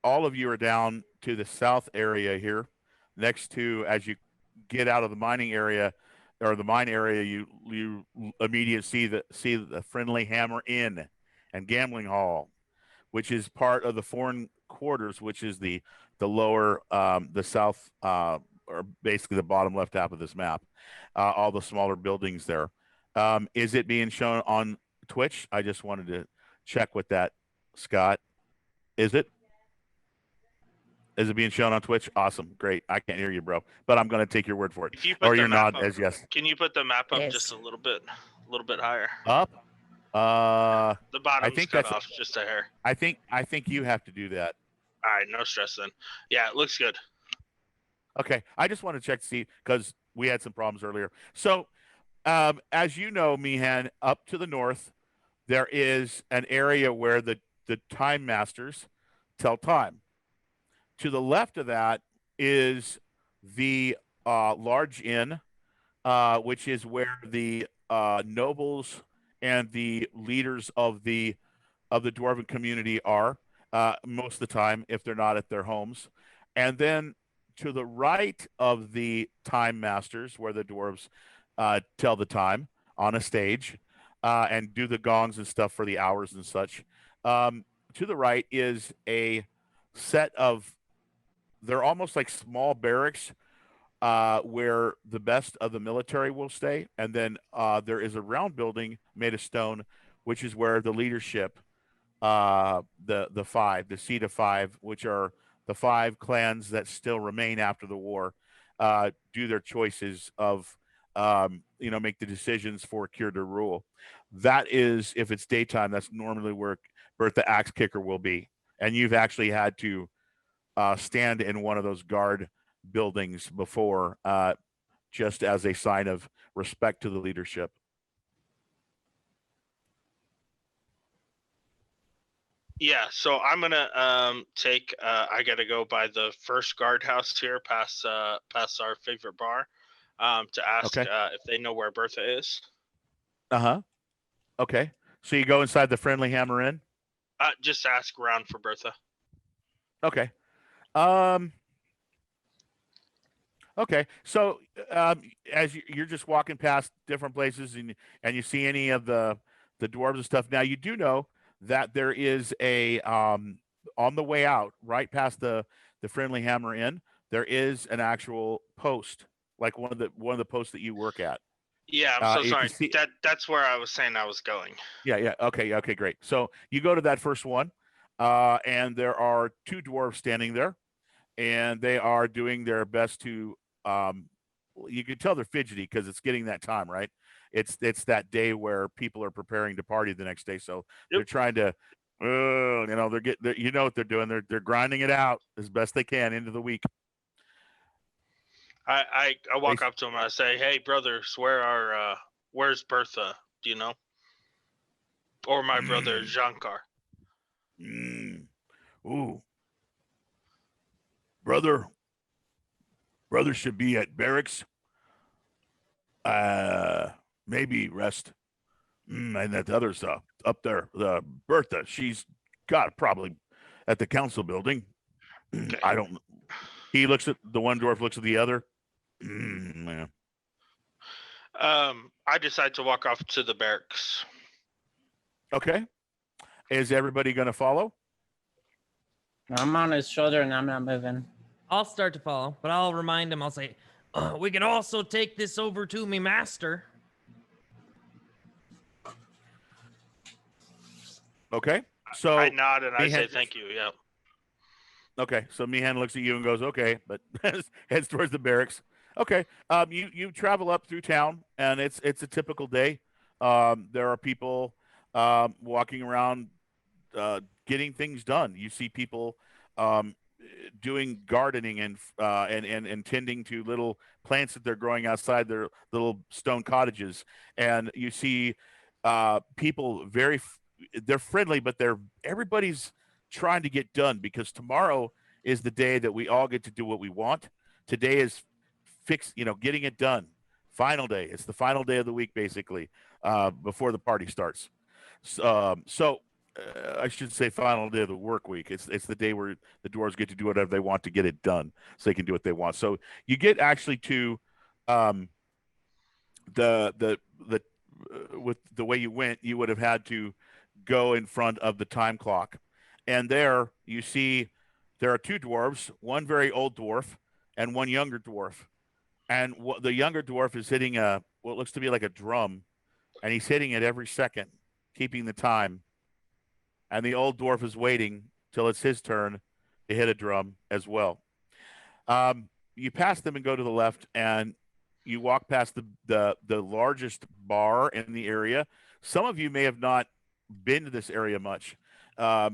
of you are down to the south area here. Next to, as you get out of the mining area or the mine area, you immediately see the Friendly Hammer Inn and Gambling Hall, which is part of the foreign quarters, which is the lower the south or basically the bottom left half of this map. All the smaller buildings there. Is it being shown on Twitch? I just wanted to check with that, Scott. Is it? Is it being shown on Twitch? Awesome. Great. I can't hear you, bro. But I'm going to take your word for it. If you put or the your map nod up, as yes. Can you put the map up Yes. just a little bit higher? Up? The bottom's I think cut that's off just a hair. I think you have to do that. All right, no stress then. Yeah, it looks good. Okay. I just want to check to see because we had some problems earlier. So as you know, Meehan, up to the north, there is an area where the time masters tell time. To the left of that is the large inn, which is where the nobles and the leaders of the dwarven community are most of the time, if they're not at their homes. And then to the right of the time masters, where the dwarves tell the time on a stage and do the gongs and stuff for the hours and such. To the right is a set of, they're almost like small barracks where the best of the military will stay. And then there is a round building made of stone, which is where the leadership, the seat of five, which are the 5 clans that still remain after the war, do their choices of make the decisions for cure de rule. That is, if it's daytime, that's normally where Bertha Axe Kicker will be, and you've actually had to stand in one of those guard buildings before, just as a sign of respect to the leadership. Yeah, so I'm gonna take. I gotta go by the first guardhouse here, past our favorite bar, to ask Okay. if they know where Bertha is. Uh-huh. Okay. So you go inside the Friendly Hammer Inn? Just ask around for Bertha. Okay. Okay. So as you're just walking past different places and you see any of the dwarves and stuff, now you do know that there is a on the way out, right past the Friendly Hammer Inn, there is an actual post, like one of the posts that you work at. Yeah, I'm so if you sorry. see- That's where I was saying I was going. Yeah. Okay, great. So you go to that first one, and there are two dwarves standing there, and they are doing their best to. You can tell they're fidgety because it's getting that time, right? It's that day where people are preparing to party the next day, so they're trying to. You know what they're doing. They're grinding it out as best they can into the week. I walk up to him and I say, "Hey, brothers, where's Bertha? Do you know? Or my brother Jankar?" Ooh, brother should be at barracks. Maybe rest. And that other's up there. Bertha, she's got probably at the council building. Okay. I don't. He looks at the one dwarf, looks at the other. Yeah. I decide to walk off to the barracks. Okay. Is everybody going to follow? I'm on his shoulder and I'm not moving. I'll start to follow, but I'll remind him. I'll say, we can also take this over to me master. Okay. So I nod and I say Meehan- thank you. Yeah. Okay. So Meehan looks at you and goes, okay, but heads towards the barracks. Okay. You travel up through town, and it's a typical day. There are people walking around, getting things done. You see people doing gardening and tending to little plants that they're growing outside their little stone cottages, and you see people they're friendly, but everybody's trying to get done because tomorrow is the day that we all get to do what we want. Today is getting it done. Final day. It's the final day of the week, basically, before the party starts. So I should say final day of the work week. It's the day where the dwarves get to do whatever they want to get it done, so they can do what they want. So you get actually to the with the way you went, you would have had to go in front of the time clock, and there you see there are two dwarves, one very old dwarf and one younger dwarf, and the younger dwarf is hitting what looks to be like a drum, and he's hitting it every second, keeping the time. And the old dwarf is waiting till it's his turn to hit a drum as well. You pass them and go to the left, and you walk past the largest bar in the area. Some of you may have not been to this area much,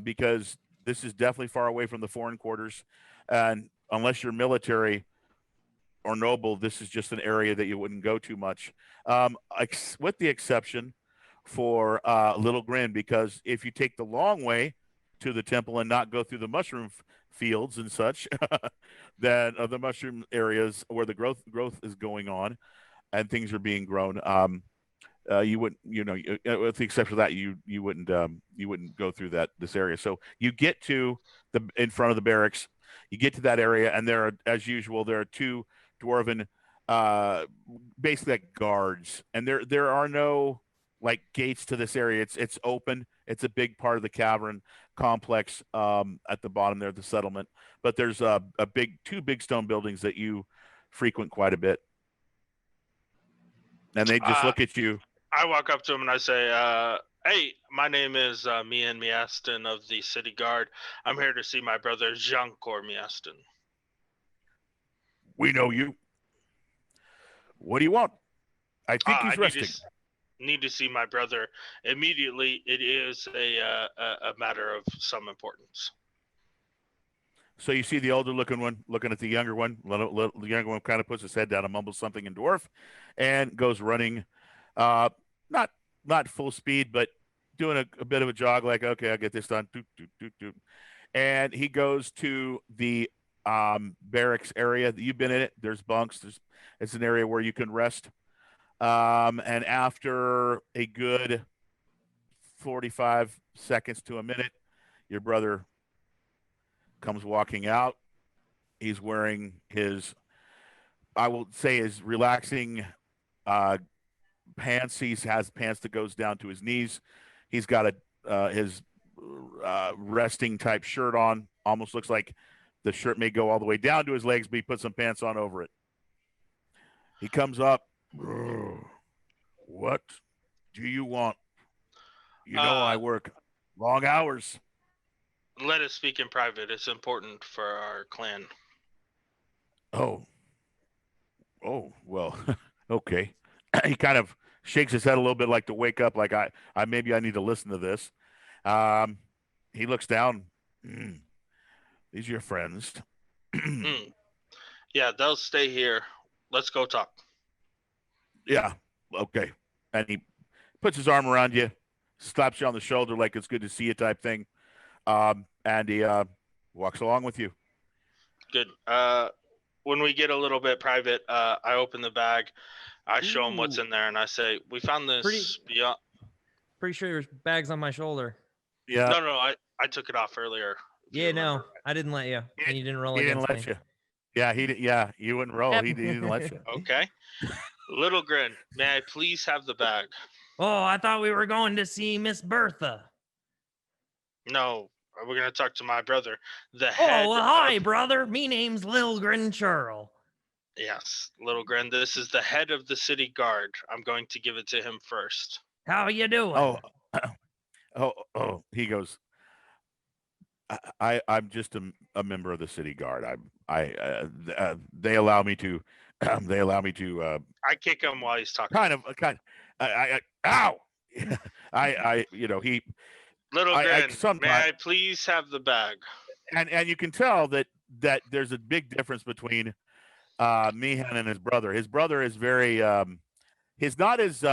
because this is definitely far away from the foreign quarters, and unless you're military or noble, this is just an area that you wouldn't go to much, with the exception for Little Grin, because if you take the long way to the temple and not go through the mushroom fields and such, then the mushroom areas where the growth is going on and things are being grown, you wouldn't, with the exception of that, you wouldn't go through this area. So you get to in front of the barracks, you get to that area, and there are, as usual, there are two dwarven, basically like guards, and there are no like gates to this area. It's open. It's a big part of the cavern complex at the bottom there, the settlement. But there's two big stone buildings that you frequent quite a bit, and they just look at you. I walk up to him and I say, "Hey, my name is Mian Miaston of the City Guard. I'm here to see my brother Jankor Miaston." We know you. What do you want? I think he's I resting. need to see my brother immediately. It is a matter of some importance. So you see the older looking one looking at the younger one. The younger one kind of puts his head down and mumbles something in dwarf, and goes running, not full speed, but doing a bit of a jog. Like, okay, I'll get this done. Doot, doot, doot, doot. And he goes to the barracks area. You've been in it. There's bunks. It's an area where you can rest. And after a good 45 seconds to a minute, your brother comes walking out. He's wearing his, I will say, his relaxing pants. He has pants that goes down to his knees. He's got his resting type shirt on. Almost looks like the shirt may go all the way down to his legs, but he put some pants on over it. He comes up. What do you want? You know I work long hours. Let us speak in private. It's important for our clan. Oh, well, okay. He kind of shakes his head a little bit, like to wake up, like I maybe I need to listen to this. He looks down. These are your friends. Yeah, they'll stay here. Let's go talk. Yeah, okay. And he puts his arm around you, slaps you on the shoulder like it's good to see you type thing. And he walks along with you. Good. When we get a little bit private, I open the bag. I show him what's in there, and I say, "We found this beyond." Pretty sure your bag's on my shoulder. Yeah. No, I took it off earlier. Yeah, no, I didn't let you, and you didn't roll He didn't against let me. you. Yeah, he did. Yeah, you wouldn't roll. Yep. He didn't let you. Okay. Little Grin, may I please have the bag? Oh, I thought we were going to see Miss Bertha. No, we're gonna talk to my brother. The head. Oh, well, hi, brother. Me name's Lilgren Churl. Yes, Little Grin. This is the head of the city guard. I'm going to give it to him first. How you doing? Oh. He goes. I'm just a member of the city guard. They allow me to. They allow me to. I kick him while he's talking. Ow! He. Little Grin, may I please have the bag? And you can tell that there's a big difference between Meehan and his brother. His brother is very he's not as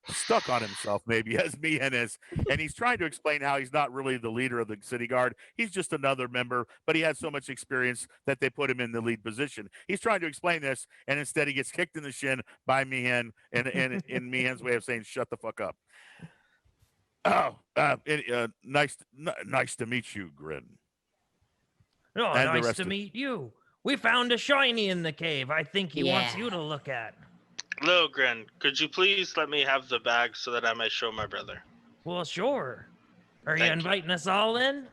stuck on himself maybe as Meehan is, and he's trying to explain how he's not really the leader of the city guard. He's just another member, but he has so much experience that they put him in the lead position. He's trying to explain this, and instead he gets kicked in the shin by Meehan, and in Meehan's way of saying "shut the fuck up." Oh, nice to meet you, Grin. Oh, And the nice rest to of- meet you. We found a shiny in the cave. I think he wants Yeah. you to look at. Little Grin, could you please let me have the bag so that I may show my brother? Well, sure. Are you Thank you. inviting us all in?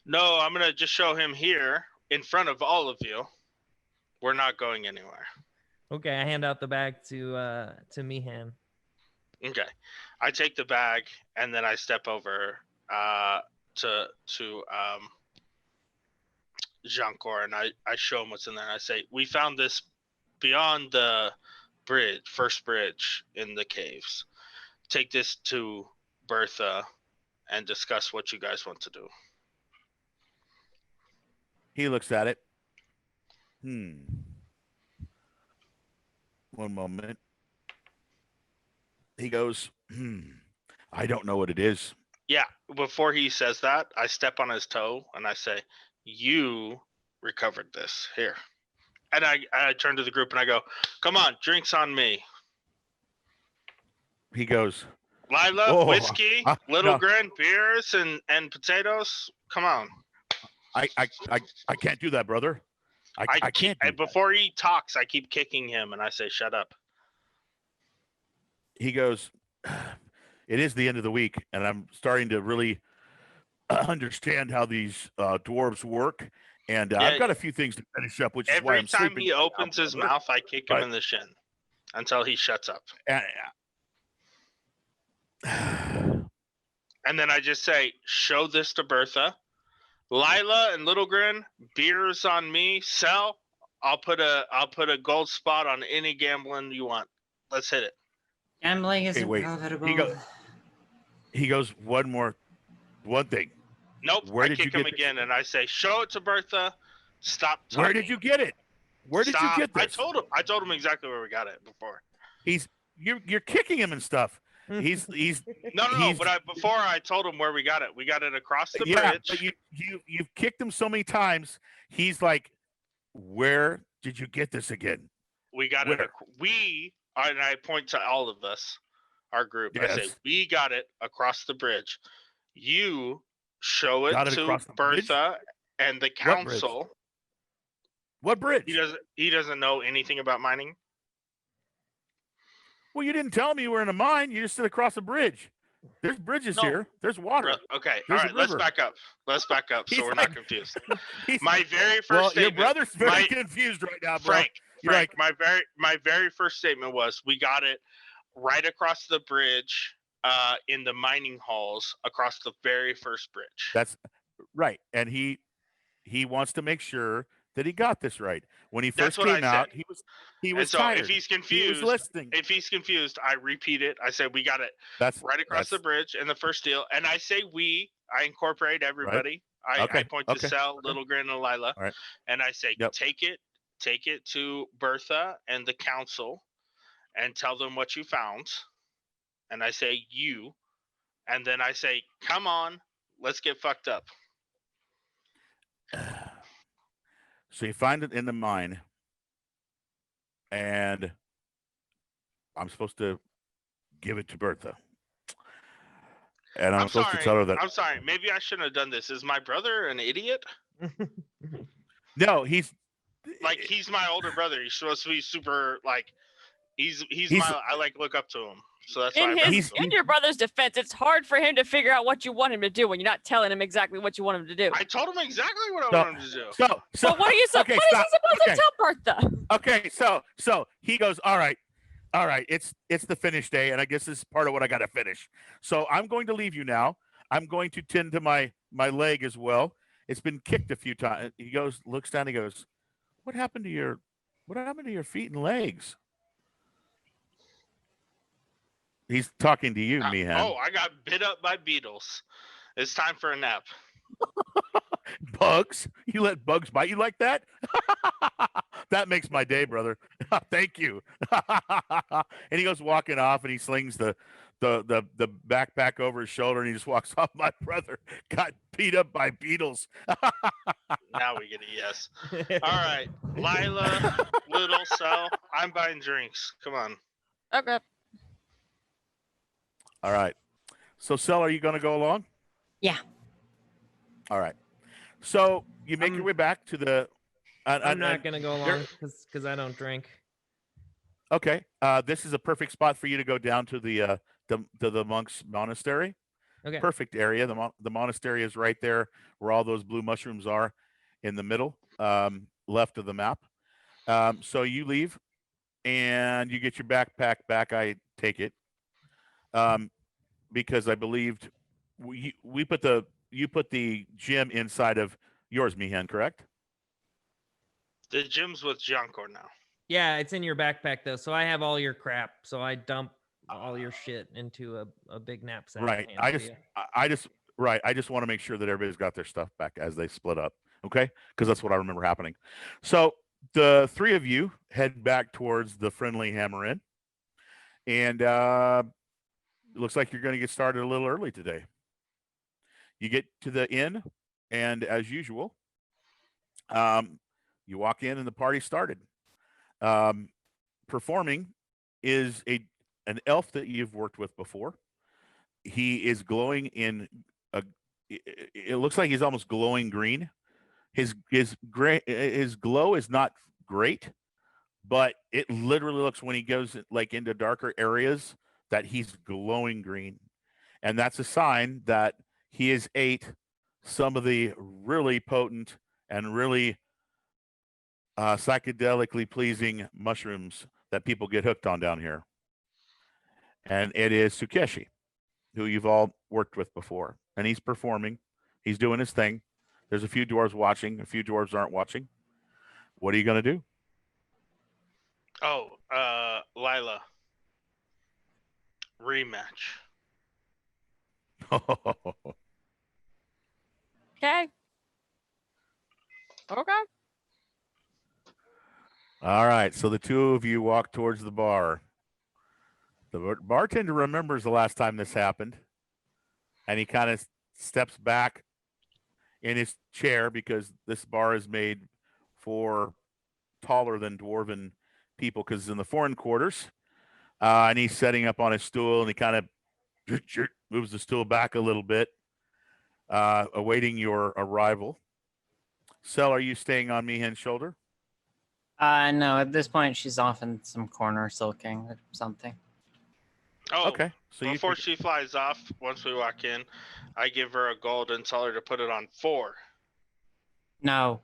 No, I'm gonna just show him here in front of all of you. We're not going anywhere. Okay, I hand out the bag to Meehan. Okay, I take the bag and then I step over to Jean-Cor, and I show him what's in there. And I say, we found this beyond the first bridge in the caves. Take this to Bertha and discuss what you guys want to do. He looks at it. One moment. He goes, I don't know what it is. Yeah, before he says that, I step on his toe and I say, you recovered this. Here. And I turn to the group and I go, come on, drinks on me. He goes, Lila, whiskey, Little no. Grin, beers, and potatoes. Come on. I can't do that, brother. I can't do that. Before he talks, I keep kicking him and I say, shut up. He goes, it is the end of the week, and I'm starting to really understand how these dwarves work. And I've got a few things to finish up, which is why Every I'm time sleeping. he opens his mouth, I kick him in the shin until he shuts up. And then I just say, show this to Bertha. Lila and Little Grin, beers on me. Sell. I'll put a gold spot on any gambling you want. Let's hit it. Gambling isn't wait. profitable. He goes, one thing. Nope. Where I did you kick get him this again, again? and I say, "Show it to Bertha. Stop talking." Where did you get it? Where did you Stop. get this? I told him exactly where we got it before. You're kicking him and stuff. He's No. But before I told him where we got it. We got it across the bridge. But you've kicked him so many times. He's like, where did you get this again? We got Where? it. And I point to all of us, our group. I say, Yes. we got it across the bridge. You show it Got it to across the bridge? Bertha and the What bridge? council. What bridge? He doesn't know anything about mining. Well, you didn't tell me you were in a mine. You just said across a bridge. There's bridges No. here. There's water. Okay, There's all a right. Let's river. back up. He's So we're like- not confused. He's- My very first well, statement. your brother's very my- confused right now, bro. Frank, You're my very first statement was we got it right across the bridge in the mining halls across the very first bridge. That's right. And he wants to make sure that he got this right. When he That's first what I came out, said. he And was so tired. if he's He was confused, listening. I repeat it. I said we got it That's right across the that's- bridge in the first deal. And I say I incorporate everybody. I Okay, point to okay, Sal, okay. Little Grin, and Lila. All right. And I say, Yep. take it to Bertha and the council and tell them what you found. And I say you. And then I say, come on, let's get fucked up. So you find it in the mine, and I'm supposed to give it to Bertha. And I'm supposed sorry. to tell her that. I'm sorry. Maybe I shouldn't have done this. Is my brother an idiot? No, he's Like he's my older brother. He's supposed to be super like he's I like look up to him. So that's why In your brother's defense, it's hard for him to figure out what you want him to do when you're not telling him exactly what you want him to do. I told him exactly what I So- want him to do. so. So what are you okay, what is stop. he supposed Okay. to tell Bertha? Okay, so he goes, all right, it's the finish day, and I guess this is part of what I got to finish. So I'm going to leave you now. I'm going to tend to my leg as well. It's been kicked a few times. He goes, looks down, he goes, what happened to your feet and legs? He's talking to you, Meehan. Oh, I got bit up by beetles. It's time for a nap. Bugs? You let bugs bite you like that? That makes my day, brother. Thank you. And he goes walking off, and he slings the backpack over his shoulder, and he just walks off. My brother got beat up by beetles. Now we get a yes. All right, Lila, Little Sal, I'm buying drinks. Come on. Okay. All right. So, Sel, are you going to go along? Yeah. All right. So you make your way back to the. I'm not gonna go there- along because I don't drink. Okay. This is a perfect spot for you to go down to the monks' monastery. Okay. Perfect area. The monastery is right there where all those blue mushrooms are, in the middle, left of the map. So you leave, and you get your backpack back. I take it, because I believed you put the gem inside of yours, Meehan, correct? The gym's with Giancor now. Yeah, it's in your backpack though, so I have all your crap. So I dump all your shit into a big knapsack. Right. and I hand just to you. I just want to make sure that everybody's got their stuff back as they split up. Okay, because that's what I remember happening. So the three of you head back towards the friendly Hammer Inn, and it looks like you're going to get started a little early today. You get to the inn, and as usual, you walk in, and the party started. Performing is an elf that you've worked with before. He is glowing in it looks like he's almost glowing green. His glow is not great, but it literally looks, when he goes like into darker areas, that he's glowing green. And that's a sign that he has ate some of the really potent and really psychedelically pleasing mushrooms that people get hooked on down here. And it is Sukeshi, who you've all worked with before. And he's performing. He's doing his thing. There's a few dwarves watching. A few dwarves aren't watching. What are you going to do? Oh, Lila. Rematch. Okay. Okay. All right, so the two of you walk towards the bar. The bartender remembers the last time this happened, and he kind of steps back in his chair because this bar is made for taller than dwarven people because it's in the foreign quarters. And he's setting up on his stool, and he kind of moves the stool back a little bit, awaiting your arrival. Sel, are you staying on Meehan's shoulder? No, at this point she's off in some corner sulking or something. Oh, Okay, so before she flies off, once we walk in, I give her a gold and tell her to put it on 4. No.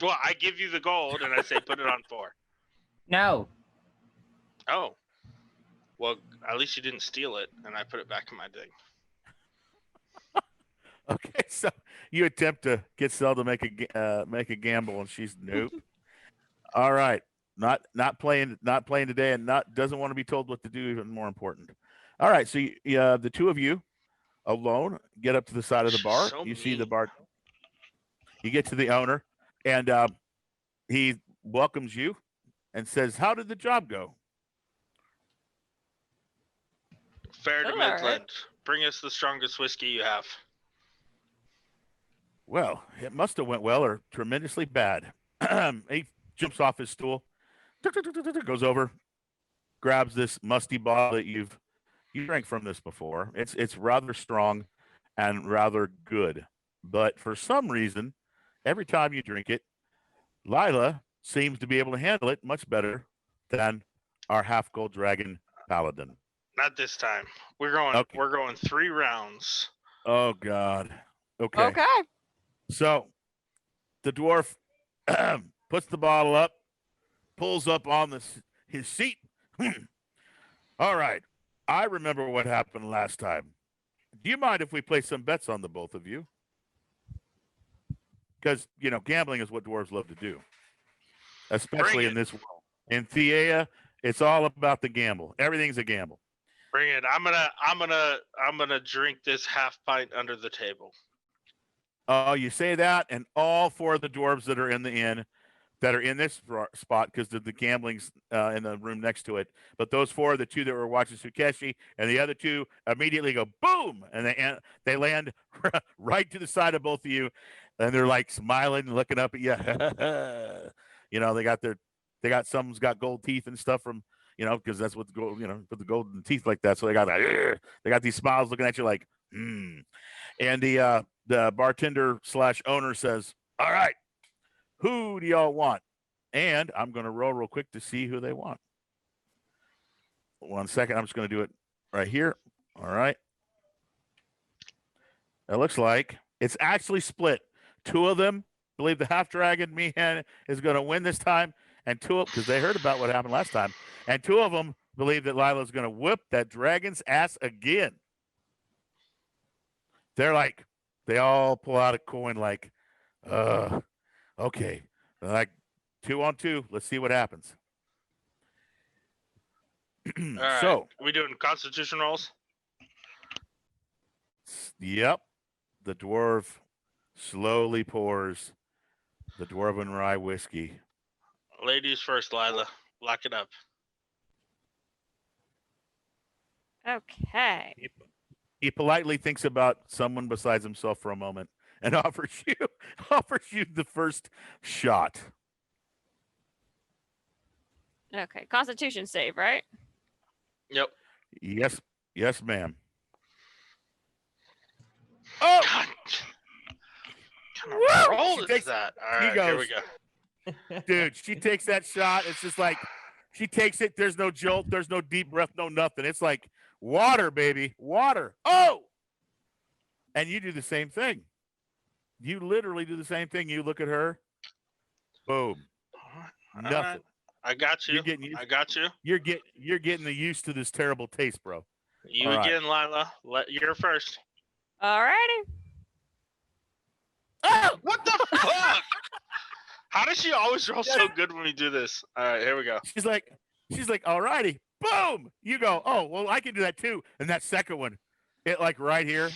Well, I give you the gold and I say put it on 4. No. Oh. Well, at least you didn't steal it, and I put it back in my thing. Okay, so you attempt to get Sel to make a gamble, and she's nope. All right, not playing today, and doesn't want to be told what to do. Even more important. All right, so the two of you alone get up to the side of the bar. So you see the mean. bar. You get to the owner, and he welcomes you and says, "How did the job go?" Fair to All right. Midland. Bring us the strongest whiskey you have. Well, it must have went well or tremendously bad. He jumps off his stool, goes over, grabs this musty bottle that you drank from this before. It's rather strong and rather good, but for some reason, every time you drink it, Lila seems to be able to handle it much better than our half gold dragon paladin. Not this time. We're going. Okay. We're going 3 rounds. Oh God. Okay. Okay. So the dwarf puts the bottle up, pulls up on his seat. All right. I remember what happened last time. Do you mind if we play some bets on the both of you? Because, gambling is what dwarves love to do, especially in this world. In Theia, it's all about the gamble. Everything's a gamble. Bring it. I'm gonna drink this half pint under the table. Oh, you say that, and all 4 of the dwarves that are in the inn, that are in this spot, because the gambling's in the room next to it. But those 4 are the 2 that were watching Sukeshi, and the other 2 immediately go boom, and they land right to the side of both of you, and they're like smiling and looking up at you. They got someone's got gold teeth and stuff from because that's what the gold put the golden teeth like that. So they got these smiles looking at you like and the bartender / owner says, "All right, who do y'all want?" And I'm going to roll real quick to see who they want. 1 second. I'm just going to do it right here. All right. It looks like it's actually split. 2 of them believe the half dragon Meehan is going to win this time, and 2 because they heard about what happened last time, and 2 of them believe that Lila's going to whip that dragon's ass again. They're like, they all pull out a coin like, okay. They're like 2 on 2. Let's see what happens. All right. So, are we doing constitution rolls? yep. The dwarf slowly pours the dwarven rye whiskey. Ladies first, Lila. Lock it up. Okay. He politely thinks about someone besides himself for a moment and offers you the first shot. Okay. Constitution save, right? Yep. Yes, ma'am. Oh, God. What kind of roll is takes- that? All right, he here we goes. go. dude, she takes that shot. It's just like she takes it. There's no jolt. There's no deep breath. No nothing. It's like water, baby, water. Oh, and you do the same thing. You literally do the same thing. You look at her. Boom. All Nothing. right. I got you. You're getting used. I got you. You're getting the used to this terrible taste, bro. You All right. again, Lila. You're first. Alrighty. Oh, What the fuck? How does she always roll so good when we do this? All right, here we go. she's like, alrighty. boom. You go, oh, well, I can do that too. And that second one, it like right here,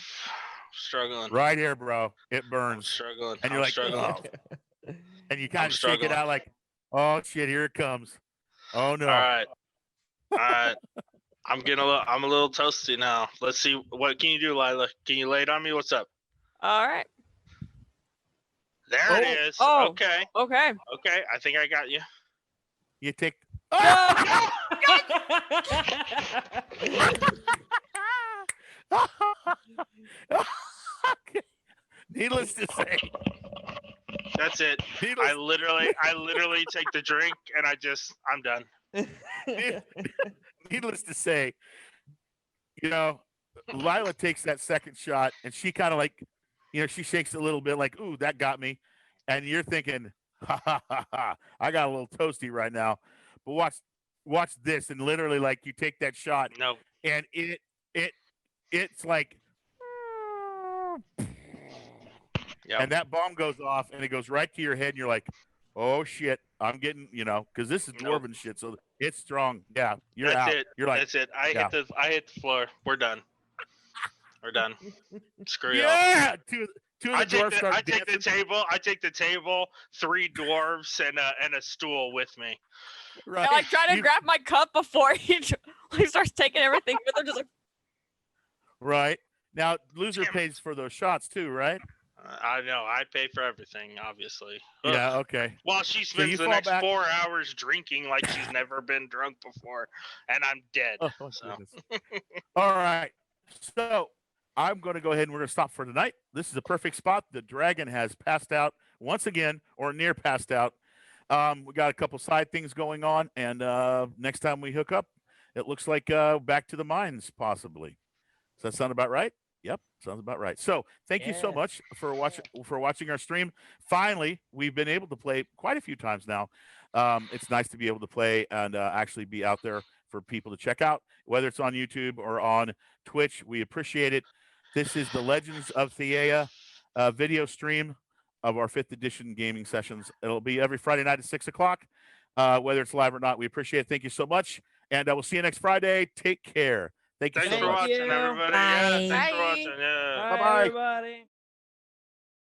Struggling. right here, bro. It I'm burns. struggling. And you're I'm like, struggling. oh. And you kind of shake it struggling. out like, oh shit, here it comes. Oh no. All right. All right. I'm a little toasty now. Let's see. What can you do, Lila? Can you lay it on me? What's up? All right. There it is. Oh. Okay. Okay. Okay. I think I got you. You take. Okay. Needless to say, That's it. needless, I literally take the drink and I'm done. needless to say, you know, Lila takes that second shot and she kind of like, you know, she shakes a little bit like, ooh, that got me. And you're thinking, ha ha ha ha, I got a little toasty right now. But watch this. And literally like you take that shot No. and it's like, Yep. and that bomb goes off and it goes right to your head and you're like, oh shit, I'm getting, you know, because this is Nope. Dwarven shit, so it's strong. Yeah, you're That's out. it. You're like, That's it. I yeah. hit the floor. We're done. We're done. Screw y'all. yeah. Two of I the dwarves start take the dancing. table. I take the table. 3 dwarves and a stool with me. Right. I like trying to You- grab my cup before he starts taking everything with him. Just like, Right. Now, loser Damn it. pays for those shots too, right? I know. I pay for everything, obviously. Ugh. Yeah. Okay. While she you spends the fall next back- 4 hours drinking like she's never been drunk before, and I'm dead. Oh, my So. goodness. All right. So I'm going to go ahead and we're going to stop for tonight. This is a perfect spot. The dragon has passed out once again, or near passed out. We got a couple side things going on, and next time we hook up, it looks like back to the mines, possibly. Does that sound about right? Yep, sounds about right. So thank you so Yes. much for watching our stream. Finally, we've been able to play quite a few times now. It's nice to be able to play and actually be out there for people to check out, whether it's on YouTube or on Twitch. We appreciate it. This is the Legends of Theia video stream of our 5th edition gaming sessions. It'll be every Friday night at 6 o'clock, whether it's live or not. We appreciate it. Thank you so much. And we'll see you next Friday. Take care. Thank you Thanks so for much. watching, you. everybody. Yeah, thanks for Bye. watching. Yeah. Bye-bye. everybody.